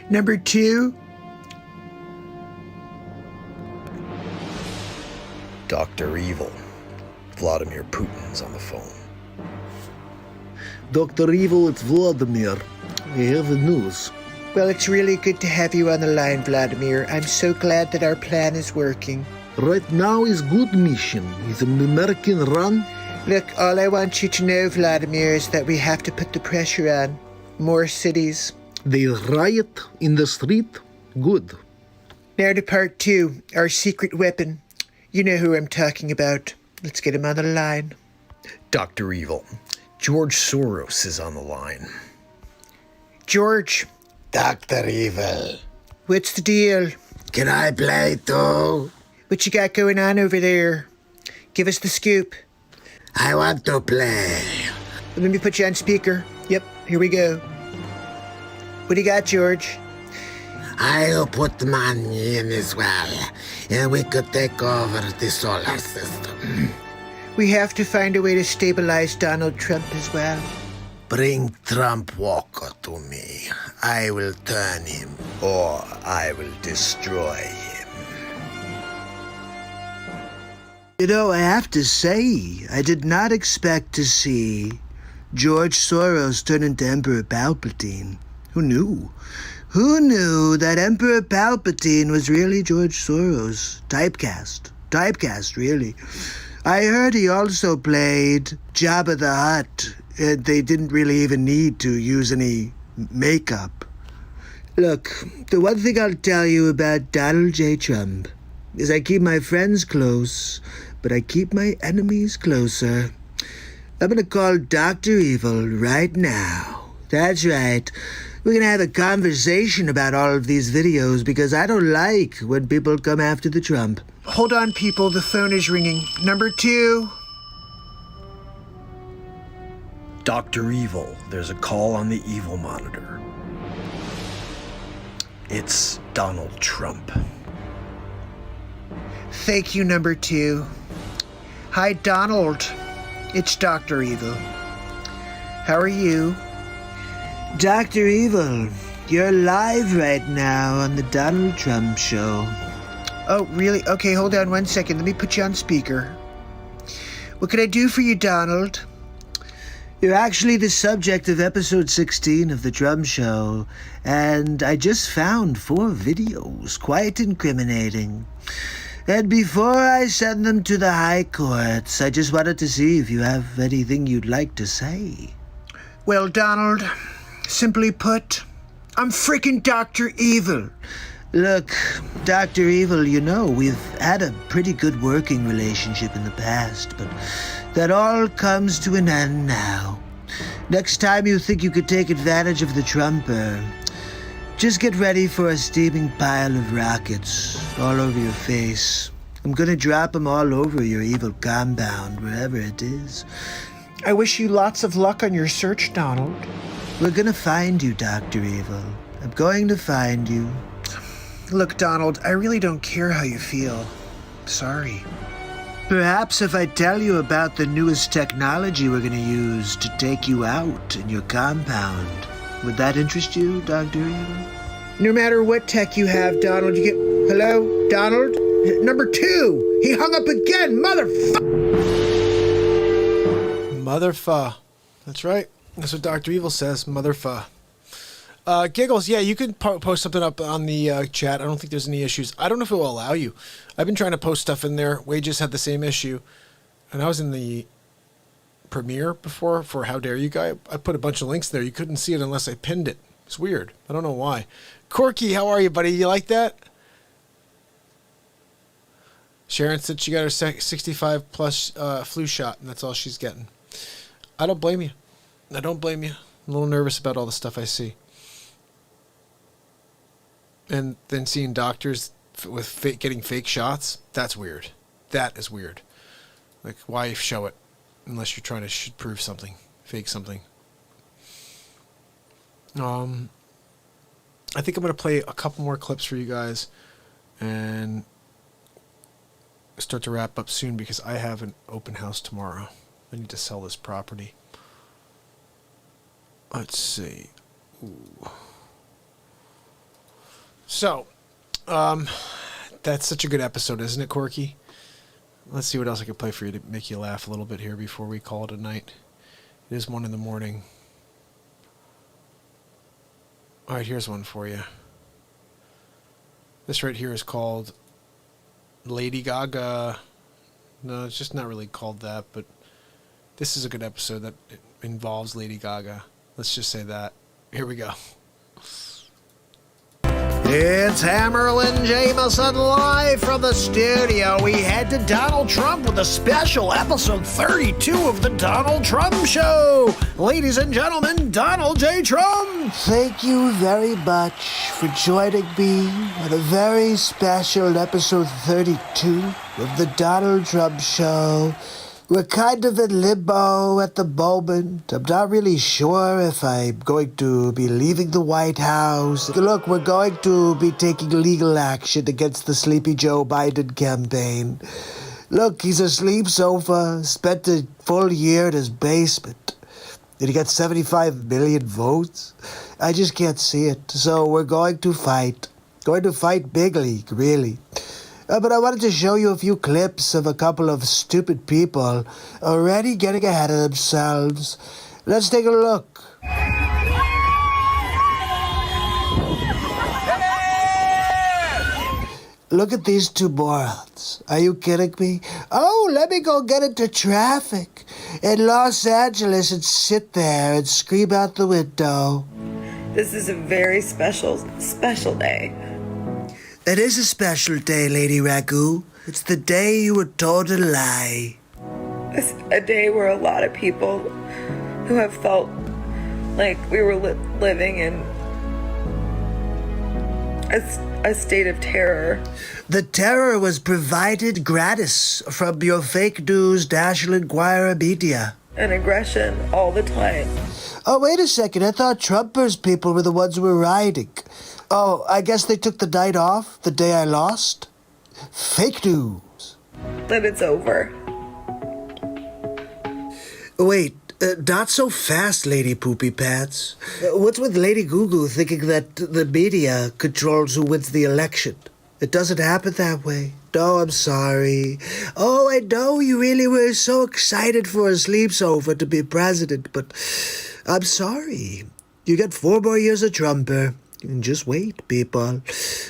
Number 2. Dr. Evil. Vladimir Putin's on the phone. Dr. Evil, it's Vladimir. We have the news. Well, it's really good to have you on the line, Vladimir. I'm so glad that our plan is working. Right now is good mission. Is an American run. Look, all I want you to know, Vladimir, is that we have to put the pressure on. More cities. They riot in the street. Good. Now to part 2, our secret weapon. You know who I'm talking about. Let's get him on the line. Dr. Evil. George Soros is on the line. George. Dr. Evil. What's the deal? Can I play too? What you got going on over there? Give us the scoop. I want to play. Let me put you on speaker. Yep, here we go. What do you got, George? I'll put money in as well, and we could take over the solar system. We have to find a way to stabilize Donald Trump as well. Bring Trump Walker to me. I will turn him, or I will destroy him. You know, I have to say, I did not expect to see George Soros turn into Emperor Palpatine. Who knew? Who knew that Emperor Palpatine was really George Soros? Typecast, really. I heard he also played Jabba the Hutt. They didn't really even need to use any makeup. Look, the one thing I'll tell you about Donald J. Trump is I keep my friends close, but I keep my enemies closer. I'm gonna call Dr. Evil right now. That's right. We're gonna have a conversation about all of these videos because I don't like when people come after the Trump. Hold on, people. The phone is ringing. Number 2. Dr. Evil, there's a call on the Evil monitor. It's Donald Trump. Thank you, number 2. Hi, Donald. It's Dr. Evil. How are you? Dr. Evil, you're live right now on the Donald Trump show. Oh, really? Okay, hold on one second. Let me put you on speaker. What can I do for you, Donald? You're actually the subject of episode 16 of the Trump show, and I just found 4 videos, quite incriminating. And before I send them to the high courts, I just wanted to see if you have anything you'd like to say. Well, Donald, simply put, I'm freaking Dr. Evil. Look, Dr. Evil, you know, we've had a pretty good working relationship in the past, but that all comes to an end now. Next time you think you could take advantage of the Trumper, just get ready for a steaming pile of rockets all over your face. I'm gonna drop them all over your evil compound, wherever it is. I wish you lots of luck on your search, Donald. We're gonna find you, Dr. Evil. I'm going to find you. Look, Donald, I really don't care how you feel. Sorry. Perhaps if I tell you about the newest technology we're gonna use to take you out in your compound, would that interest you, Dr. Evil? No matter what tech you have, Donald, you get... Hello? Donald? Number 2! He hung up again, Motherfucker. That's right. That's what Dr. Evil says, motherfucker. Giggles, yeah, you can post something up on the chat. I don't think there's any issues. I don't know if it will allow you. I've been trying to post stuff in there. Wages had the same issue. And I was in the premiere before for How Dare You Guy. I put a bunch of links there. You couldn't see it unless I pinned it. It's weird. I don't know why. Corky, how are you, buddy? You like that? Sharon said she got her 65 plus flu shot, and that's all she's getting. I don't blame you. I don't blame you. I'm a little nervous about all the stuff I see. And then seeing doctors with getting fake shots, that's weird. That is weird. Like, why show it unless you're trying to prove something, fake something? I think I'm going to play a couple more clips for you guys and start to wrap up soon because I have an open house tomorrow. I need to sell this property. Let's see. Ooh. So, that's such a good episode, isn't it, Corky? Let's see what else I can play for you to make you laugh a little bit here before we call it a night. It is 1 a.m. All right, here's one for you. This right here is called Lady Gaga. No, it's just not really called that, but this is a good episode that involves Lady Gaga. Let's just say that. Here we go. It's Hammerlin Jameson live from the studio. We head to Donald Trump with a special episode 32 of the Donald Trump Show. Ladies and gentlemen, Donald J. Trump. Thank you very much for joining me on a very special episode 32 of the Donald Trump Show. We're kind of in limbo at the moment. I'm not really sure if I'm going to be leaving the White House. Look, we're going to be taking legal action against the Sleepy Joe Biden campaign. Look, he's a sleep sofa, spent a full year in his basement. Did he get 75 million votes? I just can't see it. So we're going to fight. Going to fight big league, really. But I wanted to show you a few clips of a couple of stupid people already getting ahead of themselves. Let's take a look. Look at these two morons. Are you kidding me? Oh, let me go get into traffic in Los Angeles and sit there and scream out the window. This is a very special day. It is a special day, Lady Ragu. It's the day you were told a lie. It's a day where a lot of people who have felt like we were living in a state of terror. The terror was provided gratis from your fake news National Enquirer media. And aggression all the time. Oh, wait a second. I thought Trumpers people were the ones who were rioting. Oh, I guess they took the night off, the day I lost? Fake news. That it's over. Wait, not so fast, Lady Poopy Pants. What's with Lady Goo thinking that the media controls who wins the election? It doesn't happen that way. No, I'm sorry. Oh, I know you really were so excited for a sleep sofa to be president, but I'm sorry. You get 4 more years of Trumper, And just wait, people.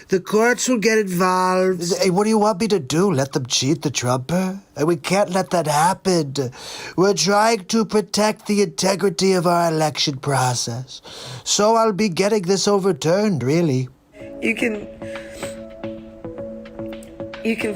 The courts will get involved. Hey, what do you want me to do? Let them cheat the Trumper? We can't let that happen. We're trying to protect the integrity of our election process. So I'll be getting this overturned, really. You can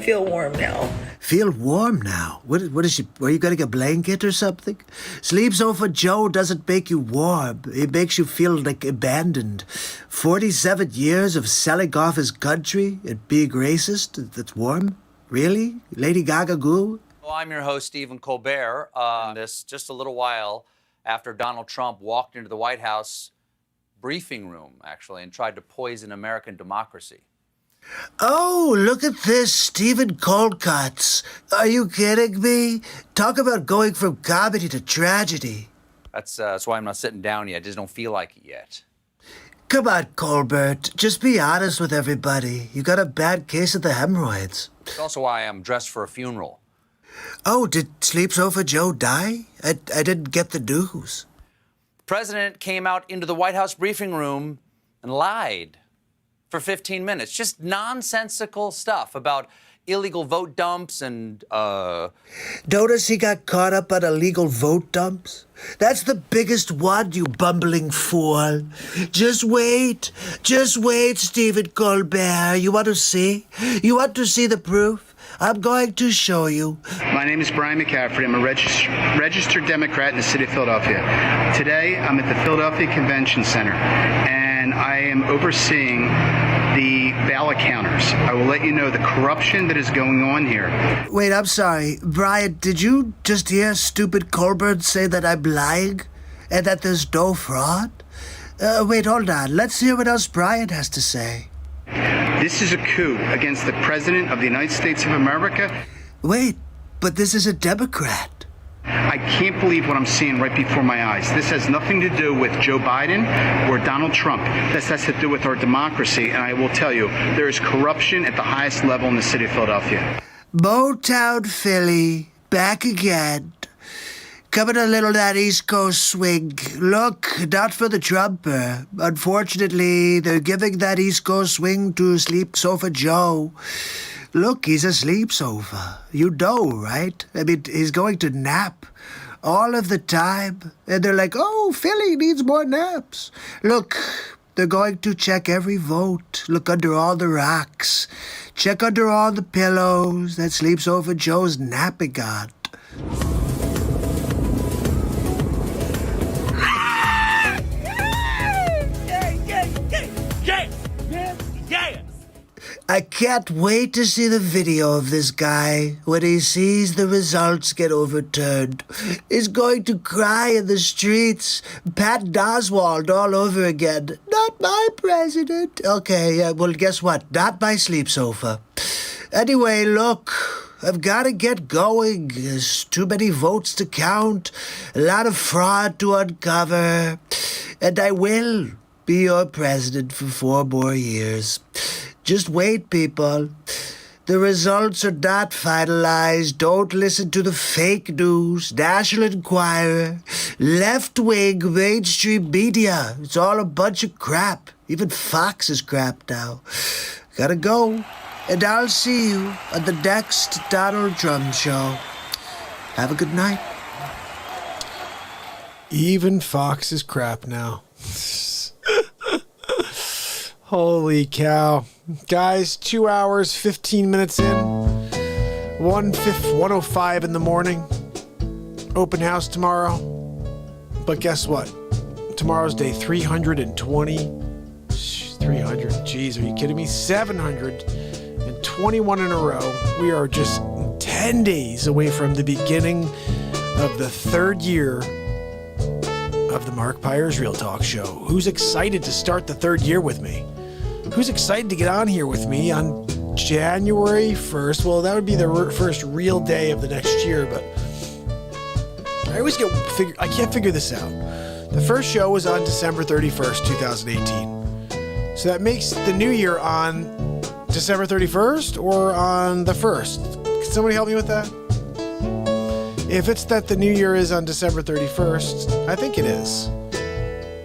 feel warm now. Feel warm now? What is she? Are you getting a blanket or something? Sleep Sofa Joe doesn't make you warm. It makes you feel like abandoned. 47 years of selling off his country and being racist? That's warm? Really? Lady Gaga goo? Well, I'm your host, Stephen Colbert. This just a little while after Donald Trump walked into the White House briefing room, actually, and tried to poison American democracy. Oh, look at this, Stephen Colcuts. Are you kidding me? Talk about going from comedy to tragedy. That's why I'm not sitting down yet. I just don't feel like it yet. Come on, Colbert. Just be honest with everybody. You got a bad case of the hemorrhoids. It's also why I'm dressed for a funeral. Oh, did Sleep Sofa Joe die? I didn't get the news. The president came out into the White House briefing room and lied for 15 minutes. Just nonsensical stuff about illegal vote dumps and, Notice he got caught up on illegal vote dumps? That's the biggest one, you bumbling fool. Just wait, Stephen Colbert. You want to see? You want to see the proof? I'm going to show you. My name is Brian McCaffrey. I'm a registered Democrat in the city of Philadelphia. Today, I'm at the Philadelphia Convention Center, and I am overseeing the ballot counters. I will let you know the corruption that is going on here. Wait, I'm sorry. Brian, did you just hear stupid Colbert say that I'm lying? And that there's no fraud? Wait, hold on. Let's hear what else Brian has to say. This is a coup against the President of the United States of America. Wait, but this is a Democrat. I can't believe what I'm seeing right before my eyes. This has nothing to do with Joe Biden or Donald Trump. This has to do with our democracy, and I will tell you, there is corruption at the highest level in the city of Philadelphia. Motown Philly, back again. Coming a little that East Coast swing. Look, not for the Trumper. Unfortunately, they're giving that East Coast swing to Sleep Sofa Joe. Look, he's a sleep sofa. You know, right? I mean, he's going to nap all of the time. And they're like, oh, Philly needs more naps. Look, they're going to check every vote. Look under all the rocks. Check under all the pillows that Sleep Sofa Joe's napping on. I can't wait to see the video of this guy when he sees the results get overturned. He's going to cry in the streets, Pat Oswald all over again. Not my president. Okay, well, guess what? Not my sleep sofa. Anyway, look, I've got to get going. There's too many votes to count, a lot of fraud to uncover, and I will be your president for 4 more years. Just wait, people. The results are not finalized. Don't listen to the fake news, National Enquirer, left-wing mainstream media. It's all a bunch of crap. Even Fox is crap now. Gotta go. And I'll see you on the next Donald Trump show. Have a good night. Even Fox is crap now. Holy cow. Guys, 2 hours, 15 minutes in. 1:05 in the morning. Open house tomorrow. But guess what? Tomorrow's day 320. 300. Jeez, are you kidding me? 721 in a row. We are just 10 days away from the beginning of the 3rd year of the MARKPIRES Real Talk Show. Who's excited to start the 3rd year with me? Who's excited to get on here with me on January 1st? Well, that would be the first real day of the next year, but I can't figure this out. The first show was on December 31st, 2018. So that makes the new year on December 31st or on the 1st. Can somebody help me with that? If it's that the new year is on December 31st, I think it is.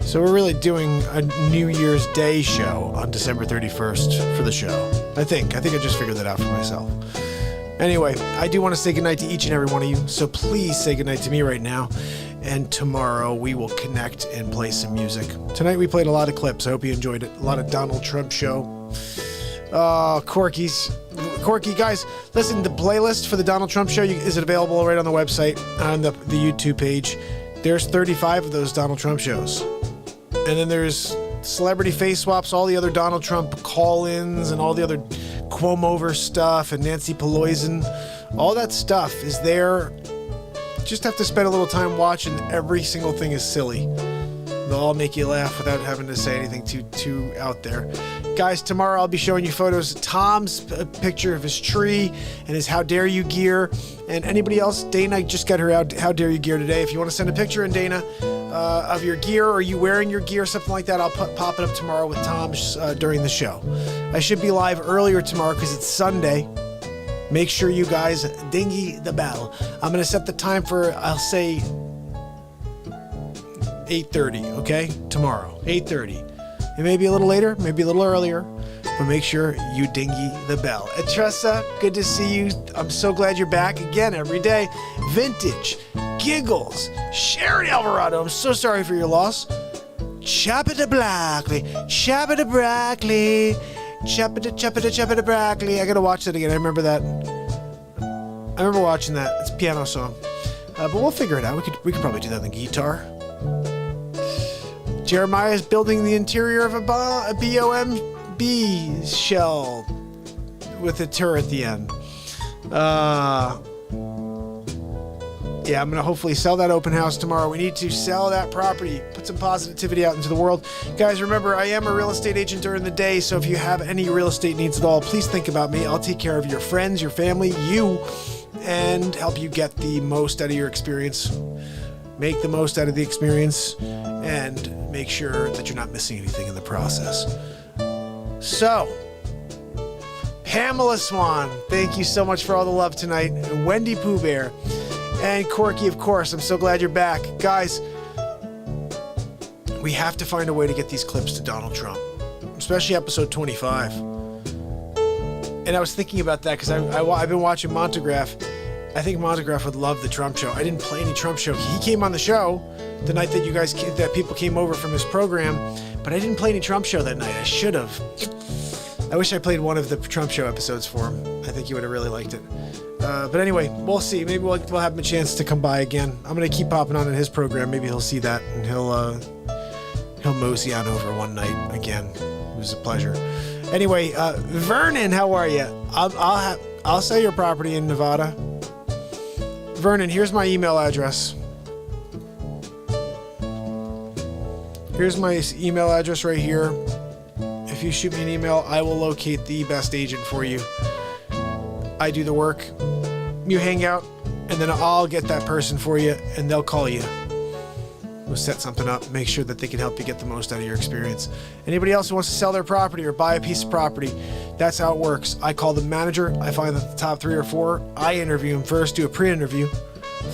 So we're really doing a New Year's Day show on December 31st for the show. I think I just figured that out for myself. Anyway, I do want to say goodnight to each and every one of you, so please say goodnight to me right now. And tomorrow we will connect and play some music. Tonight we played a lot of clips. I hope you enjoyed it. A lot of Donald Trump show. Corky, guys, listen, the playlist for the Donald Trump show, is it available right on the website, on the YouTube page? There's 35 of those Donald Trump shows. And then there's celebrity face swaps, all the other Donald Trump call-ins, and all the other Cuomo stuff, and Nancy Pelosi. All that stuff is there. Just have to spend a little time watching. Every single thing is silly. They'll all make you laugh without having to say anything too out there. Guys, tomorrow I'll be showing you photos of Tom's picture of his tree and his How Dare You gear. And anybody else, Dana just got her How Dare You gear today. If you want to send a picture in, Dana, of your gear, or you wearing your gear, something like that, I'll pop it up tomorrow with Tom's during the show. I should be live earlier tomorrow because it's Sunday. Make sure you guys dingy the bell. I'm going to set the time for, I'll say, 8:30, okay? Tomorrow, 8:30. It may be a little later, maybe a little earlier, but make sure you dingy the bell. Tressa, good to see you. I'm so glad you're back again every day. Vintage, Giggles, Sharon Alvarado, I'm so sorry for your loss. Chapita Brackley, Chapita Brackley, Chapita Brackley. I gotta watch that again. I remember that. I remember watching that. It's a piano song. But we'll figure it out. We could probably do that on the guitar. Jeremiah is building the interior of a BOMB shell with a turret at the end. Yeah, I'm going to hopefully sell that open house tomorrow. We need to sell that property, put some positivity out into the world. Guys, remember, I am a real estate agent during the day, so if you have any real estate needs at all, please think about me. I'll take care of your friends, your family, you, and help you get the most out of your experience. Make the most out of the experience, and make sure that you're not missing anything in the process. So, Pamela Swan, thank you so much for all the love tonight. And Wendy Pooh Bear. And Corky, of course, I'm so glad you're back. Guys, we have to find a way to get these clips to Donald Trump, especially episode 25. And I was thinking about that because I've been watching Montegraph. I think Montegraph would love the Trump show. I didn't play any Trump show. He came on the show the night that people came over from his program, but I didn't play any Trump show that night. I should have. I wish I played one of the Trump show episodes for him. I think he would have really liked it. But anyway, we'll see. Maybe we'll have him a chance to come by again. I'm going to keep popping on in his program. Maybe he'll see that and he'll mosey on over one night again. It was a pleasure. Anyway, Vernon, how are you? I'll sell your property in Nevada. Vernon, here's my email address. Here's my email address right here. If you shoot me an email, I will locate the best agent for you. I do the work. You hang out, and then I'll get that person for you, and they'll call you. We'll set something up, make sure that they can help you get the most out of your experience. Anybody else who wants to sell their property or buy a piece of property, that's how it works. I call the manager, I find the top 3 or 4, I interview them first, do a pre-interview,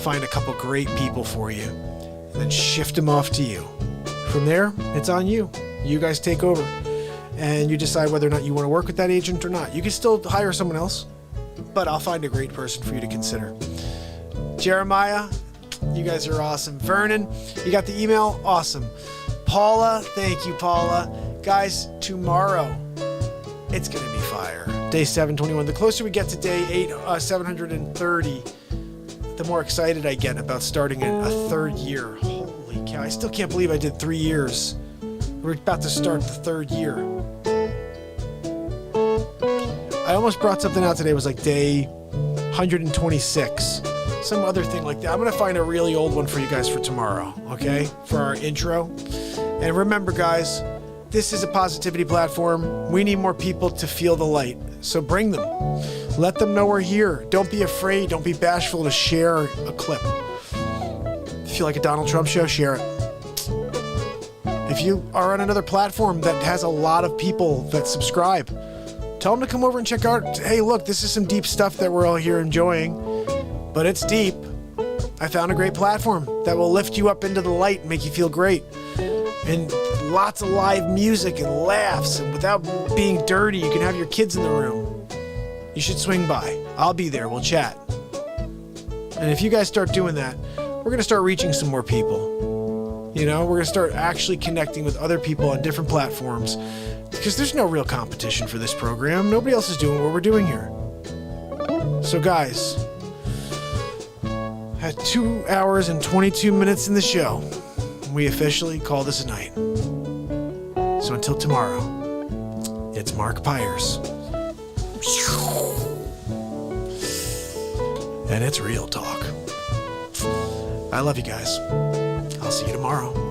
find a couple great people for you, and then shift them off to you. From there, it's on you. You guys take over, and you decide whether or not you want to work with that agent or not. You can still hire someone else, but I'll find a great person for you to consider. Jeremiah, you guys are awesome. Vernon, you got the email? Awesome. Paula, thank you, Paula. Guys, tomorrow, it's going to be fire. Day 721. The closer we get to day 730, the more excited I get about starting a third year. Holy cow, I still can't believe I did 3 years. We're about to start the third year. I almost brought something out today. It was like day 126. Some other thing like that. I'm going to find a really old one for you guys for tomorrow, okay? For our intro. And remember, guys, this is a positivity platform. We need more people to feel the light. So bring them. Let them know we're here. Don't be afraid. Don't be bashful to share a clip. If you like a Donald Trump show, share it. If you are on another platform that has a lot of people that subscribe, tell them to come over and check out. Hey, look, this is some deep stuff that we're all here enjoying, but it's deep. I found a great platform that will lift you up into the light and make you feel great. and lots of live music and laughs, and without being dirty, you can have your kids in the room. You should swing by. I'll be there. We'll chat. And if you guys start doing that, we're going to start reaching some more people. You know, we're going to start actually connecting with other people on different platforms, because there's no real competition for this program. Nobody else is doing what we're doing here. So guys, at 2 hours and 22 minutes in the show, we officially call this a night. So until tomorrow, it's Mark Pires. And it's real talk. I love you guys. I'll see you tomorrow.